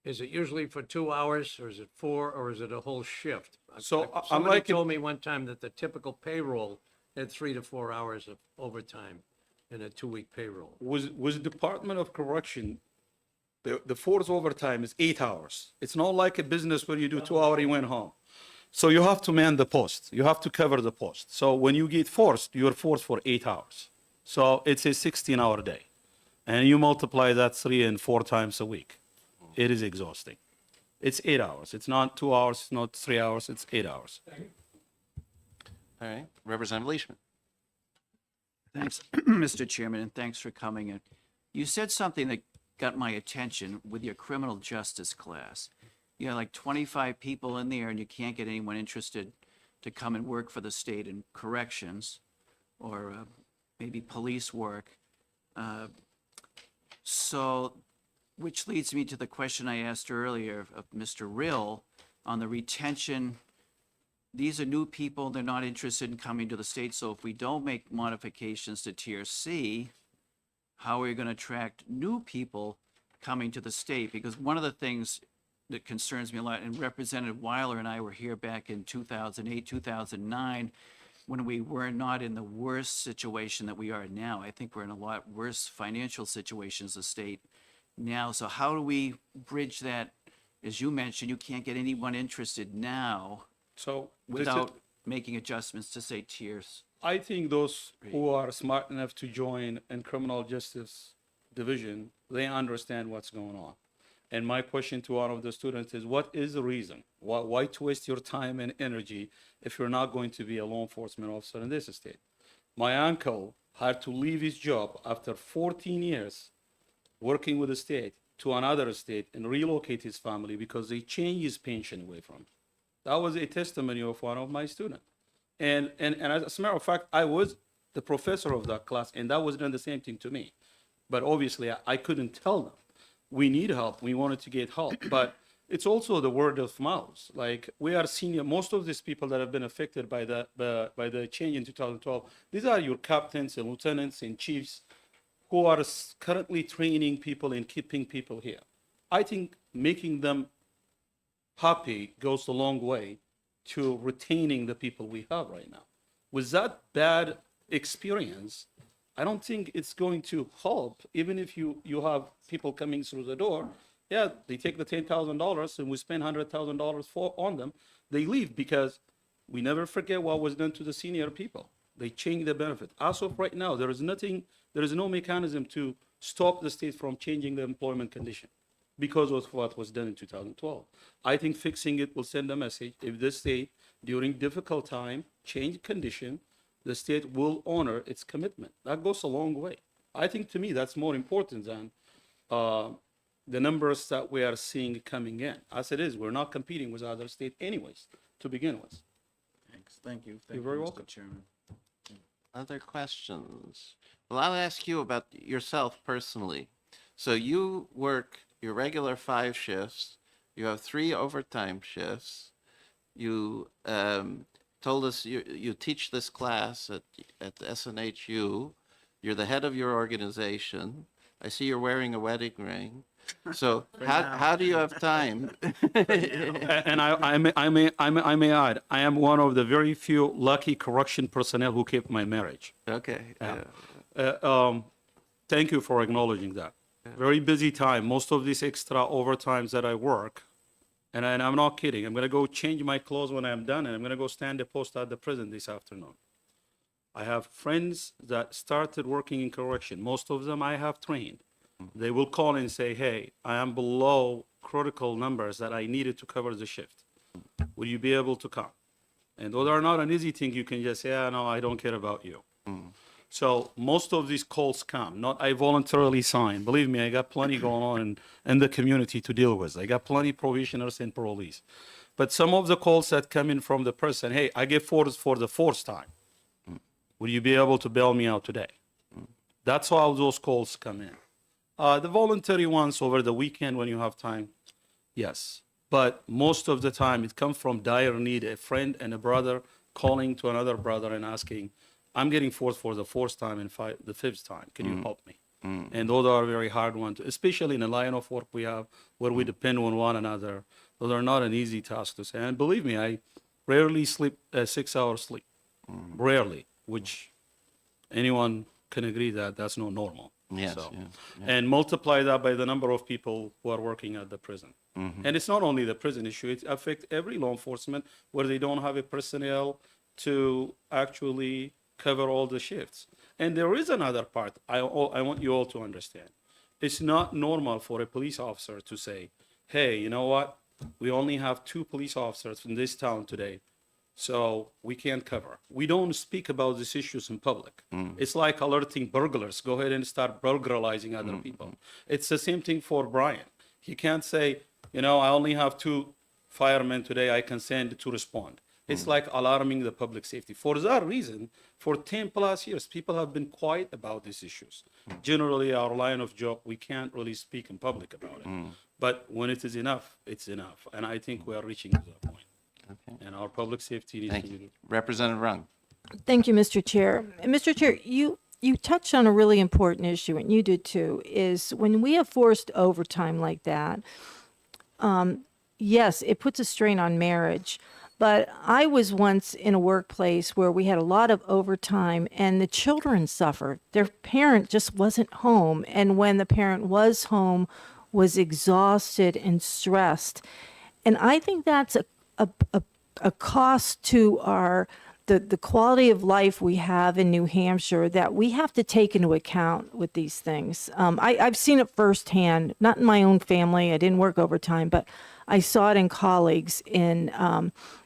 is it usually for 2 hours, or is it 4, or is it a whole shift? Somebody told me one time that the typical payroll had 3 to 4 hours of overtime in a 2-week payroll. With Department of Correction, the forced overtime is 8 hours. It's not like a business where you do 2 hours, you went home. So you have to man the post. You have to cover the post. So when you get forced, you're forced for 8 hours. So it's a 16-hour day. And you multiply that 3 and 4 times a week. It is exhausting. It's 8 hours. It's not 2 hours, it's not 3 hours, it's 8 hours. All right, Representative Leishman. Thanks, Mr. Chairman, and thanks for coming in. You said something that got my attention with your criminal justice class. You had like 25 people in there and you can't get anyone interested to come and work for the state in corrections or maybe police work. Which leads me to the question I asked earlier of Mr. Rill on the retention. These are new people, they're not interested in coming to the state, so if we don't make modifications to Tier C, how are we going to attract new people coming to the state? Because one of the things that concerns me a lot, and Representative Weiler and I were here back in 2008, 2009, when we were not in the worst situation that we are now. I think we're in a lot worse financial situation as a state now. So how do we bridge that? As you mentioned, you can't get anyone interested now without making adjustments to, say, tiers. I think those who are smart enough to join in criminal justice division, they understand what's going on. And my question to one of the students is, what is the reason? Why waste your time and energy if you're not going to be a law enforcement officer in this state? My uncle had to leave his job after 14 years working with the state to another state and relocate his family because they changed his pension away from him. That was a testimony of one of my students. And as a matter of fact, I was the professor of that class, and that was done the same thing to me. But obviously, I couldn't tell them. we need help. We wanted to get help, but it's also the word of mouth. Like we are senior, most of these people that have been affected by the change in 2012, these are your captains and lieutenants and chiefs who are currently training people and keeping people here. I think making them happy goes a long way to retaining the people we have right now. With that bad experience, I don't think it's going to help, even if you have people coming through the door. Yeah, they take the $10,000 and we spend $100,000 on them. They leave because we never forget what was done to the senior people. They change the benefit. As of right now, there is no mechanism to stop the state from changing the employment condition because of what was done in 2012. I think fixing it will send a message. If the state, during difficult time, change condition, the state will honor its commitment. That goes a long way. I think to me that's more important than the numbers that we are seeing coming in. As it is, we're not competing with other states anyways, to begin with. Thanks. Thank you. You're very Mr. welcome. Chairman. Other questions? Well, I'll ask you about yourself personally. So you work your regular 5 shifts. You have 3 overtime shifts. You told us you teach this class at the SNHU. You're the head of your organization. I see you're wearing a wedding ring. So how do you have time? And I may add, I am one of the very few lucky correction personnel who kept my marriage. Okay. Thank you for acknowledging that. Very busy time. Most of these extra overtimes that I work, and I'm not kidding. I'm going to go change my clothes when I'm done, and I'm going to go stand a post at the prison this afternoon. I have friends that started working in correction. Most of them I have trained. They will call and say, hey, I am below critical numbers that I needed to cover the shift. Will you be able to come? And those are not an easy thing. You can just say, yeah, no, I don't care about you. So most of these calls come, not I voluntarily sign. Believe me, I got plenty going on in the community to deal with. I got plenty probationers and parolees. But some of the calls that come in from the person, hey, I get forced for the 4th time. Will you be able to bail me out today? That's how those calls come in. The voluntary ones over the weekend when you have time, yes. But most of the time it comes from dire need, a friend and a brother calling to another brother and asking, I'm getting forced for the 4th time and the 5th time. Can you help me? And those are very hard ones, especially in the line of work we have where we depend on one another. Those are not an easy task to say. And believe me, I rarely sleep 6 hours sleep. Rarely, which anyone can agree that that's not normal. Yes, So, yeah. And multiply that by the number of people who are working at the prison. And it's not only the prison issue, it affects every law enforcement where they don't have a personnel to actually cover all the shifts. And there is another part I want you all to understand. It's not normal for a police officer to say, hey, you know what? We only have 2 police officers in this town today, so we can't cover. We don't speak about these issues in public. It's like alerting burglars. Go ahead and start burglarizing other people. It's the same thing for Brian. He can't say, you know, I only have 2 firemen today I can send to respond. It's like alarming the public safety. For that reason, for 10 plus years, people have been quiet about these issues. Generally, our line of job, we can't really speak in public about it. But when it is enough, it's enough. And I think we are reaching to that point. Okay. And our public safety needs Thank to you. be. Representative Rung. Thank you, Mr. Chair. And Mr. Chair, you touched on a really important issue, and you did too, is when we have forced overtime like that, yes, it puts a strain on marriage. But I was once in a workplace where we had a lot of overtime and the children suffered. Their parent just wasn't home. And when the parent was home, was exhausted and stressed. And I think that's a cost to the quality of life we have in New Hampshire that we have to take into account with these things. I've seen it firsthand, not in my own family. I didn't work overtime, but I saw it in colleagues in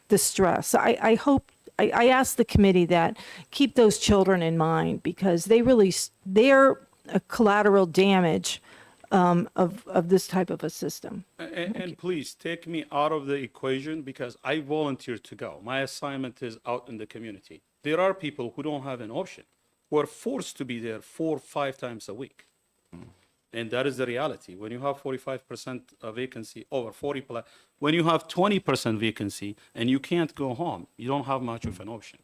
the stress. I hope, I ask the committee that keep those children in mind because they're a collateral damage of this type of a system. And please take me out of the equation because I volunteered to go. My assignment is out in the community. There are people who don't have an option, who are forced to be there 4 or 5 times a week. And that is the reality. When you have 45% vacancy, over 40, when you have 20% vacancy and you can't go home, you don't have much of an option.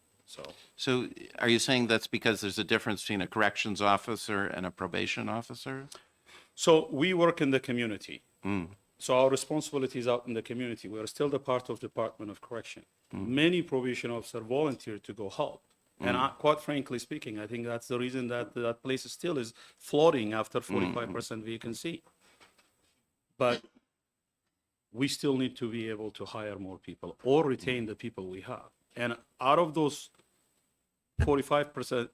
So are you saying that's because there's a difference between a corrections officer and a probation officer? So we work in the community. So our responsibility is out in the community. We are still the part of Department of Correction. Many probation officers volunteer to go help. And quite frankly speaking, I think that's the reason that that place still is floating after 45% vacancy. But we still need to be able to hire more people or retain the people we have. And out of those 45%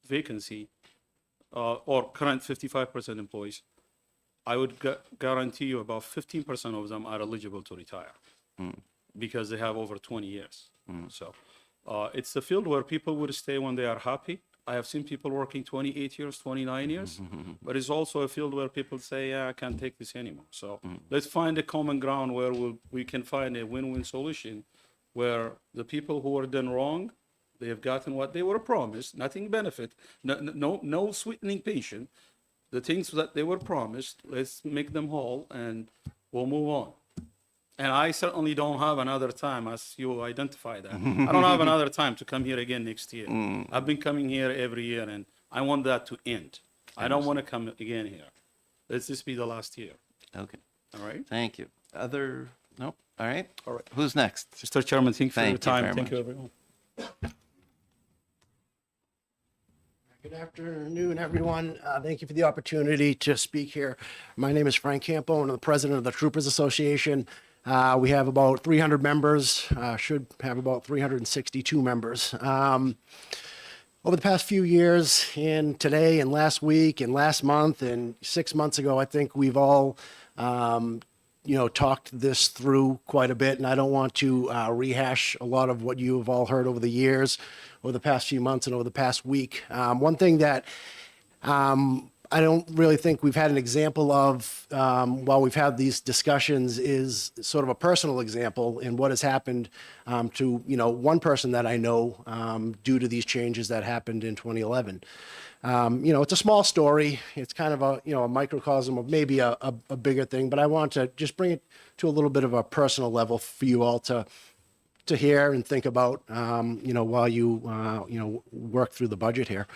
vacancy or current 55% employees, I would guarantee you about 15% of them are eligible to retire because they have over 20 years. So it's a field where people would stay when they are happy. I have seen people working 28 years, 29 years, but it's also a field where people say, yeah, I can't take this anymore. So let's find a common ground where we can find a win-win solution where the people who were done wrong, they have gotten what they were promised, nothing benefit, no sweetening pension. The things that they were promised, let's make them whole and we'll move on. And I certainly don't have another time, as you identify that. I don't have another time to come here again next year. I've been coming here every year and I want that to end. I don't want to come again here. Let's just be the last year. Okay. All right. Thank you. Other, nope. All right. All right. Who's next? Mr. Chairman, thank you for your Thank you time. very Thank you, much. everyone. Good afternoon, everyone. Thank you for the opportunity to speak here. My name is Frank Campo, and I'm the president of the Troopers Association. We have about 300 members, should have about 362 members. Over the past few years, and today and last week and last month and 6 months ago, I think we've all talked this through quite a bit, and I don't want to rehash a lot of what you have all heard over the years, over the past few months and over the past week. One thing that I don't really think we've had an example of while we've had these discussions is sort of a personal example in what has happened to one person that I know due to these changes that happened in 2011. It's a small story. It's kind of a microcosm of maybe a bigger thing, but I want to just bring it to a little bit of a personal level for you all to hear and think about, while you work through the budget here.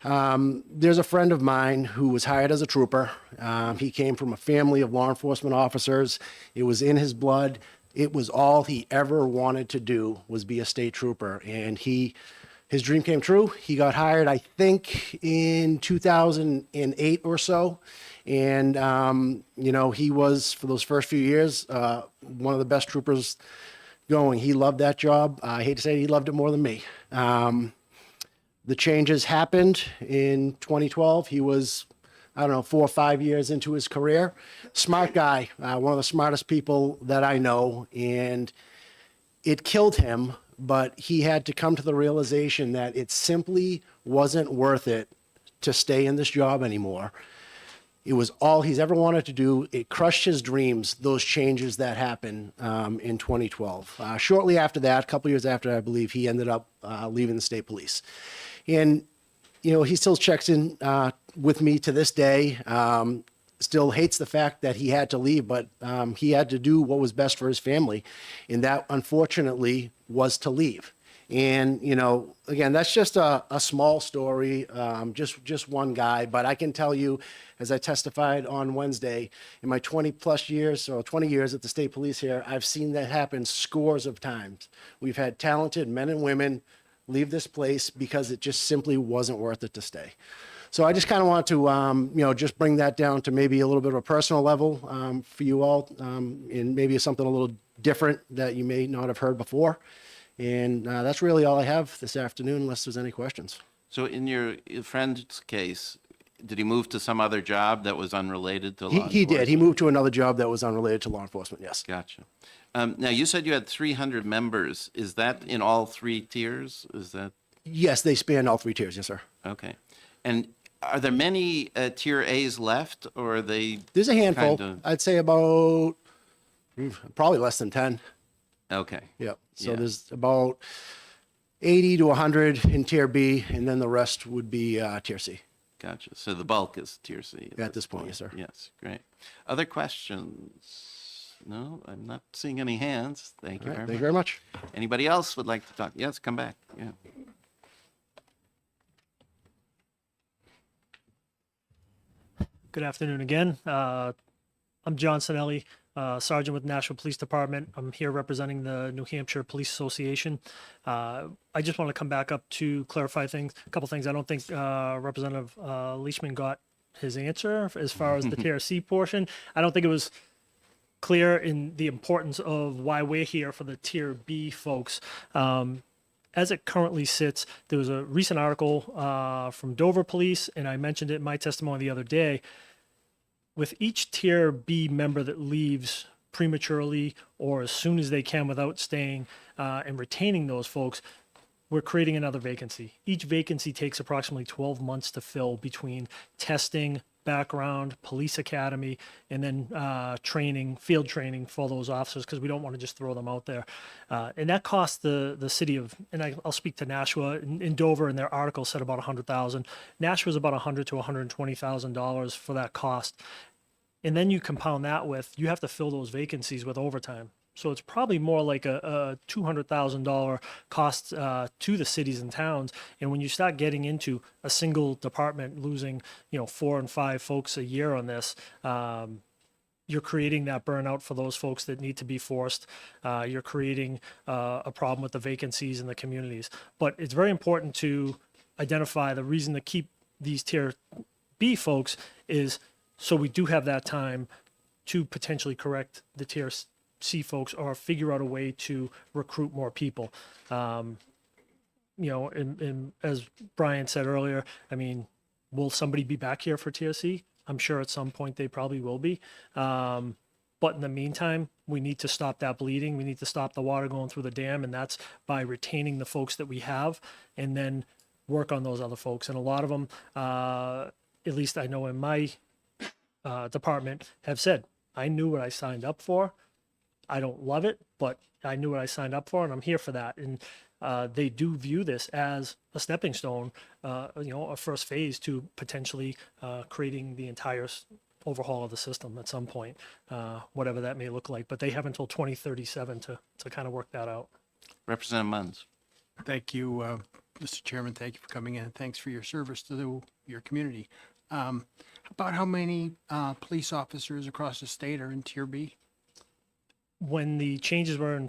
There's a friend of mine who was hired as a trooper. He came from a family of law enforcement officers. It was in his blood. It was all he ever wanted to do was be a state trooper. And his dream came true. He got hired, I think, in 2008 or so. And, he was, for those first few years, one of the best troopers going. He loved that job. I hate to say it, he loved it more than me. The changes happened in 2012. He was, 4 or 5 years into his career. Smart guy, one of the smartest people that I know. And it killed him, but he had to come to the realization that it simply wasn't worth it to stay in this job anymore. It was all he's ever wanted to do. It crushed his dreams, those changes that happened in 2012. Shortly after that, a couple years after, I believe, he ended up leaving the state police. And, he still checks in with me to this day, still hates the fact that he had to leave, but he had to do what was best for his family. And that, unfortunately, was to leave. And, again, that's just a small story, just one guy. But I can tell you, as I testified on Wednesday, in my 20 years at the state police here, I've seen that happen scores of times. We've had talented men and women leave this place because it just simply wasn't worth it to stay. So I just kind of want to, just bring that down to maybe a little bit of a personal level for you all, and maybe something a little different that you may not have heard before. And that's really all I have this afternoon, unless there's any questions. So in your friend's case, did he move to some other job that was unrelated to law enforcement? He did. He moved to another job that was unrelated to law enforcement, yes. Gotcha. Now, you said you had 300 members. Is that in all three tiers? Is that? Yes, they span all three tiers, yes, sir. Okay. And are there many tier A's left, or are they? There's a handful. kind of- I'd say about probably less than 10. Okay. Yep. So Yeah. there's about 80 to 100 in tier B, and then the rest would be tier C. Gotcha. So the bulk is tier C. At this point, yes, sir. Yes, great. Other questions? No, I'm not seeing any hands. Thank you All right, very thank you much. very much. Anybody else would like to talk? Yes, come back. Yeah. Good afternoon again. I'm John Sinelli, Sergeant with the Nashville Police Department. I'm here representing the New Hampshire Police Association. I just want to come back up to clarify things, a couple things. I don't think Representative Leishman got his answer as far as the Tier C portion. I don't think it was clear in the importance of why we're here for the Tier B folks. As it currently sits, there was a recent article from Dover Police, and I mentioned it in my testimony the other day. With each Tier B member that leaves prematurely or as soon as they can without staying and retaining those folks, we're creating another vacancy. Each vacancy takes approximately 12 months to fill between testing, background, police academy, and then training, field training for those officers, because we don't want to just throw them out there. And that costs the city of, and I'll speak to Nashua, in Dover, and their article said about $100,000. Nashua's about $100,000 to $120,000 for that cost. And then you compound that with, you have to fill those vacancies with overtime. So it's probably more like a $200,000 cost to the cities and towns. And when you start getting into a single department losing, 4 and 5 folks a year on this, you're creating that burnout for those folks that need to be forced. You're creating a problem with the vacancies in the communities. But it's very important to identify the reason to keep these Tier B folks is so we do have that time to potentially correct the Tier C folks or figure out a way to recruit more people. And as Brian said earlier, I mean, will somebody be back here for Tier C? I'm sure at some point they probably will be. But in the meantime, we need to stop that bleeding. We need to stop the water going through the dam, and that's by retaining the folks that we have and then work on those other folks. And a lot of them, at least I know in my department, have said, I knew what I signed up for. I don't love it, but I knew what I signed up for, and I'm here for that. And they do view this as a stepping stone, a first phase to potentially creating the entire overhaul of the system at some point, whatever that may look like. But they have until 2037 to kind of work that out. Representative Munns. Thank you, Mr. Chairman. Thank you for coming in. Thanks for your service to your community. About how many police officers across the state are in Tier B? When the changes were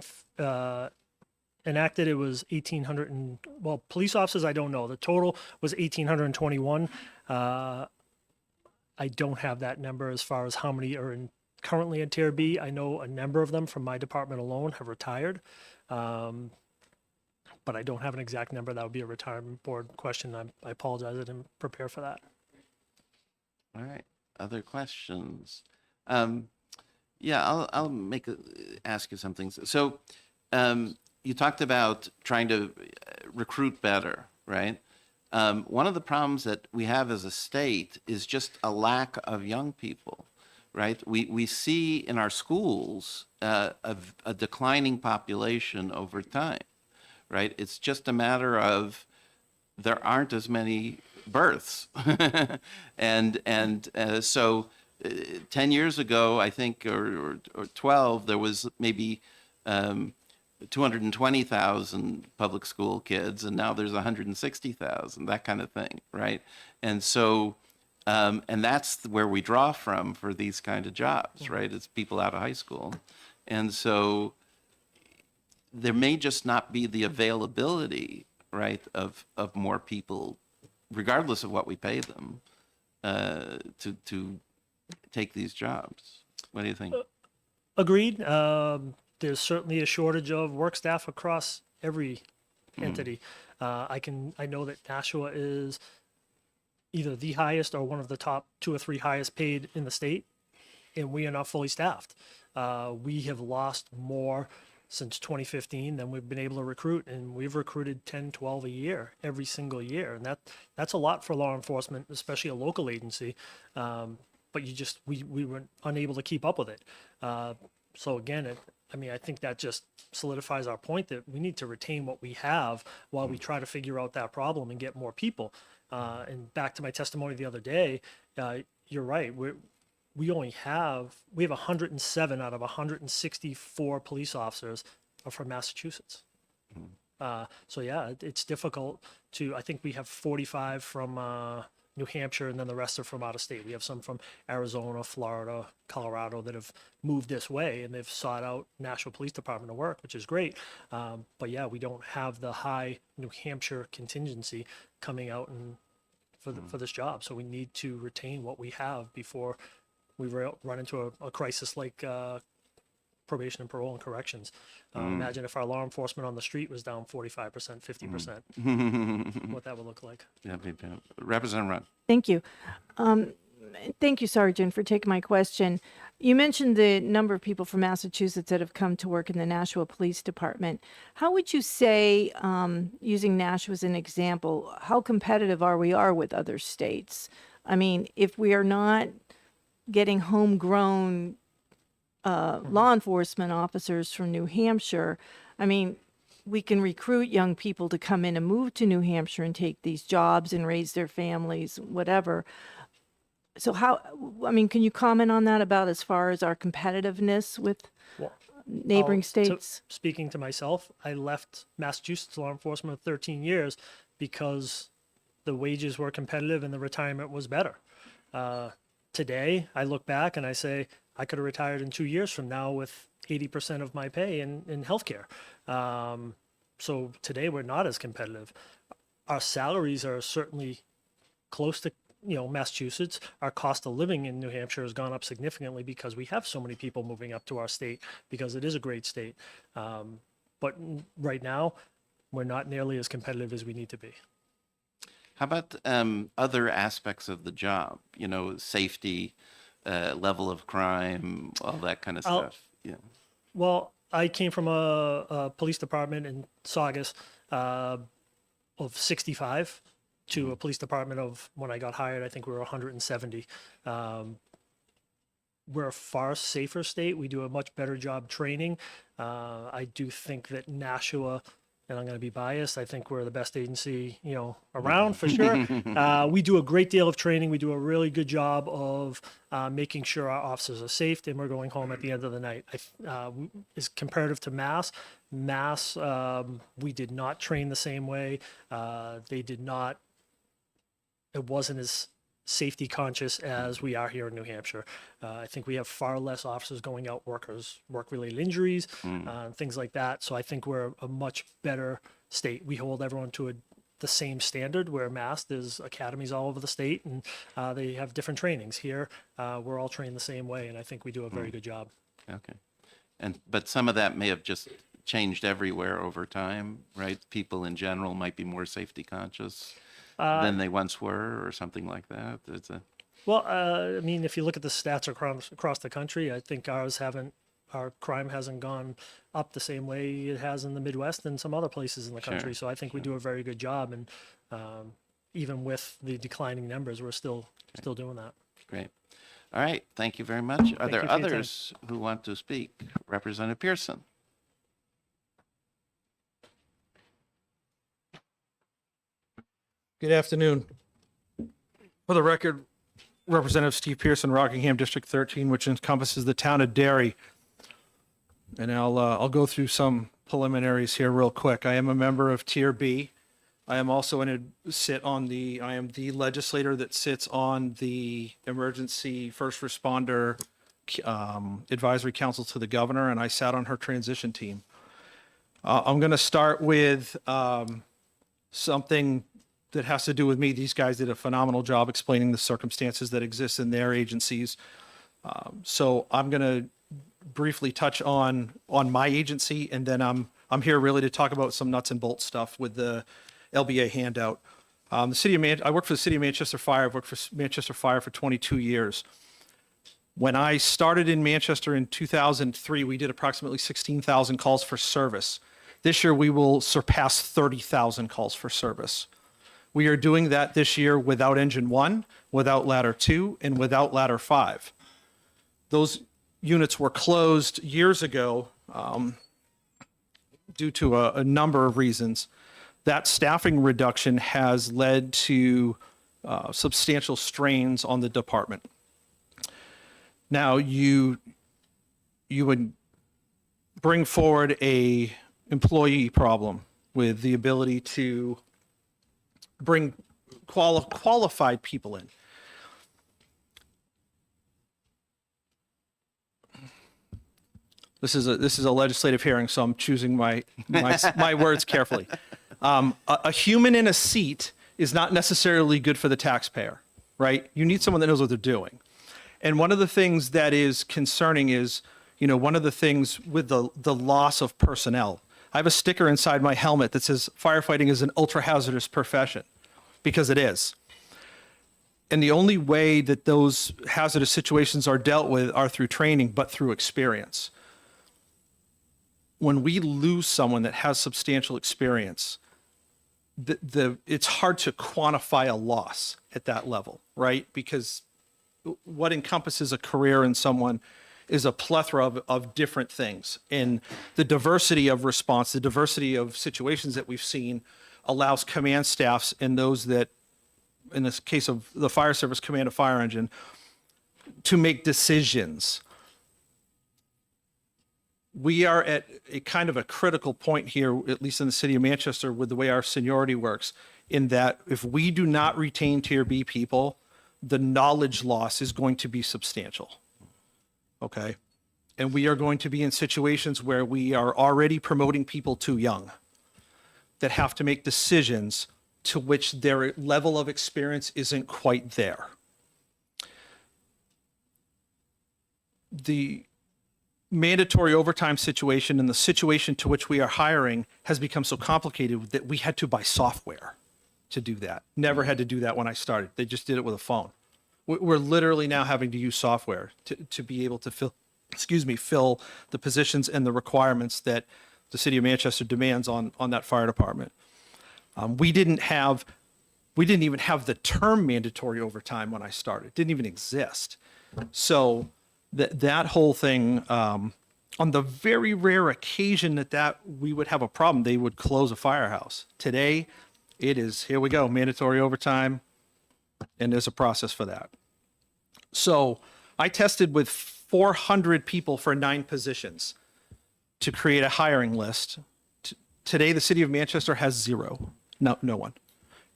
enacted, it was 1,800 police officers, I don't know. The total was 1,821. I don't have that number as far as how many are currently in Tier B. I know a number of them from my department alone have retired. But I don't have an exact number. That would be a retirement board question. I apologize. I didn't prepare for that. All right. Other questions? Yeah, I'll ask you some things. So you talked about trying to recruit better, right? One of the problems that we have as a state is just a lack of young people, right? We see in our schools a declining population over time, right? It's just a matter of there aren't as many births. So 10 years ago, I think, or 12, there was maybe 220,000 public school kids, and now there's 160,000, that kind of thing, right? And so, and that's where we draw from for these kind of jobs, right? It's people out of high school. And so there may just not be the availability, right, of more people, regardless of what we pay them, to take these jobs. What do you think? Agreed. There's certainly a shortage of work staff across every entity. I know that Nashua is either the highest or one of the top 2 or 3 highest paid in the state, and we are not fully staffed. We have lost more since 2015 than we've been able to recruit, and we've recruited 10, 12 a year, every single year, and that's a lot for law enforcement, especially a local agency. But we were unable to keep up with it. So again, I think that just solidifies our point that we need to retain what we have while we try to figure out that problem and get more people. And back to my testimony the other day, you're right. We have 107 out of 164 police officers are from Massachusetts. So yeah, it's difficult I think we have 45 from New Hampshire, and then the rest are from out of state. We have some from Arizona, Florida, Colorado that have moved this way, and they've sought out Nashua Police Department to work, which is great. But yeah, we don't have the high New Hampshire contingency coming out and for this job. So we need to retain what we have before we run into a crisis like probation and parole and corrections. Imagine if our law enforcement on the street was down 45%, 50%, what that would look like. Yeah, Representative Run. Thank you. Thank you, Sergeant, for taking my question. You mentioned the number of people from Massachusetts that have come to work in the Nashua Police Department. How would you say, using Nashua as an example, how competitive we are with other states? I mean, if we are not getting homegrown law enforcement officers from New Hampshire, I mean, we can recruit young people to come in and move to New Hampshire and take these jobs and raise their families, whatever. So can you comment on that about as far as our competitiveness with neighboring states? Speaking to myself, I left Massachusetts law enforcement with 13 years because the wages were competitive and the retirement was better. Today, I look back and I say, I could have retired in 2 years from now with 80% of my pay in healthcare. So today we're not as competitive. Our salaries are certainly close to Massachusetts. Our cost of living in New Hampshire has gone up significantly because we have so many people moving up to our state because it is a great state. But right now, we're not nearly as competitive as we need to be. How about other aspects of the job? Safety, level of crime, all that kind of stuff. Yeah. Well, I came from a police department in Saugus of 65 to a police department of, when I got hired, I think we were 170. We're a far safer state. We do a much better job training. I do think that Nashua, and I'm going to be biased, I think we're the best agency, around for sure. We do a great deal of training. We do a really good job of making sure our officers are safe and we're going home at the end of the night. Is comparative to Mass, we did not train the same way. It wasn't as safety conscious as we are here in New Hampshire. I think we have far less officers going out work-related injuries, things like that. So I think we're a much better state. We hold everyone to the same standard, where Mass, there's academies all over the state and they have different trainings. Here, we're all trained the same way, and I think we do a very good job. Okay. But some of that may have just changed everywhere over time, right? People in general might be more safety conscious than they once were, or something like that. Well, I mean, if you look at the stats across the country, I think our crime hasn't gone up the same way it has in the Midwest and some other places in the country. So I think we do a very good job, and even with the declining numbers, we're still doing that. Great. All right. Thank you very much. Are Thank there you for your time. others who want to speak? Representative Pearson. Good afternoon. For the record, Representative Steve Pearson, Rockingham District 13, which encompasses the town of Derry. And I'll go through some preliminaries here real quick. I am a member of Tier B. I am also I am the legislator that sits on the Emergency First Responder Advisory Council to the Governor, and I sat on her transition team. I'm going to start with something that has to do with me. These guys did a phenomenal job explaining the circumstances that exist in their agencies. So I'm going to briefly touch on my agency, and then I'm here really to talk about some nuts and bolts stuff with the LBA handout. I work for the City of Manchester Fire. I've worked for Manchester Fire for 22 years. When I started in Manchester in 2003, we did approximately 16,000 calls for service. This year, we will surpass 30,000 calls for service. We are doing that this year without Engine 1, without Ladder 2, and without Ladder 5. Those units were closed years ago due to a number of reasons. That staffing reduction has led to substantial strains on the department. Now, you would bring forward a employee problem with the ability to bring qualified people in. This is a legislative hearing, so I'm choosing my words carefully. A human in a seat is not necessarily good for the taxpayer, right? You need someone that knows what they're doing. And one of the things that is concerning is, one of the things with the loss of personnel. I have a sticker inside my helmet that says firefighting is an ultra hazardous profession, because it is. And the only way that those hazardous situations are dealt with are through training, but through experience. When we lose someone that has substantial experience, it's hard to quantify a loss at that level, right? Because what encompasses a career in someone is a plethora of different things. And the diversity of response, the diversity of situations that we've seen allows command staffs and those that, in this case of the fire service, command a fire engine, to make decisions. We are at a kind of a critical point here, at least in the city of Manchester, with the way our seniority works, in that if we do not retain Tier B people, the knowledge loss is going to be substantial. Okay? And we are going to be in situations where we are already promoting people too young that have to make decisions to which their level of experience isn't quite there. The mandatory overtime situation and the situation to which we are hiring has become so complicated that we had to buy software to do that. Never had to do that when I started. They just did it with a phone. We're literally now having to use software to be able to fill the positions and the requirements that the city of Manchester demands on that fire department. We didn't even have the term mandatory overtime when I started. It didn't even exist. So that whole thing, on the very rare occasion that we would have a problem, they would close a firehouse. Today, it is, here we go, mandatory overtime, and there's a process for that. So I tested with 400 people for 9 positions to create a hiring list. Today, the city of Manchester has 0, no one.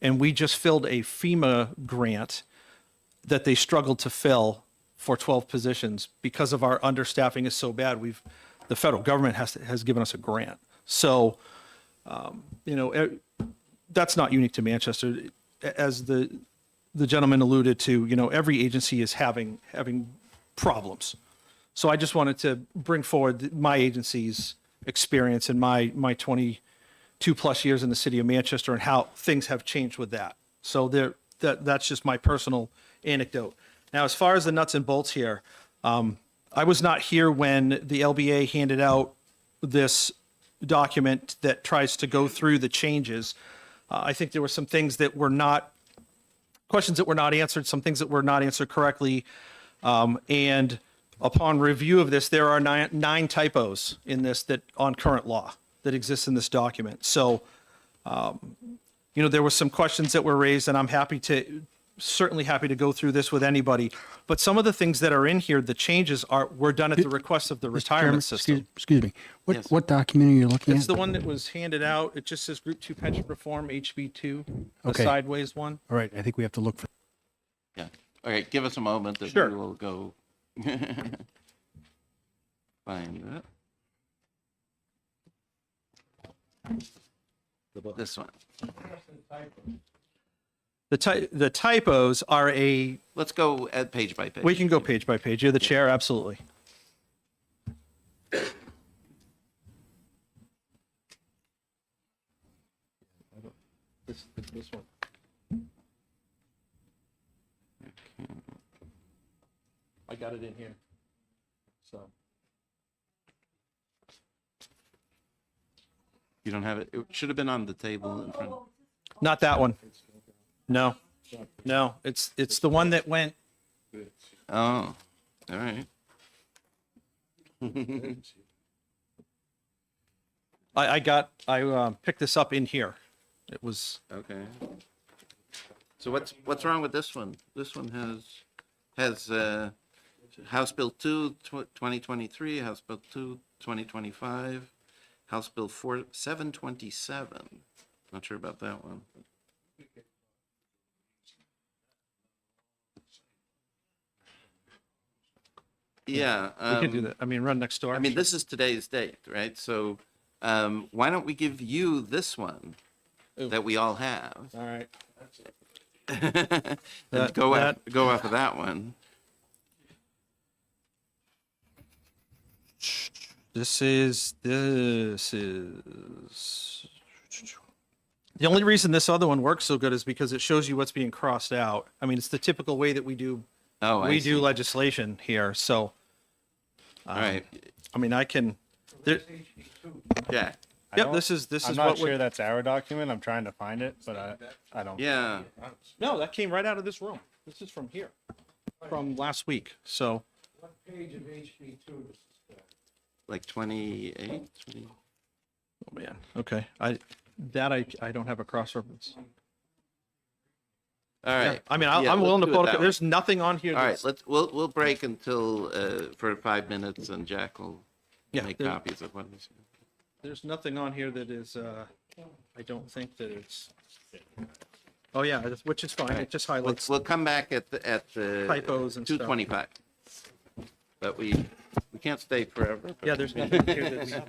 And we just filled a FEMA grant that they struggled to fill for 12 positions because of our understaffing is so bad. The federal government has given us a grant. So, that's not unique to Manchester. As the gentleman alluded to, every agency is having problems. So I just wanted to bring forward my agency's experience and my 22 plus years in the city of Manchester and how things have changed with that. So that's just my personal anecdote. Now, as far as the nuts and bolts here, I was not here when the LBA handed out this document that tries to go through the changes. I think there were some things that were questions that were not answered, some things that were not answered correctly. And upon review of this, there are 9 typos in this that on current law that exists in this document. So, there were some questions that were raised, and I'm certainly happy to go through this with anybody. But some of the things that are in here, the changes were done at the request of the retirement system. Excuse me. Yes. What document are you looking It's at? the one that was handed out. It just says Group 2 Pension Reform, HB2, the Okay. sideways one. All right, I think we have to look for. Yeah. All right, give us a moment that Sure. we will go find it. This one. The typos are Let's go at page by page. we can go page by page. You're the chair, absolutely. This one. I got it in here. So. You don't have it? It should have been on the table in front. Not that one. No. It's the one that went. Oh, all right. I picked this up in here. It was, Okay. So what's wrong with this one? This one has House Bill 2, 2023, House Bill 2, 2025, House Bill 727. Not sure about that one. Yeah. we can do that. I mean, run next door. I mean, this is today's date, right? So why don't we give you this one that we all have? All right. And go off of that one. This is the only reason this other one works so good is because it shows you what's being crossed out. I mean, it's the typical way that we do I see. legislation here. So, All right. I mean, I can. There, Jack. Yep, this is I'm what not we're. sure that's our document. I'm trying to find it, but I don't. Yeah. No, that came right out of this room. This is from here, from last week. So, What page of HB two is this? Like 28? 20. oh man, okay, I don't have a cross reference. All right. I mean, Yeah, I'm let's willing to do it pull that it. way. There's nothing on here. All right, that's- we'll break until for 5 minutes, and Jack will make there- copies of what he's. There's nothing on here that is, I don't think that it's, oh yeah, which is fine. It just highlights. We'll come back at the Typos and stuff. 2:25. But we can't stay forever. but- Yeah, there's nothing here that.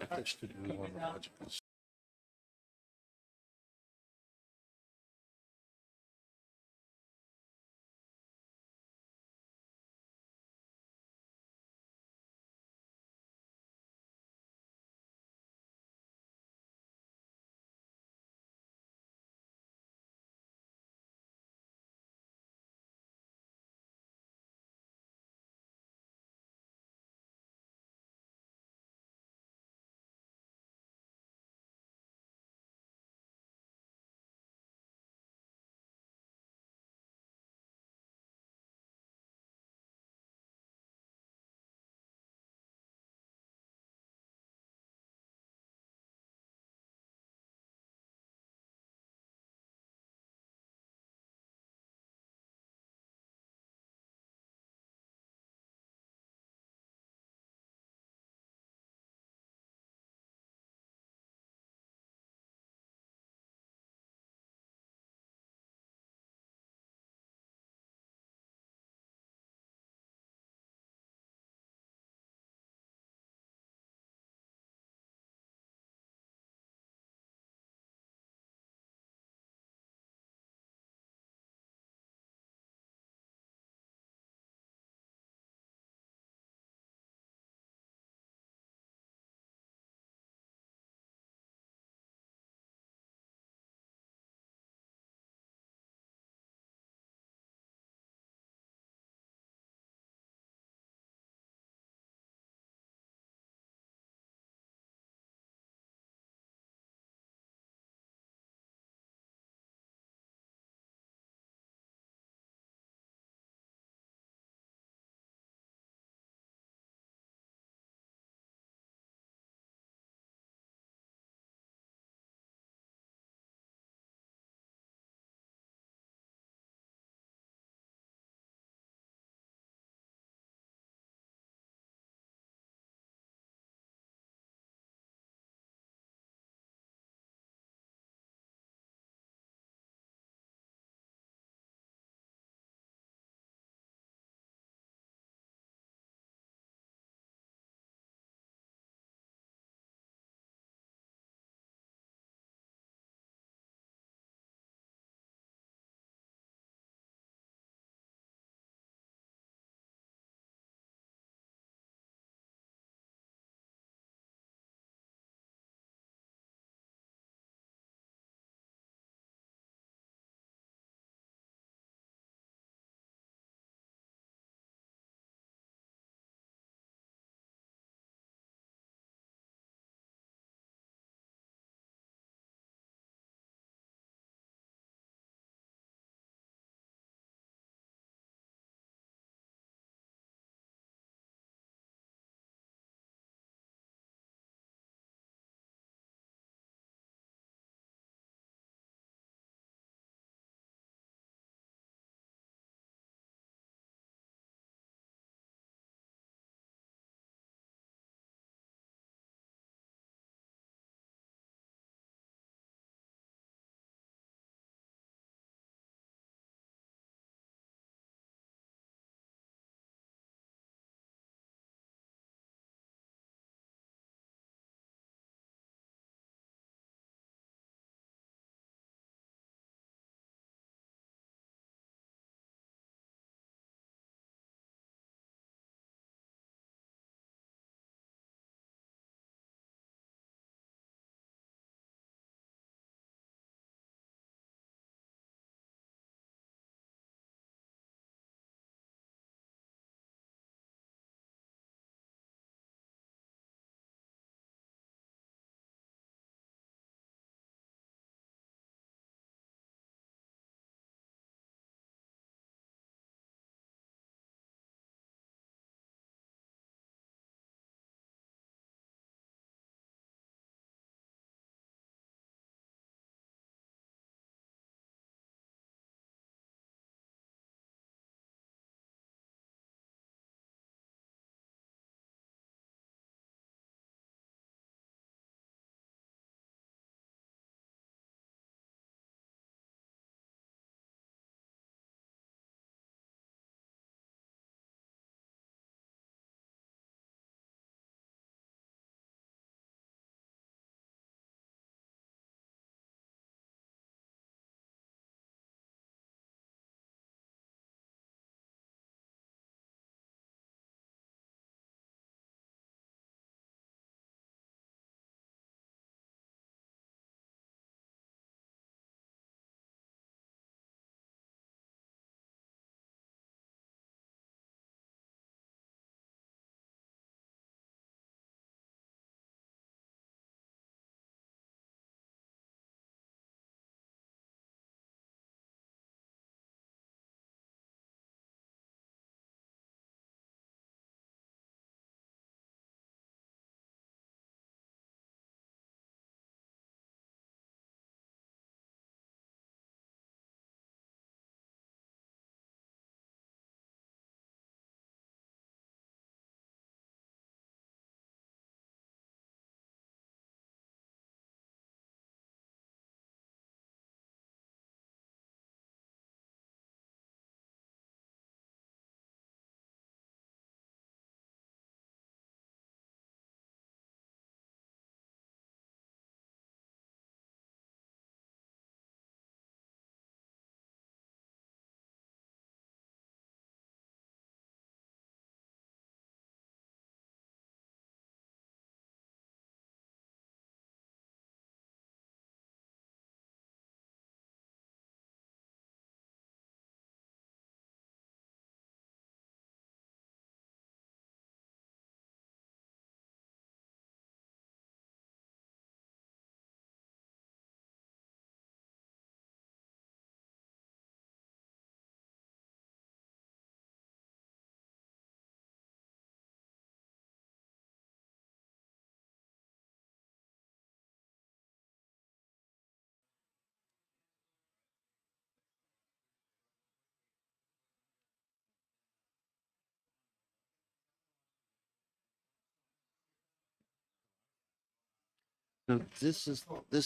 So this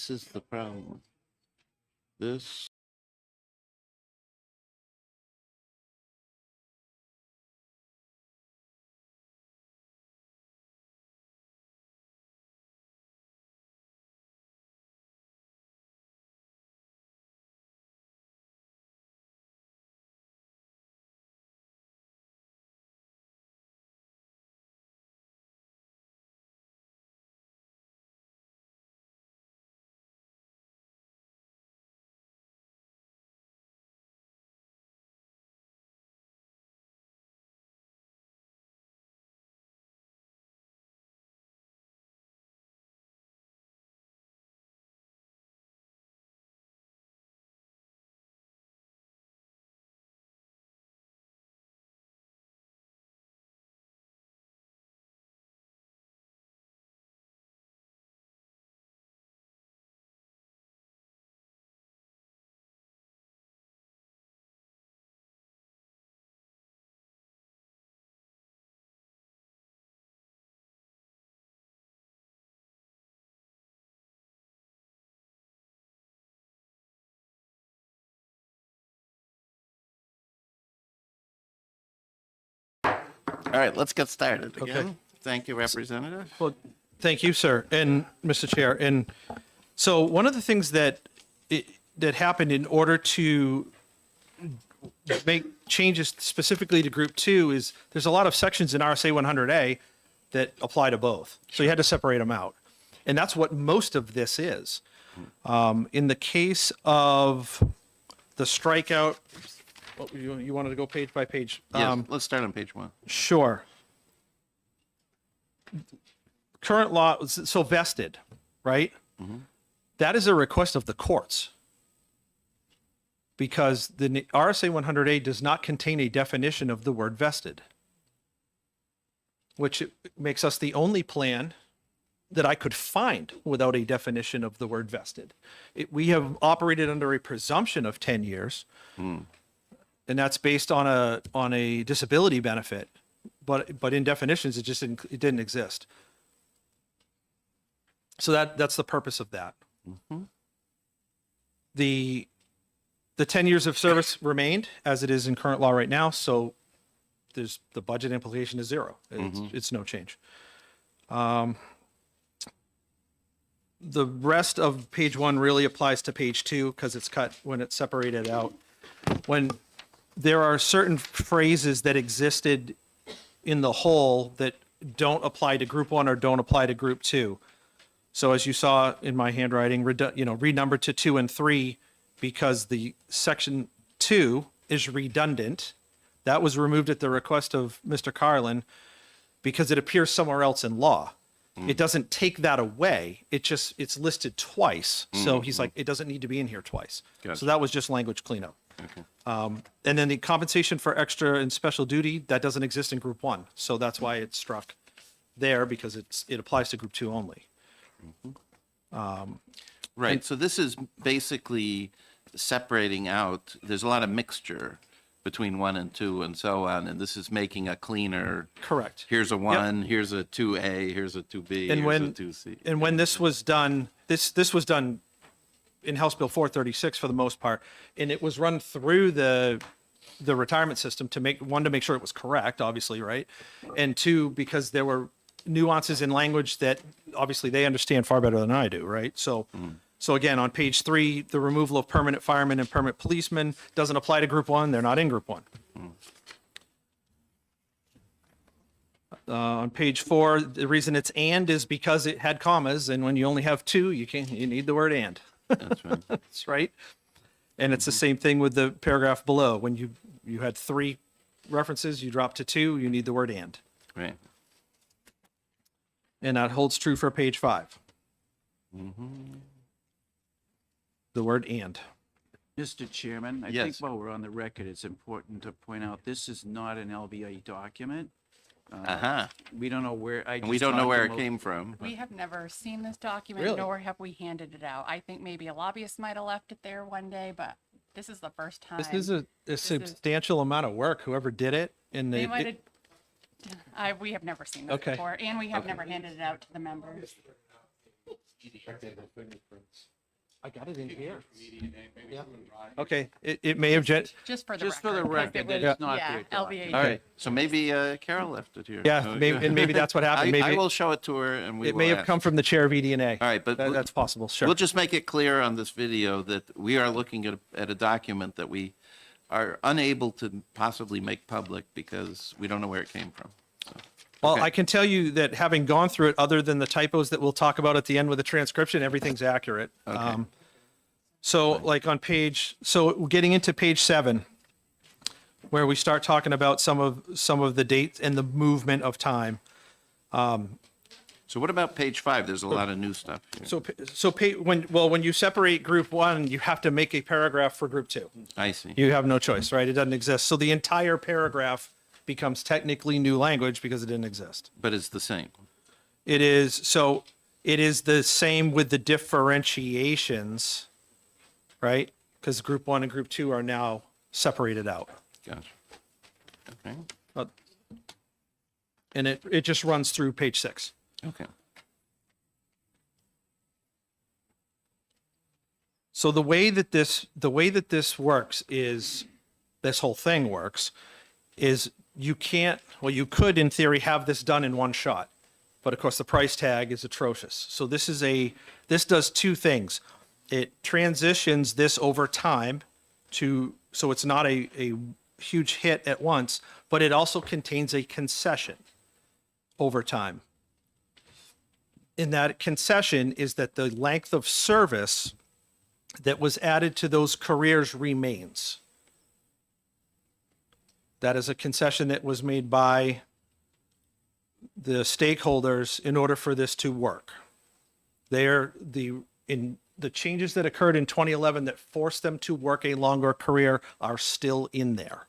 is the problem. This. All right, let's get started again. Okay. Thank you, Representative. Well, thank you, sir, and Mr. Chair. And so one of the things that that happened in order to make changes specifically to Group 2 is there's a lot of sections in RSA 100A that apply to both. So you had to separate them out. And that's what most of this is. In the case of the strikeout, you wanted to go page by page? Yes, let's start on page 1. Sure. Current law, so vested, right? That is a request of the courts. Because the RSA 100A does not contain a definition of the word vested, which makes us the only plan that I could find without a definition of the word vested. We have operated under a presumption of 10 years, and that's based on a disability benefit, but in definitions it didn't exist. So that's the purpose of that. The 10 years of service remained as it is in current law right now, so the budget implication is zero. It's no change. The rest of page 1 really applies to page 2 because it's cut when it's separated out. When there are certain phrases that existed in the whole that don't apply to Group 1 or don't apply to Group 2. So as you saw in my handwriting, renumbered to 2 and 3 because the section 2 is redundant. That was removed at the request of Mr. Carlin because it appears somewhere else in law. It doesn't take that away. It's listed twice. So he's like, it doesn't need to be in here twice. Gotcha. So that was just language cleanup. Okay. And then the compensation for extra and special duty, that doesn't exist in Group 1. So that's why it's struck there because it applies to Group 2 only. Right. So this is basically separating out. There's a lot of mixture between 1 and 2 and so on, and this is making a cleaner. Correct. Here's a 1, here's a 2A, here's a 2B, And here's when a 2C. and when this was done, this was done in House Bill 436 for the most part, and it was run through the retirement system to make sure it was correct, obviously, right, and 2 because there were nuances in language that obviously they understand far better than I do, right? So. So again, on page 3, the removal of permanent firemen and permanent policemen doesn't apply to Group 1. They're not in Group 1. On page 4, the reason it's "and" is because it had commas, and when you only have 2, you need the word "and." That's right. That's right. And it's the same thing with the paragraph below. When you had 3 references, you drop to 2, you need the word "and." Right. And that holds true for page 5. The word "and." Mr. Chairman, I think while we're on the record, it's important to point out this is not an LBA document. We don't know where. And we don't know where it came from. We have never seen this document, Really? nor have we handed it out. I think maybe a lobbyist might have left it there one day, but this is the first time. This is a substantial amount of work, whoever did it. And They might have, we have never seen this Okay. before, and we have never handed it out to the members. I got it in here. Yeah. Okay, it may have Just for the Just for the record. record, because that it it's not yeah, here, Todd. LVA. All right, so maybe Carol left it here. Yeah, So- maybe that's what happened. I Maybe will show it to her and we it will may have ask. come from the chair of EDNA. All right, but That's possible, sure. we'll just make it clear on this video that we are looking at a document that we are unable to possibly make public because we don't know where it came from. So, Well, okay. I can tell you that having gone through it, other than the typos that we'll talk about at the end with the transcription, everything's accurate. Okay. So like on so getting into page 7, where we start talking about some of the dates and the movement of time. So what about page 5? There's a lot of new stuff here. When you separate group 1, you have to make a paragraph for group 2. I see. You have no choice, right? It doesn't exist. So the entire paragraph becomes technically new language because it didn't exist. But it's the same. It is the same with the differentiations, right? Because group 1 and group 2 are now separated out. Gotcha. Okay. And it just runs through page 6. Okay. So the way that this works is, this whole thing works, is you could in theory have this done in one shot, but of course the price tag is atrocious. So this does two things. It transitions this over time so it's not a huge hit at once, but it also contains a concession over time. And that concession is that the length of service that was added to those careers remains. That is a concession that was made by the stakeholders in order for this to work. The changes that occurred in 2011 that forced them to work a longer career are still in there.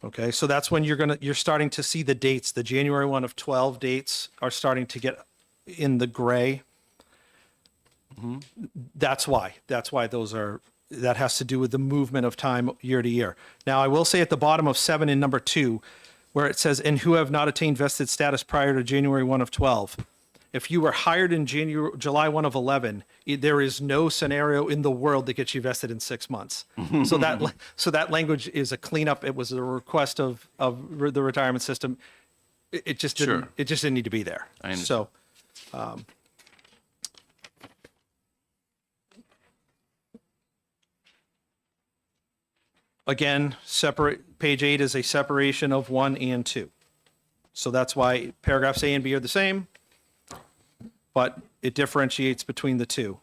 Okay, so that's when you're starting to see the dates. The January 1 of 12 dates are starting to get in the gray. Mm-hmm. That's why that has to do with the movement of time year to year. Now, I will say at the bottom of 7 in number 2, where it says, and who have not attained vested status prior to January 1 of 12. If you were hired in July 1 of 11, there is no scenario in the world that gets you vested in 6 months. So that language is a cleanup. It was a request of the retirement system. It just didn't. Sure. It just didn't need to be there. I understand. So, again, page 8 is a separation of 1 and 2. So that's why paragraphs A and B are the same, but it differentiates between the two.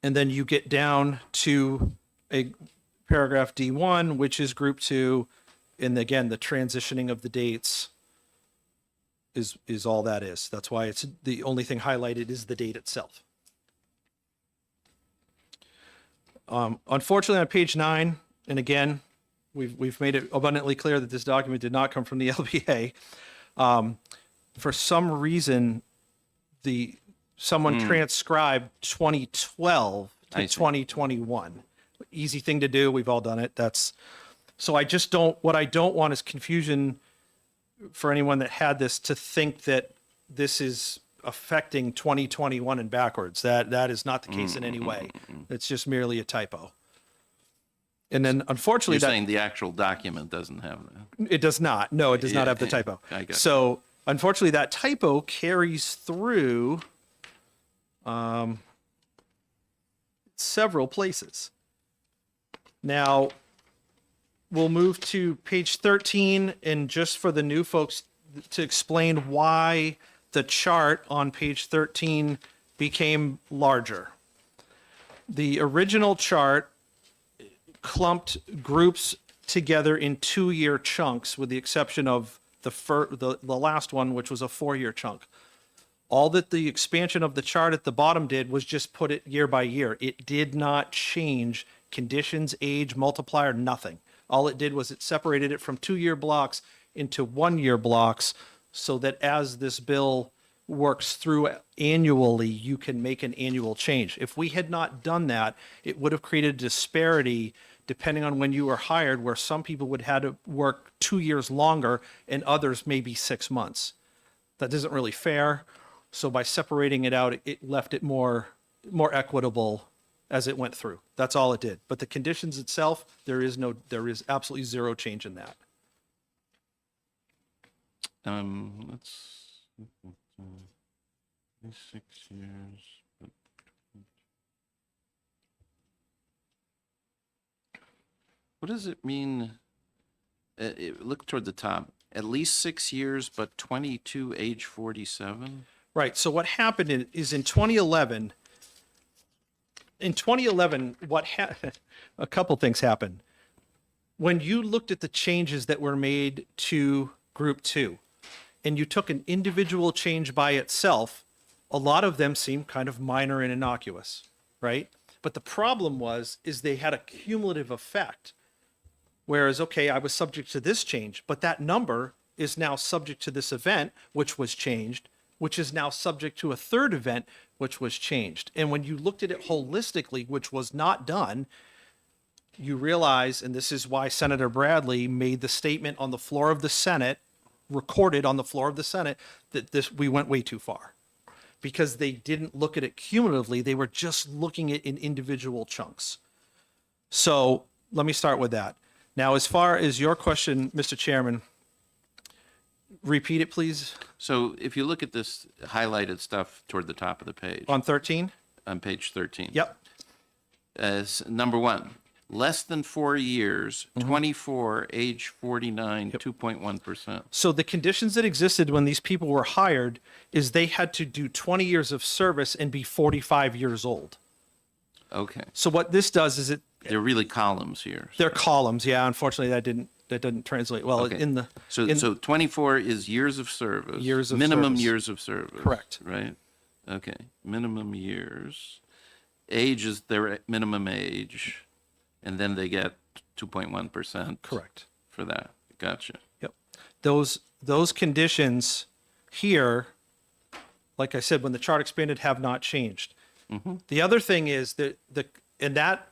And then you get down to a paragraph D1, which is group 2. And again, the transitioning of the dates is all that is. That's why it's the only thing highlighted is the date itself. Unfortunately, on page 9, and again, we've made it abundantly clear that this document did not come from the LBA. For some reason, someone transcribed 2012 I to see. 2021. Easy thing to do. We've all done it. So I just what I don't want is confusion for anyone that had this to think that this is affecting 2021 and backwards. That is not the case in any way. It's just merely a typo. And then unfortunately, You're saying the actual document doesn't have that. it does not. No, it does not Yeah, have the typo. I got it. So unfortunately, that typo carries through several places. Now, we'll move to page 13, and just for the new folks to explain why the chart on page 13 became larger. The original chart clumped groups together in 2-year chunks, with the exception of the last one, which was a 4-year chunk. All that the expansion of the chart at the bottom did was just put it year by year. It did not change conditions, age, multiplier, nothing. All it did was it separated it from 2-year blocks into 1-year blocks, so that as this bill works through annually, you can make an annual change. If we had not done that, it would have created a disparity depending on when you were hired, where some people would have to work 2 years longer and others maybe 6 months. That isn't really fair. So by separating it out, it left it more equitable as it went through. That's all it did. But the conditions itself, there is absolutely zero change in that. Let's 6 years. What does it mean? Look toward the top. At least 6 years, but 22, age 47. Right. So what happened is in 2011. In 2011, a couple things happened. When you looked at the changes that were made to Group 2, and you took an individual change by itself, a lot of them seemed kind of minor and innocuous, right? But the problem is they had a cumulative effect. Whereas, okay, I was subject to this change, but that number is now subject to this event, which was changed, which is now subject to a third event, which was changed. And when you looked at it holistically, which was not done, you realize, and this is why Senator Bradley made the statement on the floor of the Senate, recorded on the floor of the Senate, that we went way too far. Because they didn't look at it cumulatively, they were just looking at it in individual chunks. So let me start with that. Now, as far as your question, Mr. Chairman, repeat it, please. So if you look at this highlighted stuff toward the top of the page. On 13? On page 13. Yep. As number 1, less than 4 years, 24, age 49, 2.1%. So the conditions that existed when these people were hired is they had to do 20 years of service and be 45 years old. Okay. So what this does is They're really columns here. they're columns. Yeah, unfortunately that didn't translate well Okay. in the So 24 is years of service. Years of minimum service. years of service. Correct. Right? Okay. Minimum years. Age is their minimum age, and then they get 2.1%. Correct. For that. Gotcha. Yep. Those conditions here, like I said, when the chart expanded, have not changed. The other thing is that that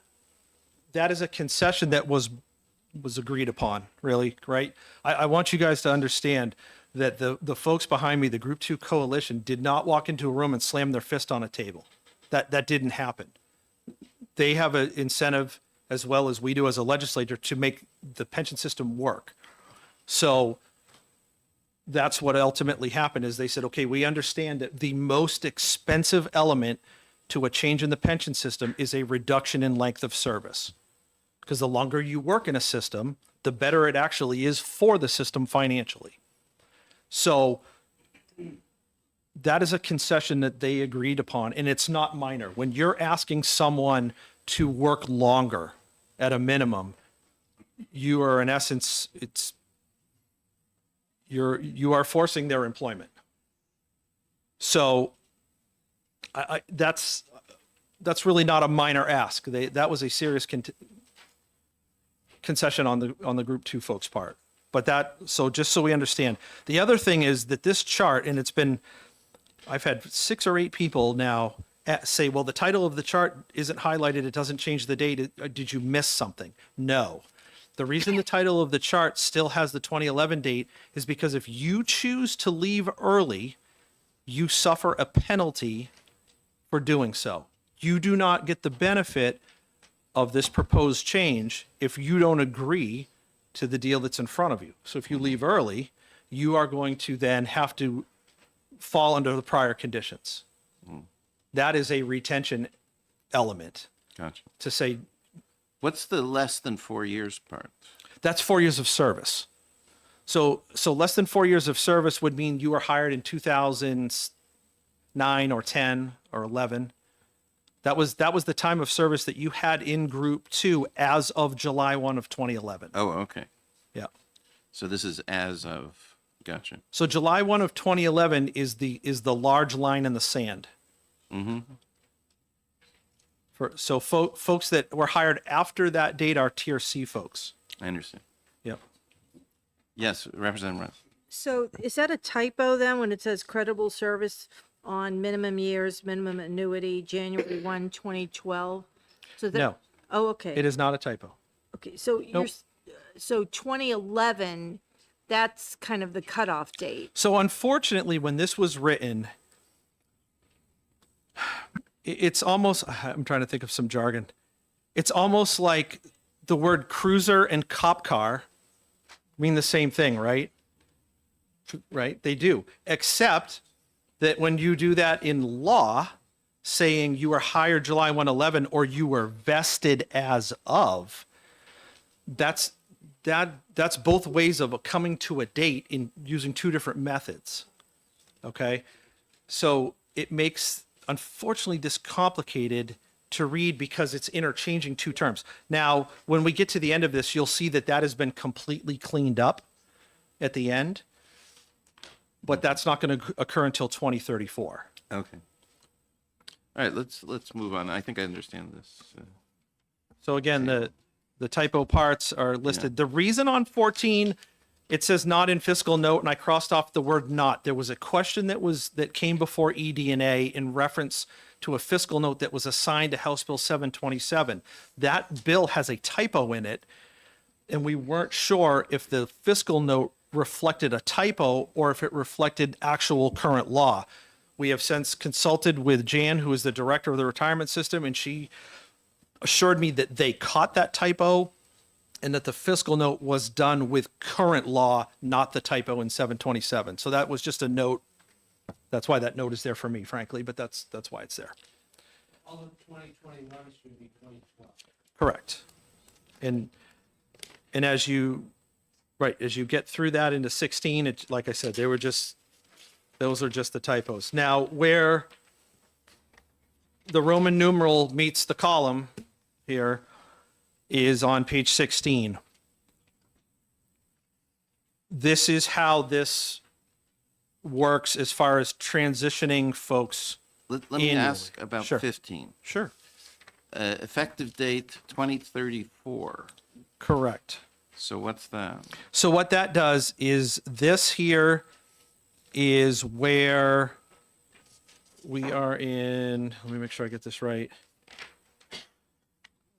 is a concession that was agreed upon, really, right? I want you guys to understand that the folks behind me, the Group 2 Coalition, did not walk into a room and slam their fist on a table. That didn't happen. They have an incentive, as well as we do as a legislature, to make the pension system work. So that's what ultimately happened is they said, okay, we understand that the most expensive element to a change in the pension system is a reduction in length of service. Because the longer you work in a system, the better it actually is for the system financially. So that is a concession that they agreed upon, and it's not minor. When you're asking someone to work longer at a minimum, you are in essence, you are forcing their employment. So that's really not a minor ask. That was a serious concession on the Group 2 folks' part. But so just so we understand, the other thing is that this chart, and I've had 6 or 8 people now say, well, the title of the chart isn't highlighted. It doesn't change the date. Did you miss something? No. The reason the title of the chart still has the 2011 date is because if you choose to leave early, you suffer a penalty for doing so. You do not get the benefit of this proposed change if you don't agree to the deal that's in front of you. So if you leave early, you are going to then have to fall under the prior conditions. That is a retention element. Gotcha. To say, what's the less than 4 years part? That's 4 years of service. So less than 4 years of service would mean you were hired in 2009 or 10 or 11. That was the time of service that you had in Group 2 as of July 1 of 2011. Oh, okay. Yeah. So this is as of, gotcha. So July 1 of 2011 is the large line in the sand. Mm-hmm. So folks that were hired after that date are Tier C folks. I understand. Yep. Yes, Representative Russ. So is that a typo then when it says credible service on minimum years, minimum annuity, January 1, 2012? So that, No. Oh, okay. It is not a typo. Okay, so Nope. so 2011 that's kind of the cutoff date. So unfortunately, when this was written, it's almost, I'm trying to think of some jargon. It's almost like the word cruiser and cop car mean the same thing, right? Right? They do. Except that when you do that in law, saying you were hired July 111 or you were vested as of, that's both ways of coming to a date in using two different methods. Okay? So it makes, unfortunately, this complicated to read because it's interchanging two terms. Now, when we get to the end of this, you'll see that that has been completely cleaned up at the end, but that's not going to occur until 2034. Okay. All right, let's move on. I think I understand this. So again, the typo parts are listed. The reason on 14, it says not in fiscal note, and I crossed off the word not. There was a question that came before ED&A in reference to a fiscal note that was assigned to House Bill 727. That bill has a typo in it, and we weren't sure if the fiscal note reflected a typo or if it reflected actual current law. We have since consulted with Jan, who is the director of the retirement system, and she assured me that they caught that typo and that the fiscal note was done with current law, not the typo in 727. So that was just a note. That's why that note is there for me, frankly, but that's why it's there. All of 2021 should be 2012. Correct. And as you get through that into 16, it, like I said, those are just the typos. Now, where the Roman numeral meets the column here is on page 16. This is how this works as far as transitioning folks. Let me annually. ask about Sure. 15. Sure. Effective date 2034. Correct. So what's that? So what that does is this here is where we are in, let me make sure I get this right.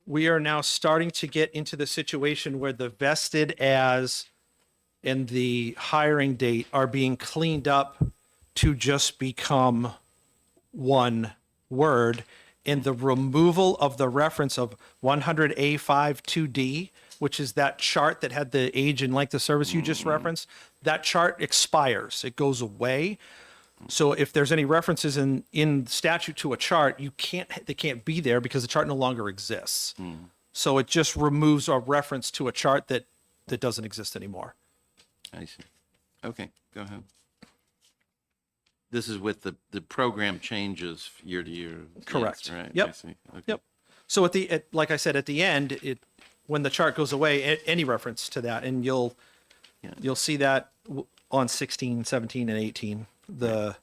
We are now starting to get into the situation where the vested as and the hiring date are being cleaned up to just become one word, and the removal of the reference of 100A52D, which is that chart that had the age and length of service you just referenced, that chart expires. It goes away. So if there's any references in statute to a chart, they can't be there because the chart no longer exists. So it just removes a reference to a chart that doesn't exist anymore. I see. Okay, go ahead. This is with the program changes year to year. Correct. Yes, right? Yep. I see. Okay. Yep. So like I said, at the end, when the chart goes away, any reference to that, and you'll see that on 16, 17, and 18. And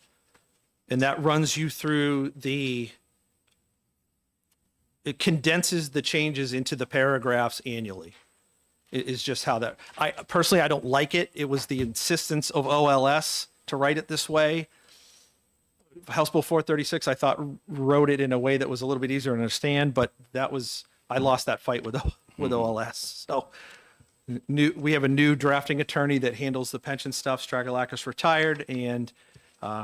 that runs you through it condenses the changes into the paragraphs annually. It is just how that, I don't like it. It was the insistence of OLS to write it this way. House Bill 436, I thought, wrote it in a way that was a little bit easier to understand, but I lost that fight with OLS. So we have a new drafting attorney that handles the pension stuff. Stragalakis retired, and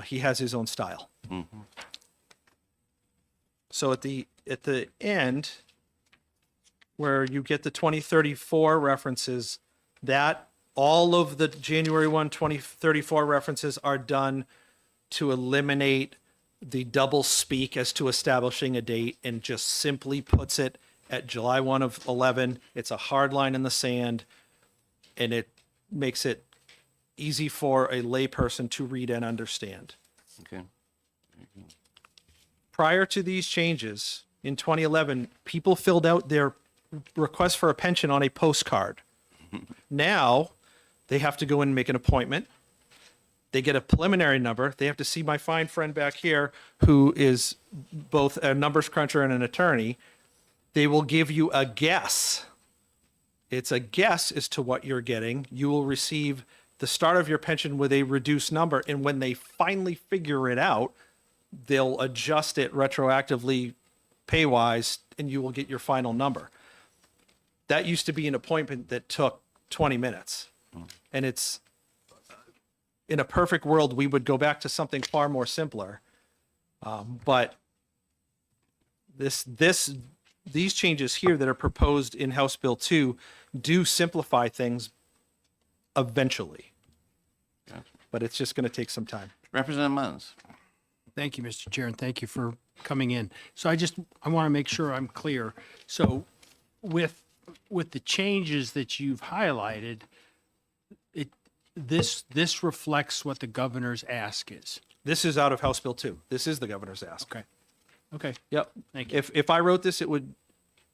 he has his own style. So at the end, where you get the 2034 references, that all of the January 1, 2034 references are done to eliminate the double speak as to establishing a date, and just simply puts it at July 1 of 11. It's a hard line in the sand, and it makes it easy for a layperson to read and understand. Okay. Prior to these changes in 2011, people filled out their request for a pension on a postcard. Now they have to go in and make an appointment. They get a preliminary number. They have to see my fine friend back here, who is both a numbers cruncher and an attorney. They will give you a guess. It's a guess as to what you're getting. You will receive the start of your pension with a reduced number. And when they finally figure it out, they'll adjust it retroactively pay-wise, and you will get your final number. That used to be an appointment that took 20 minutes. And it's in a perfect world, we would go back to something far more simpler. But these changes here that are proposed in House Bill 2 do simplify things eventually. But it's just going to take some time. Representative Munns. Thank you, Mr. Chair, and thank you for coming in. So I want to make sure I'm clear. So with the changes that you've highlighted, this reflects what the governor's ask is. This is out of House Bill 2. This is the governor's ask. Okay. Okay. Yep. Thank you. If I wrote this,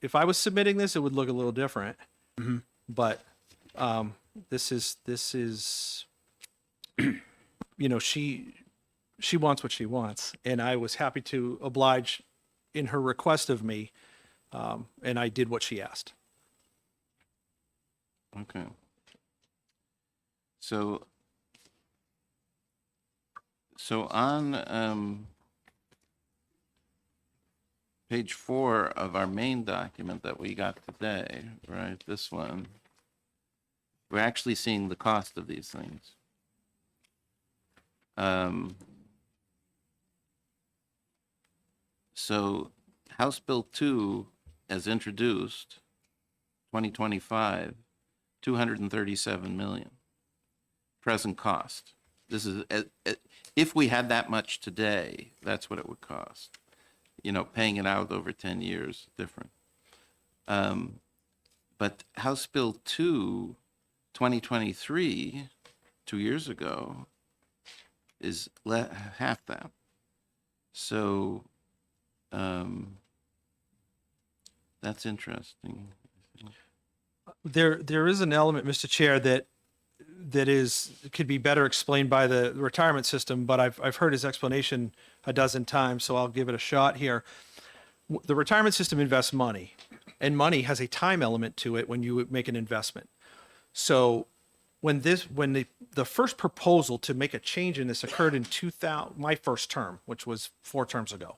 if I was submitting this, it would look a little different. Mhm. But this is you know, she wants what she wants, and I was happy to oblige in her request of me, and I did what she asked. Okay. So on page 4 of our main document that we got today, right, this one, we're actually seeing the cost of these things. So House Bill 2, as introduced, 2025, 237 million. Present cost. This is, if we had that much today, that's what it would cost. You know, paying it out over 10 years, different. But House Bill 2, 2023, 2 years ago, is half that. So that's interesting. There is an element, Mr. Chair, that could be better explained by the retirement system, but I've heard his explanation a dozen times, so I'll give it a shot here. The retirement system invests money, and money has a time element to it when you make an investment. So when the first proposal to make a change in this occurred in 2000, my first term, which was 4 terms ago,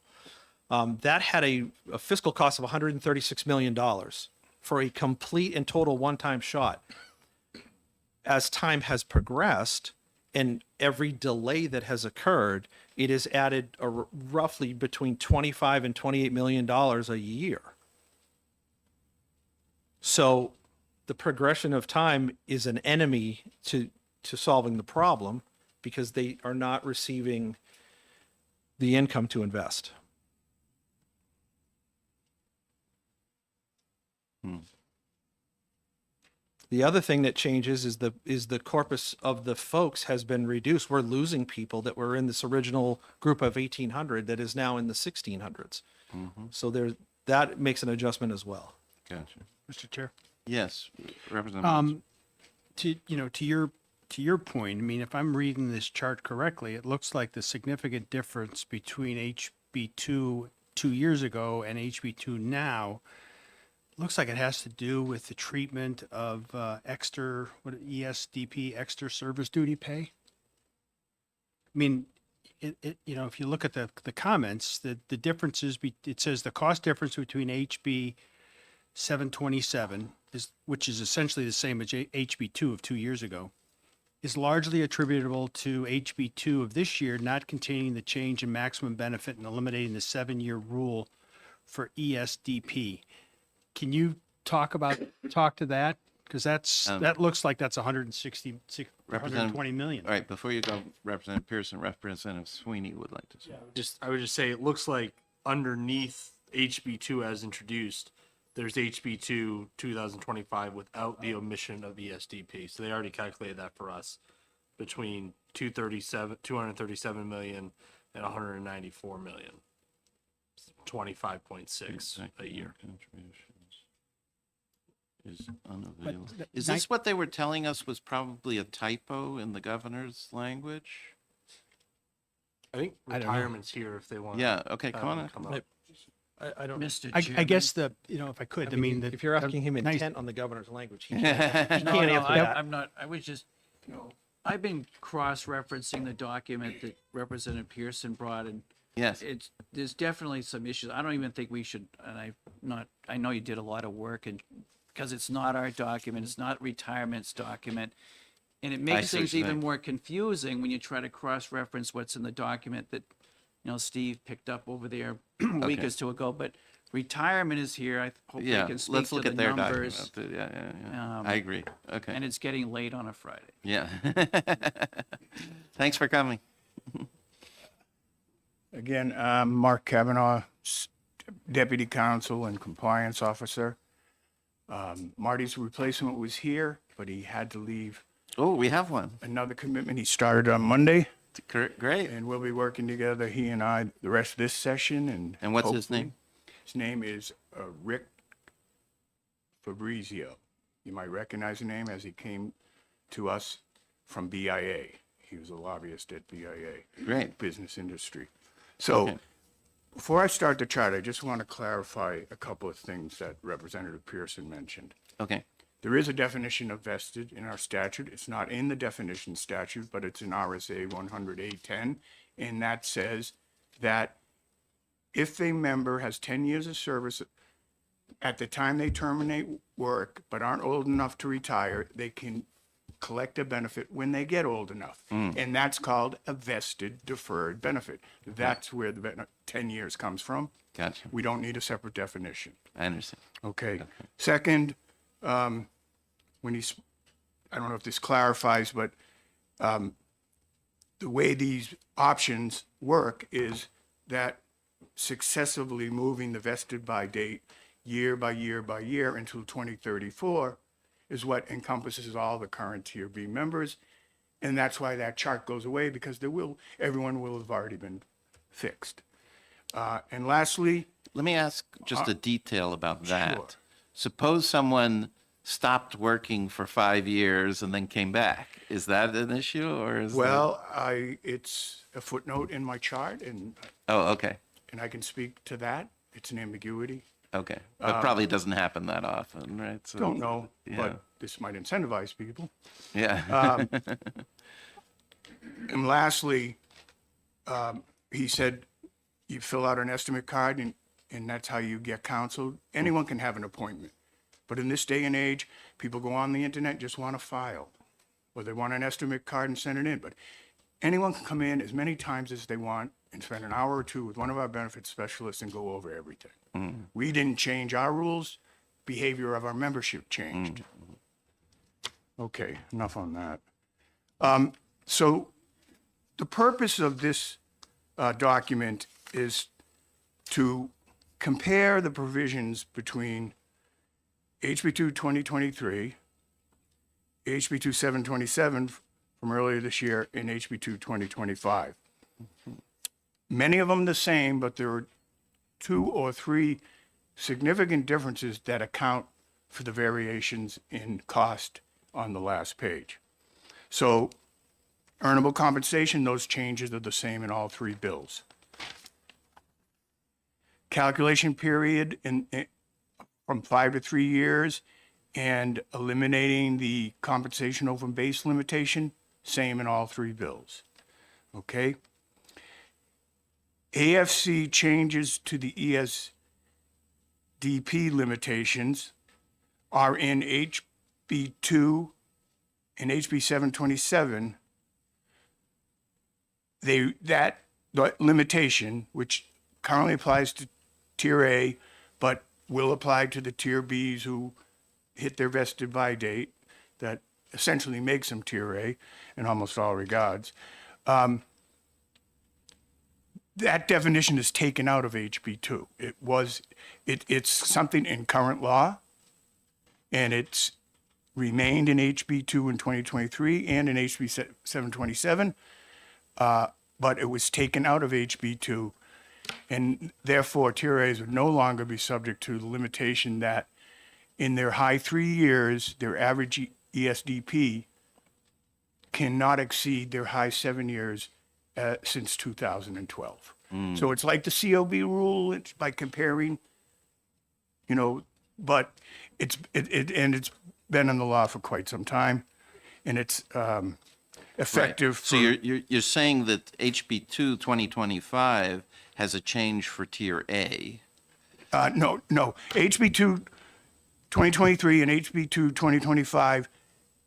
that had a fiscal cost of $136 million for a complete and total one-time shot. As time has progressed and every delay that has occurred, it has added roughly between $25 and $28 million a year. So the progression of time is an enemy to solving the problem because they are not receiving the income to invest. The other thing that changes is the corpus of the folks has been reduced. We're losing people that were in this original group of 1,800 that is now in the 1,600s. So that makes an adjustment as well. Gotcha. Mr. Chair. Yes, Representative. To your point, I mean, if I'm reading this chart correctly, it looks like the significant difference between HB2 2 years ago and HB2 now looks like it has to do with the treatment of ESDP, extra service duty pay. I mean, if you look at the comments, the differences, it says the cost difference between HB 727, which is essentially the same as HB2 of 2 years ago, is largely attributable to HB2 of this year not containing the change in maximum benefit and eliminating the 7-year rule for ESDP. Can you talk to that? Because that looks like that's 120 million. All right, before you go, Representative Pearson, Representative Sweeney would like to say. I would just say it looks like underneath HB2 as introduced, there's HB2 2025 without the omission of ESDP. So they already calculated that for us between 237 million and 194 million. 25.6 a year. Is unavailable. Is this what they were telling us was probably a typo in the governor's language? I think retirement's here if they want. Yeah, okay, come on. Up. I don't. Mr. I Chairman. guess if I could, if you're asking him nice- intent on the governor's language, he can't No, answer no, that. I'm not, I was just, I've been cross-referencing the document that Representative Pearson brought, and Yes. there's definitely some issues. I don't even think we should, and I know you did a lot of work, and because it's not our document, it's not retirement's document. And it I makes see what things you're even saying. more confusing when you try to cross-reference what's in the document that, Steve picked up over there a week Okay. or two ago. But retirement is here. I hope they Yeah, can speak let's to look the at their numbers. document. Yeah. Um, I agree. Okay. And it's getting late on a Friday. Yeah. Thanks for coming. Again, I'm Mark Kavanaugh, Deputy Counsel and Compliance Officer. Marty's replacement was here, but he had to leave Oh, we have one. another commitment he started on Monday. Great. And we'll be working together, he and I, the rest of this session. And what's his hopefully- name? His name is Rick Fabrizio. You might recognize the name as he came to us from BIA. He was a lobbyist at BIA. Great. Business industry. So Okay. before I start the chart, I just want to clarify a couple of things that Representative Pearson mentioned. Okay. There is a definition of vested in our statute. It's not in the definition statute, but it's in RSA 100A10. And that says that if a member has 10 years of service at the time they terminate work, but aren't old enough to retire, they can collect a benefit when they get old enough. And that's called a vested deferred benefit. That's where the 10 years comes from. Gotcha. We don't need a separate definition. I understand. Okay. Second, when he's, I don't know if this clarifies, but the way these options work is that successively moving the vested by date year by year by year until 2034 is what encompasses all the current Tier B members. And that's why that chart goes away, because everyone will have already been fixed. And lastly, Let me ask just a detail about that. sure. Suppose someone stopped working for 5 years and then came back. Is that an issue or is well, it's a footnote in my chart, and Oh, okay. I can speak to that. It's an ambiguity. Okay. But probably doesn't happen that often, right? So, Don't know, yeah. but this might incentivize people. Yeah. And lastly, he said you fill out an estimate card and that's how you get counseled. Anyone can have an appointment. But in this day and age, people go on the internet, just want to file, or they want an estimate card and send it in. But anyone can come in as many times as they want and spend an hour or two with one of our benefits specialists and go over everything. We didn't change our rules, behavior of our membership changed. Okay, enough on that. So the purpose of this document is to compare the provisions between HB2 2023, HB2 727 from earlier this year, and HB2 2025. Many of them the same, but there are 2 or 3 significant differences that account for the variations in cost on the last page. So earnable compensation, those changes are the same in all 3 bills. Calculation period from 5 to 3 years and eliminating the compensation over base limitation, same in all 3 bills. Okay? AFC changes to the ESDP limitations are in HB2 and HB 727. That limitation, which currently applies to Tier A, but will apply to the Tier Bs who hit their vested by date, that essentially makes them Tier A in almost all regards. That definition is taken out of HB2. It's something in current law, and it's remained in HB2 in 2023 and in HB 727, but it was taken out of HB2, and therefore Tier A's would no longer be subject to the limitation that in their high 3 years, their average ESDP cannot exceed their high 7 years since 2012. So it's like the COB rule. It's by comparing, but it's been in the law for quite some time, and it's effective. So you're saying that HB2 2025 has a change for Tier A. No. HB2 2023 and HB2 2025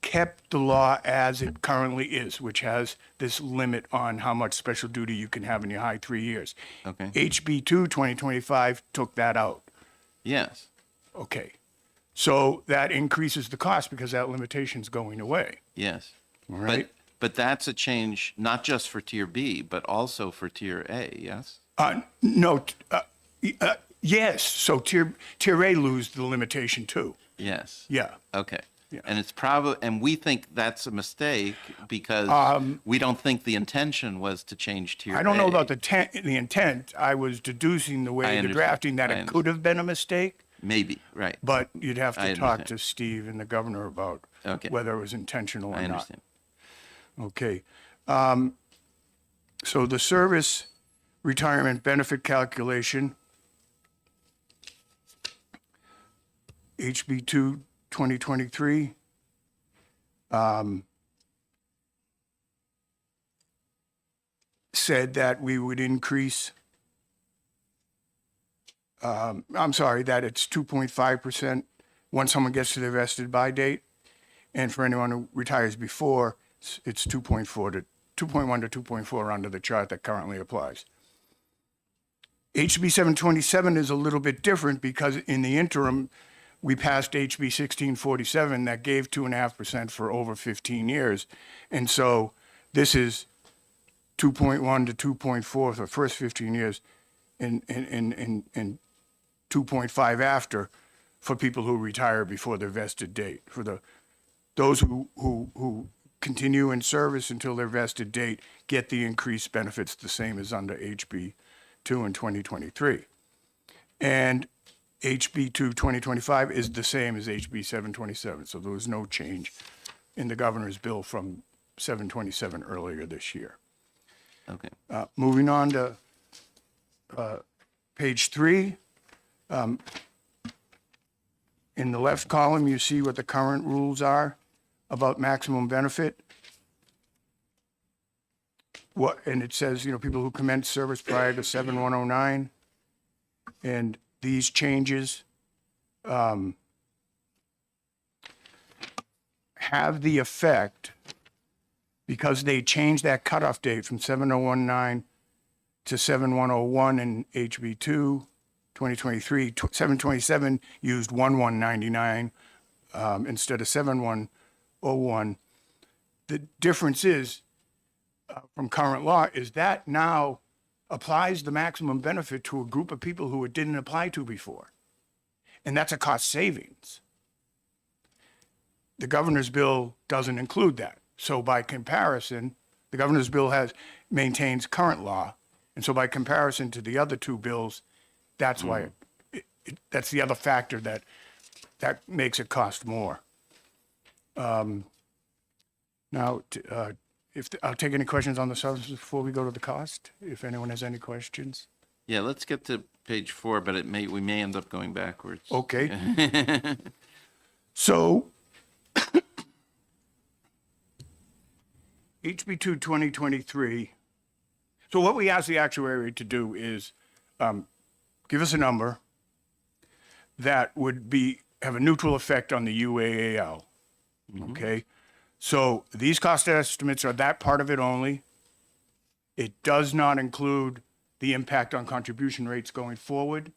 kept the law as it currently is, which has this limit on how much special duty you can have in your high 3 years. Okay. HB 2 2025 took that out. Yes. Okay. So that increases the cost because that limitation's going away. Yes. Right. But that's a change not just for tier B, but also for tier A, yes? No, yes. So tier A lose the limitation too. Yes. Yeah. Okay. Yeah. And it's probably, and we think that's a mistake because we don't think the intention was to change tier A. I don't know about the intent. I was deducing the I way the understand. drafting that I it could have been a mistake, Maybe, right. but you'd have I to talk understand. to Steve and the governor about Okay. whether it was intentional or I not. understand. Okay. So the service retirement benefit calculation, HB 2 2023, said that we would increase, I'm sorry, that it's 2.5% once someone gets to their vested by date. And for anyone who retires before, it's 2.1 to 2.4 under the chart that currently applies. HB 727 is a little bit different because in the interim, we passed HB 1647 that gave 2.5% for over 15 years. And so this is 2.1 to 2.4 for the first 15 years and 2.5 after for people who retire before their vested date. For those who continue in service until their vested date get the increased benefits the same as under HB 2 in 2023. And HB 2 2025 is the same as HB 727. So there was no change in the governor's bill from 727 earlier this year. Okay. Moving on to page 3. In the left column, you see what the current rules are about maximum benefit. And it says, people who commence service prior to 7/109. And these changes have the effect, because they changed that cutoff date from 7/019 to 7/101 in HB 2 2023. 727 used 1199 instead of 7101. The difference is from current law is that now applies the maximum benefit to a group of people who it didn't apply to before. And that's a cost savings. The governor's bill doesn't include that. So by comparison, the governor's bill maintains current law. And so by comparison to the other two bills, that's why that's the other factor that makes it cost more. Now, I'll take any questions on the substance before we go to the cost, if anyone has any questions. Yeah, let's get to page 4, but we may end up going backwards. Okay. So HB 2 2023. So what we asked the actuary to do is give us a number that would have a neutral effect on the UAAL. Okay. So these cost estimates are that part of it only. It does not include the impact on contribution rates going forward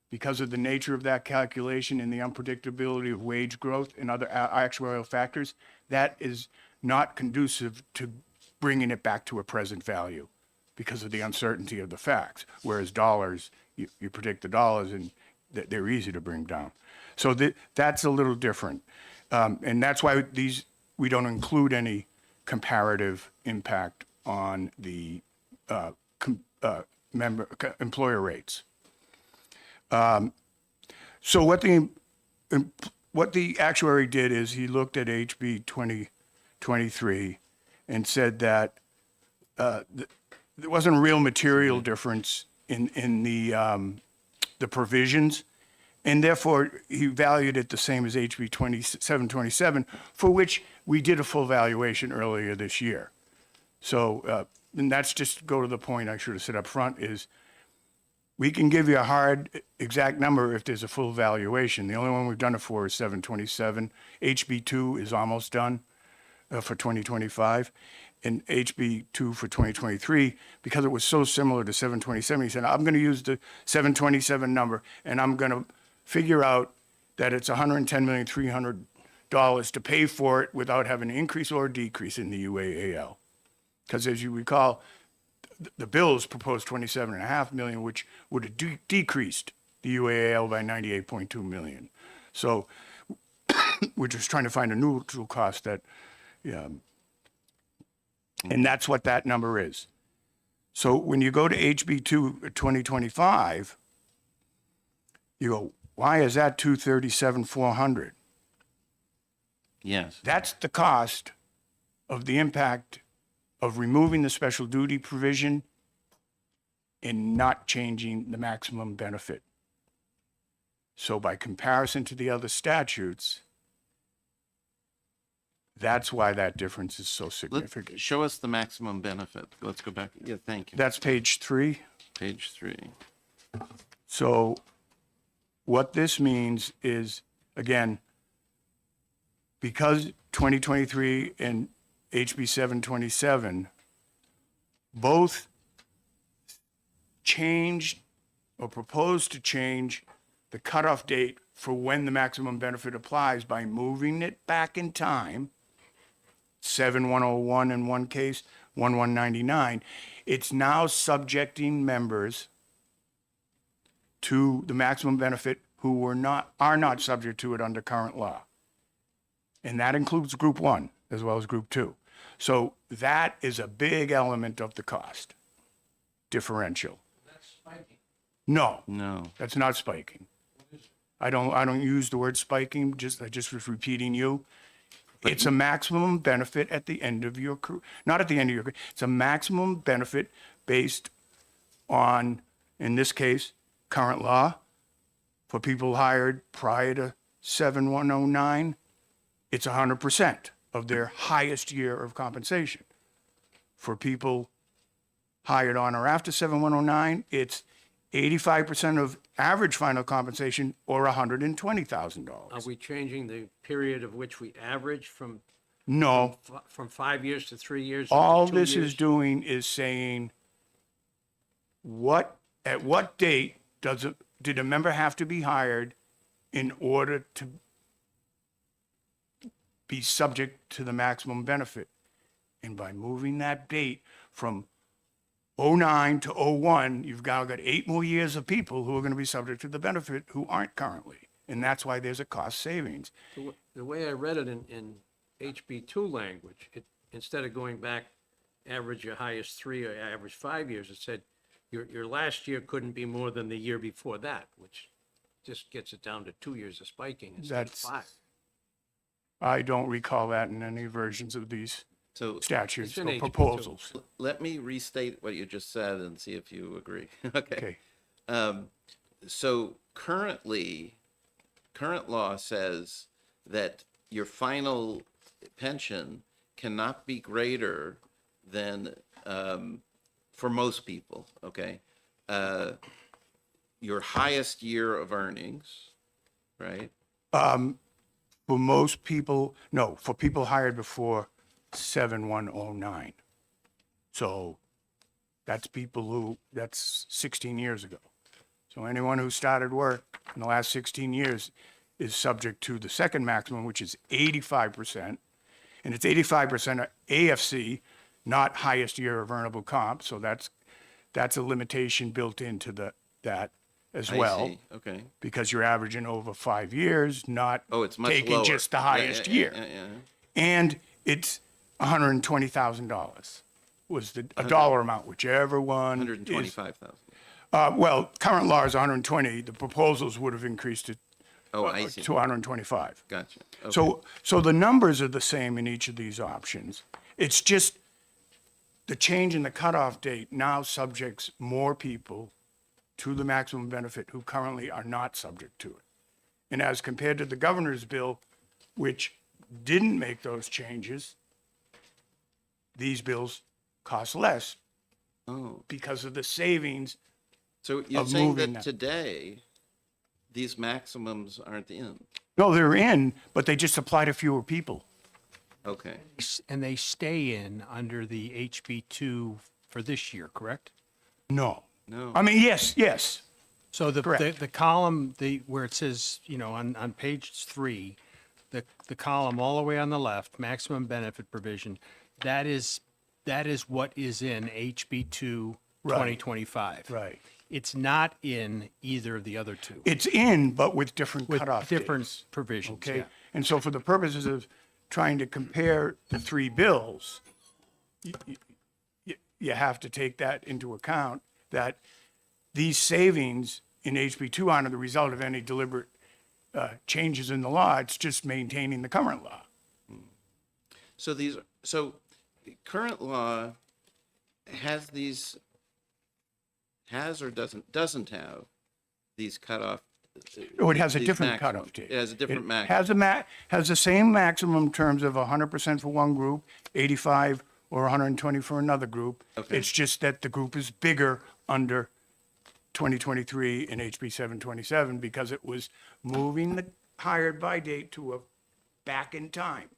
because of the nature of that calculation and the unpredictability of wage growth and other actuarial factors. That is not conducive to bringing it back to a present value because of the uncertainty of the facts. Whereas dollars, you predict the dollars and they're easy to bring down. So that's a little different. And that's why we don't include any comparative impact on the employer rates. So what the actuary did is he looked at HB 2023 and said that there wasn't a real material difference in the provisions, and therefore he valued it the same as HB 727, for which we did a full valuation earlier this year. So, and that's just to go to the point I should have said up front is We can give you a hard exact number if there's a full valuation. The only one we've done it for is 727. HB2 is almost done for 2025. And HB2 for 2023, because it was so similar to 727, he said, I'm going to use the 727 number and I'm going to figure out that it's $110,300,000 to pay for it without having an increase or decrease in the UAAL. Because as you recall, the bills proposed 27.5 million, which would have decreased the UAL by 98.2 million. So we're just trying to find a neutral cost that, and that's what that number is. So when you go to HB2 2025, you go, why is that 237,400? Yes. That's the cost of the impact of removing the special duty provision and not changing the maximum benefit. So by comparison to the other statutes, that's why that difference is so significant. Show us the maximum benefit. Let's go back. Yeah, thank you. That's page 3. Page 3. So what this means is, again, because 2023 and HB 727 both changed or proposed to change the cutoff date for when the maximum benefit applies by moving it back in time, 7101 in one case, 1199, it's now subjecting members to the maximum benefit who are not subject to it under current law. And that includes group 1 as well as group 2. So that is a big element of the cost differential. That's spiking. No, No. that's not spiking. I don't use the word spiking, I just was repeating you. It's a maximum benefit at the end of your career, not at the end of your career. It's a maximum benefit based on, in this case, current law. For people hired prior to 7109, it's 100% of their highest year of compensation. For people hired on or after 7109, it's 85% of average final compensation or $120,000. Are we changing the period of which we average from No, from 5 years to 3 years? all to 2 this years? is doing is saying, at what date did a member have to be hired in order to be subject to the maximum benefit? And by moving that date from 09 to 01, you've now got 8 more years of people who are going to be subject to the benefit who aren't currently. And that's why there's a cost savings. The way I read it in HB2 language, instead of going back, average your highest 3 or average 5 years, it said your last year couldn't be more than the year before that, which just gets it down to 2 years of spiking instead of 5. I don't recall that in any versions of these So statutes It's in or HB2. proposals. let me restate what you just said and see if you agree. Okay. Okay. So current law says that your final pension cannot be greater than, for most people, okay? Your highest year of earnings, right? For most people, no, for people hired before 7109. So that's that's 16 years ago. So anyone who started work in the last 16 years is subject to the second maximum, which is 85%. And it's 85% of AFC, not highest year of earnable comp. So that's a limitation built into that as I well. see. Okay. Because you're averaging over 5 years, not Oh, it's much taking lower. just the Yeah, highest yeah, year. yeah. And it's $120,000 was a dollar amount, whichever one. is- 125,000. Well, current law is 120. The proposals would have increased it Oh, I see. to 125. Gotcha. Okay. So the numbers are the same in each of these options. It's just the change in the cutoff date now subjects more people to the maximum benefit who currently are not subject to it. And as compared to the governor's bill, which didn't make those changes, these bills cost less Oh, because of the savings So you're of saying moving that that. today, these maximums aren't in? No, they're in, but they just apply to fewer people. Okay. And they stay in under the HB2 for this year, correct? No. No. I mean, yes. So the Correct. column, where it says, on page 3, the column all the way on the left, maximum benefit provision, that is what is in HB2 Right. 2025. Right. It's not in either of the other two. It's in, but with different With cutoff different dates. provisions, Okay, yeah. and so for the purposes of trying to compare the three bills, you have to take that into account, that these savings in HB2 aren't the result of any deliberate changes in the law, it's just maintaining the current law. So current law has or doesn't have these cutoff. Oh, it has a these different maximum. cutoff date. It has a different It maximum. has the same maximum terms of 100% for one group, 85 or 120 for another group. Okay. It's just that the group is bigger under 2023 in HB 727 because it was moving the hired by date to a back in time.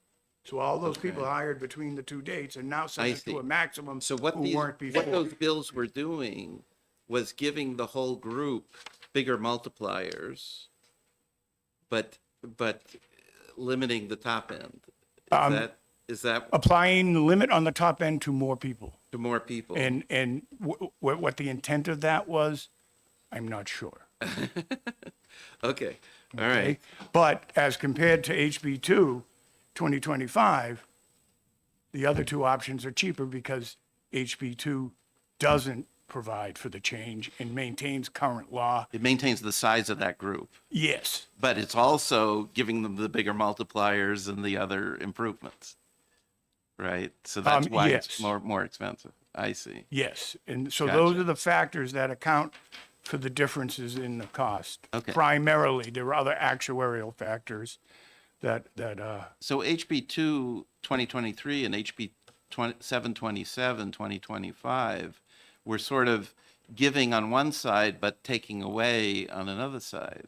So all those people hired between the two dates are now subject see. to a maximum So what who weren't before. what those bills were doing was giving the whole group bigger multipliers, but limiting the top end. Is that Applying the limit on the top end to more people. to more people? And what the intent of that was, I'm not sure. Okay, all Okay? right. But as compared to HB2 2025, the other two options are cheaper because HB2 doesn't provide for the change and maintains current law. It maintains the size of that group, Yes, but it's also giving them the bigger multipliers and the other improvements, right? So that's why it's yes. more expensive. I see. yes. And so Gotcha. those are the factors that account for the differences in the cost. Okay. Primarily, there are other actuarial factors that So HB 2 2023 and HB 727 2025 were sort of giving on one side but taking away on another side.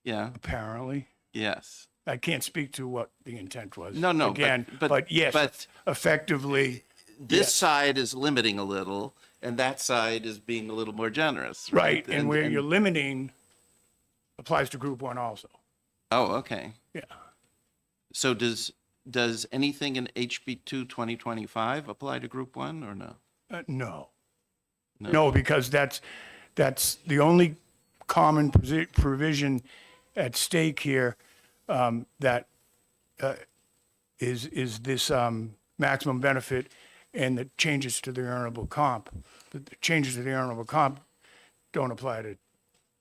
Yeah. apparently, Yes. I can't speak to what the intent was. No, but- Again, but- but yes, but- effectively, This yes. side is limiting a little, and that side is being a little more generous. Right, and where you're limiting applies to group one also. Oh, okay. Yeah. So does anything in HB 2 2025 apply to Group 1 or no? No. No. No, because that's the only common provision at stake here that is this maximum benefit and the changes to the earnable comp. The changes to the earnable comp don't apply to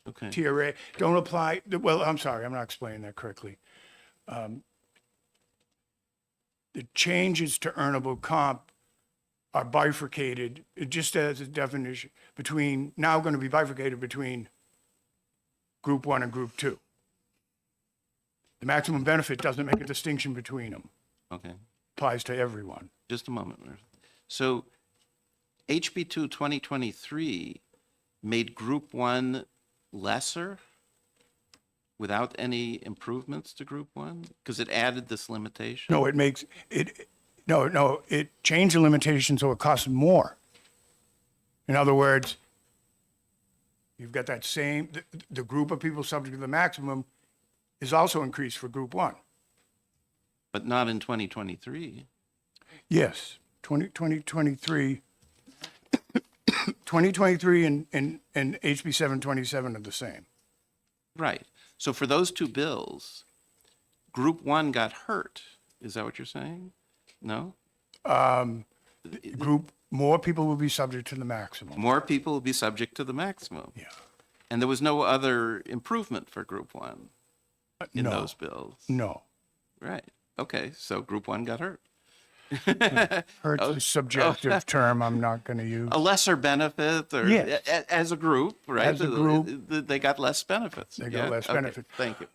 Okay. TRA, don't apply, well, I'm sorry, I'm not explaining that correctly. The changes to earnable comp are bifurcated, just as a definition, now going to be bifurcated between group one and group two. The maximum benefit doesn't make a distinction between them, Okay. applies to everyone. Just a moment. So HB 2 2023 made Group 1 lesser without any improvements to Group 1? Because it added this limitation? No, it changed the limitation so it costs more. In other words, you've got that same, the group of people subject to the maximum is also increased for group one. But not in 2023. Yes, 2023, 2023 and HB 727 are the same. Right. So for those two bills, Group 1 got hurt. Is that what you're saying? No? More people will be subject to the maximum. More people will be subject to the maximum. Yeah. And there was no other improvement for Group 1 in No. those bills? No. Right. Okay, so Group 1 got hurt. Hurt's a subjective term I'm not going to use. A lesser benefit, or Yes. as a group, right? As a group. They got less benefits. They got less Okay, benefit. Thank you.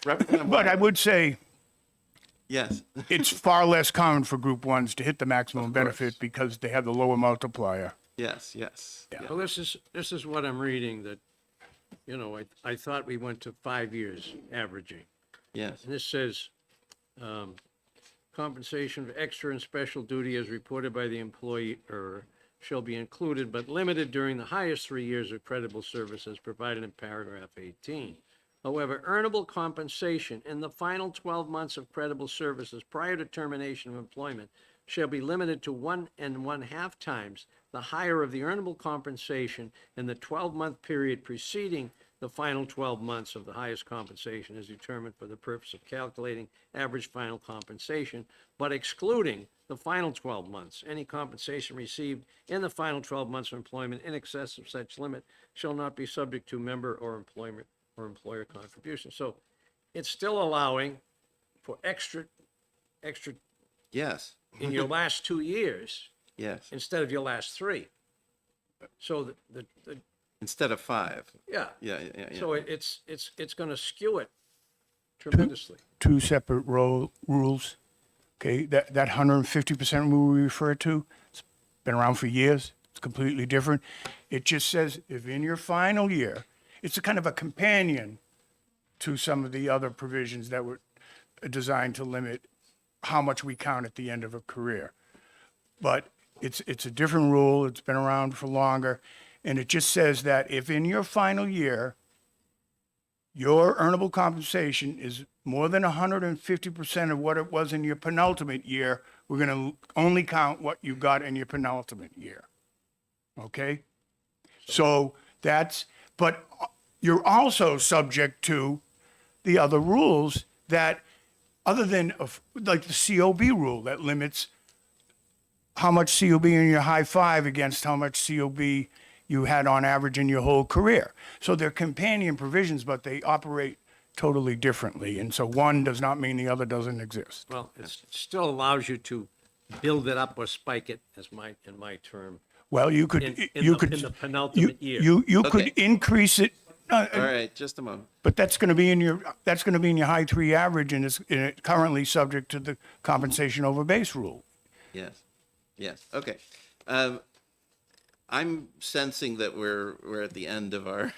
Representative But I White. would say Yes. it's far less common for group ones to hit the maximum benefit because they have the lower multiplier. Yes, yes. Well, this is what I'm reading, that, I thought we went to 5 years averaging. Yes. And this says, compensation for extra and special duty as reported by the employee shall be included, but limited during the highest 3 years of credible service as provided in paragraph 18. However, earnable compensation in the final 12 months of credible services prior to termination of employment shall be limited to 1.5 times the higher of the earnable compensation in the 12-month period preceding the final 12 months of the highest compensation as determined for the purpose of calculating average final compensation, but excluding the final 12 months. Any compensation received in the final 12 months of employment in excess of such limit shall not be subject to member or employment or employer contribution. So it's still allowing for extra Yes. in your last 2 years Yes. instead of your last 3. So the Instead of 5. yeah. Yeah, yeah, yeah. So it's going to skew it tremendously. Two separate rules. Okay, that 150% rule we refer to, it's been around for years. It's completely different. It just says if in your final year, it's a kind of a companion to some of the other provisions that were designed to limit how much we count at the end of a career. But it's a different rule. It's been around for longer. And it just says that if in your final year, your earnable compensation is more than 150% of what it was in your penultimate year, we're going to only count what you got in your penultimate year. Okay? So but you're also subject to the other rules that, other than like the COB rule that limits how much COB in your high 5 against how much COB you had on average in your whole career. So they're companion provisions, but they operate totally differently. And so one does not mean the other doesn't exist. Well, it still allows you to build it up or spike it, in my term. Well, you could, In the penultimate year. you could Okay. increase it. All right, just a moment. But that's going to be in your high 3 average, and it's currently subject to the compensation over base rule. Yes. Yes. Okay. I'm sensing that we're at the end of our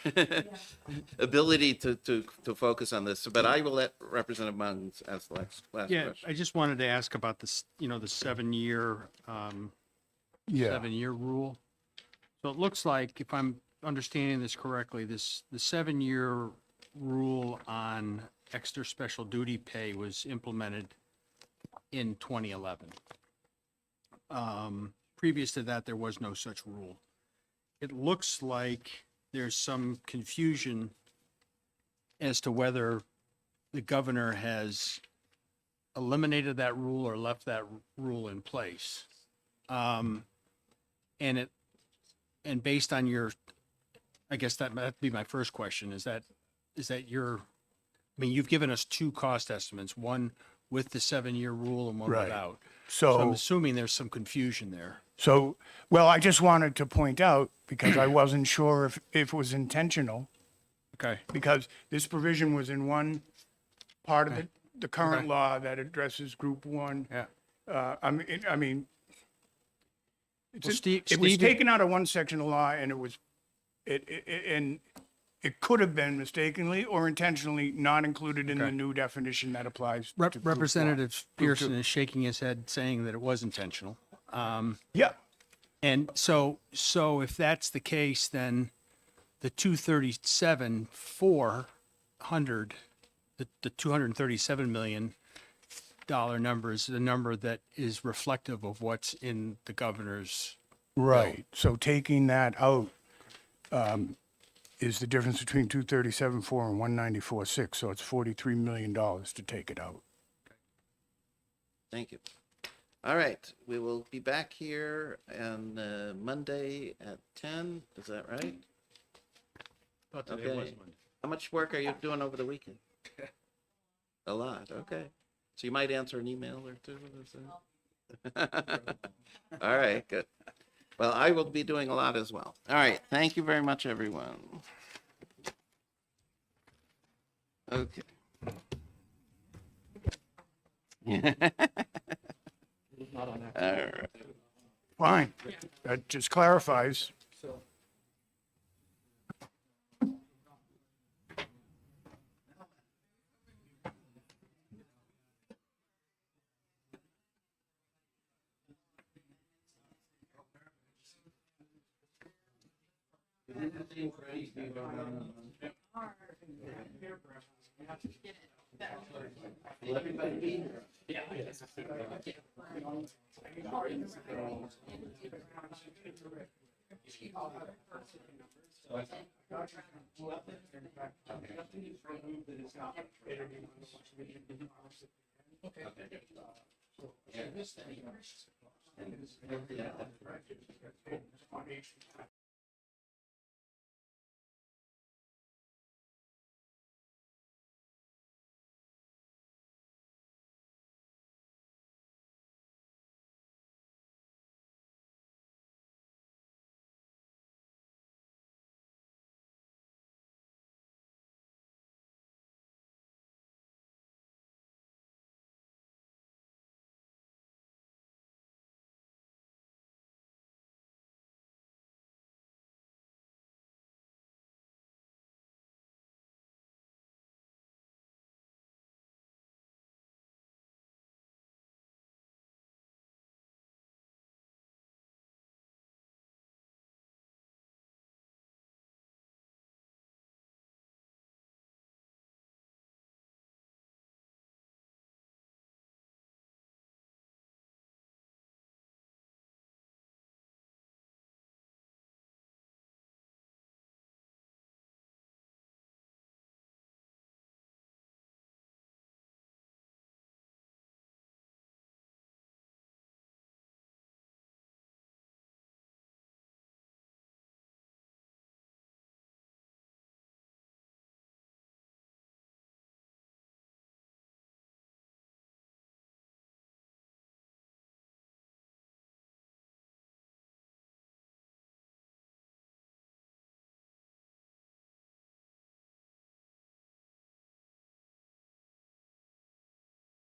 ability to focus on this, but I will let Representative Munns ask the last Yeah, question. I just wanted to ask about this, the 7-year, 7-year rule. So it looks like, if I'm understanding this correctly, the 7-year rule on extra special duty pay was implemented in 2011. Previous to that, there was no such rule. It looks like there's some confusion as to whether the governor has eliminated that rule or left that rule in place. And based on your, I guess that'd be my first question, is that you've given us 2 cost estimates, one with the 7-year rule and one Right. without. So I'm assuming there's some confusion there. So, well, I just wanted to point out, because I wasn't sure if it was intentional, Okay. because this provision was in one part of the current Okay. law that addresses Group 1. Yeah. I mean, Well, Steve- it was Steve- taken out of one section of law, and it could have been mistakenly or intentionally not included in the Okay. new definition that applies to Group 1. Representative Group Pearson 2. is shaking his head saying that it was intentional. Yeah. And so if that's the case, then the 237,400, the $237 million number is the number that is reflective of what's in the governor's. Right. So taking that out is the difference between 237.4 and 194.6. So it's $43 million to take it out. Thank you. All right, we will be back here on Monday at 10. Is that right? Thought today was Okay. Monday. How much work are you doing over the weekend? A lot, okay. So you might answer an email or two? is it? All right, good. Well, I will be doing a lot as well. All right, thank you very much, everyone. Okay. All right. Fine. That just clarifies.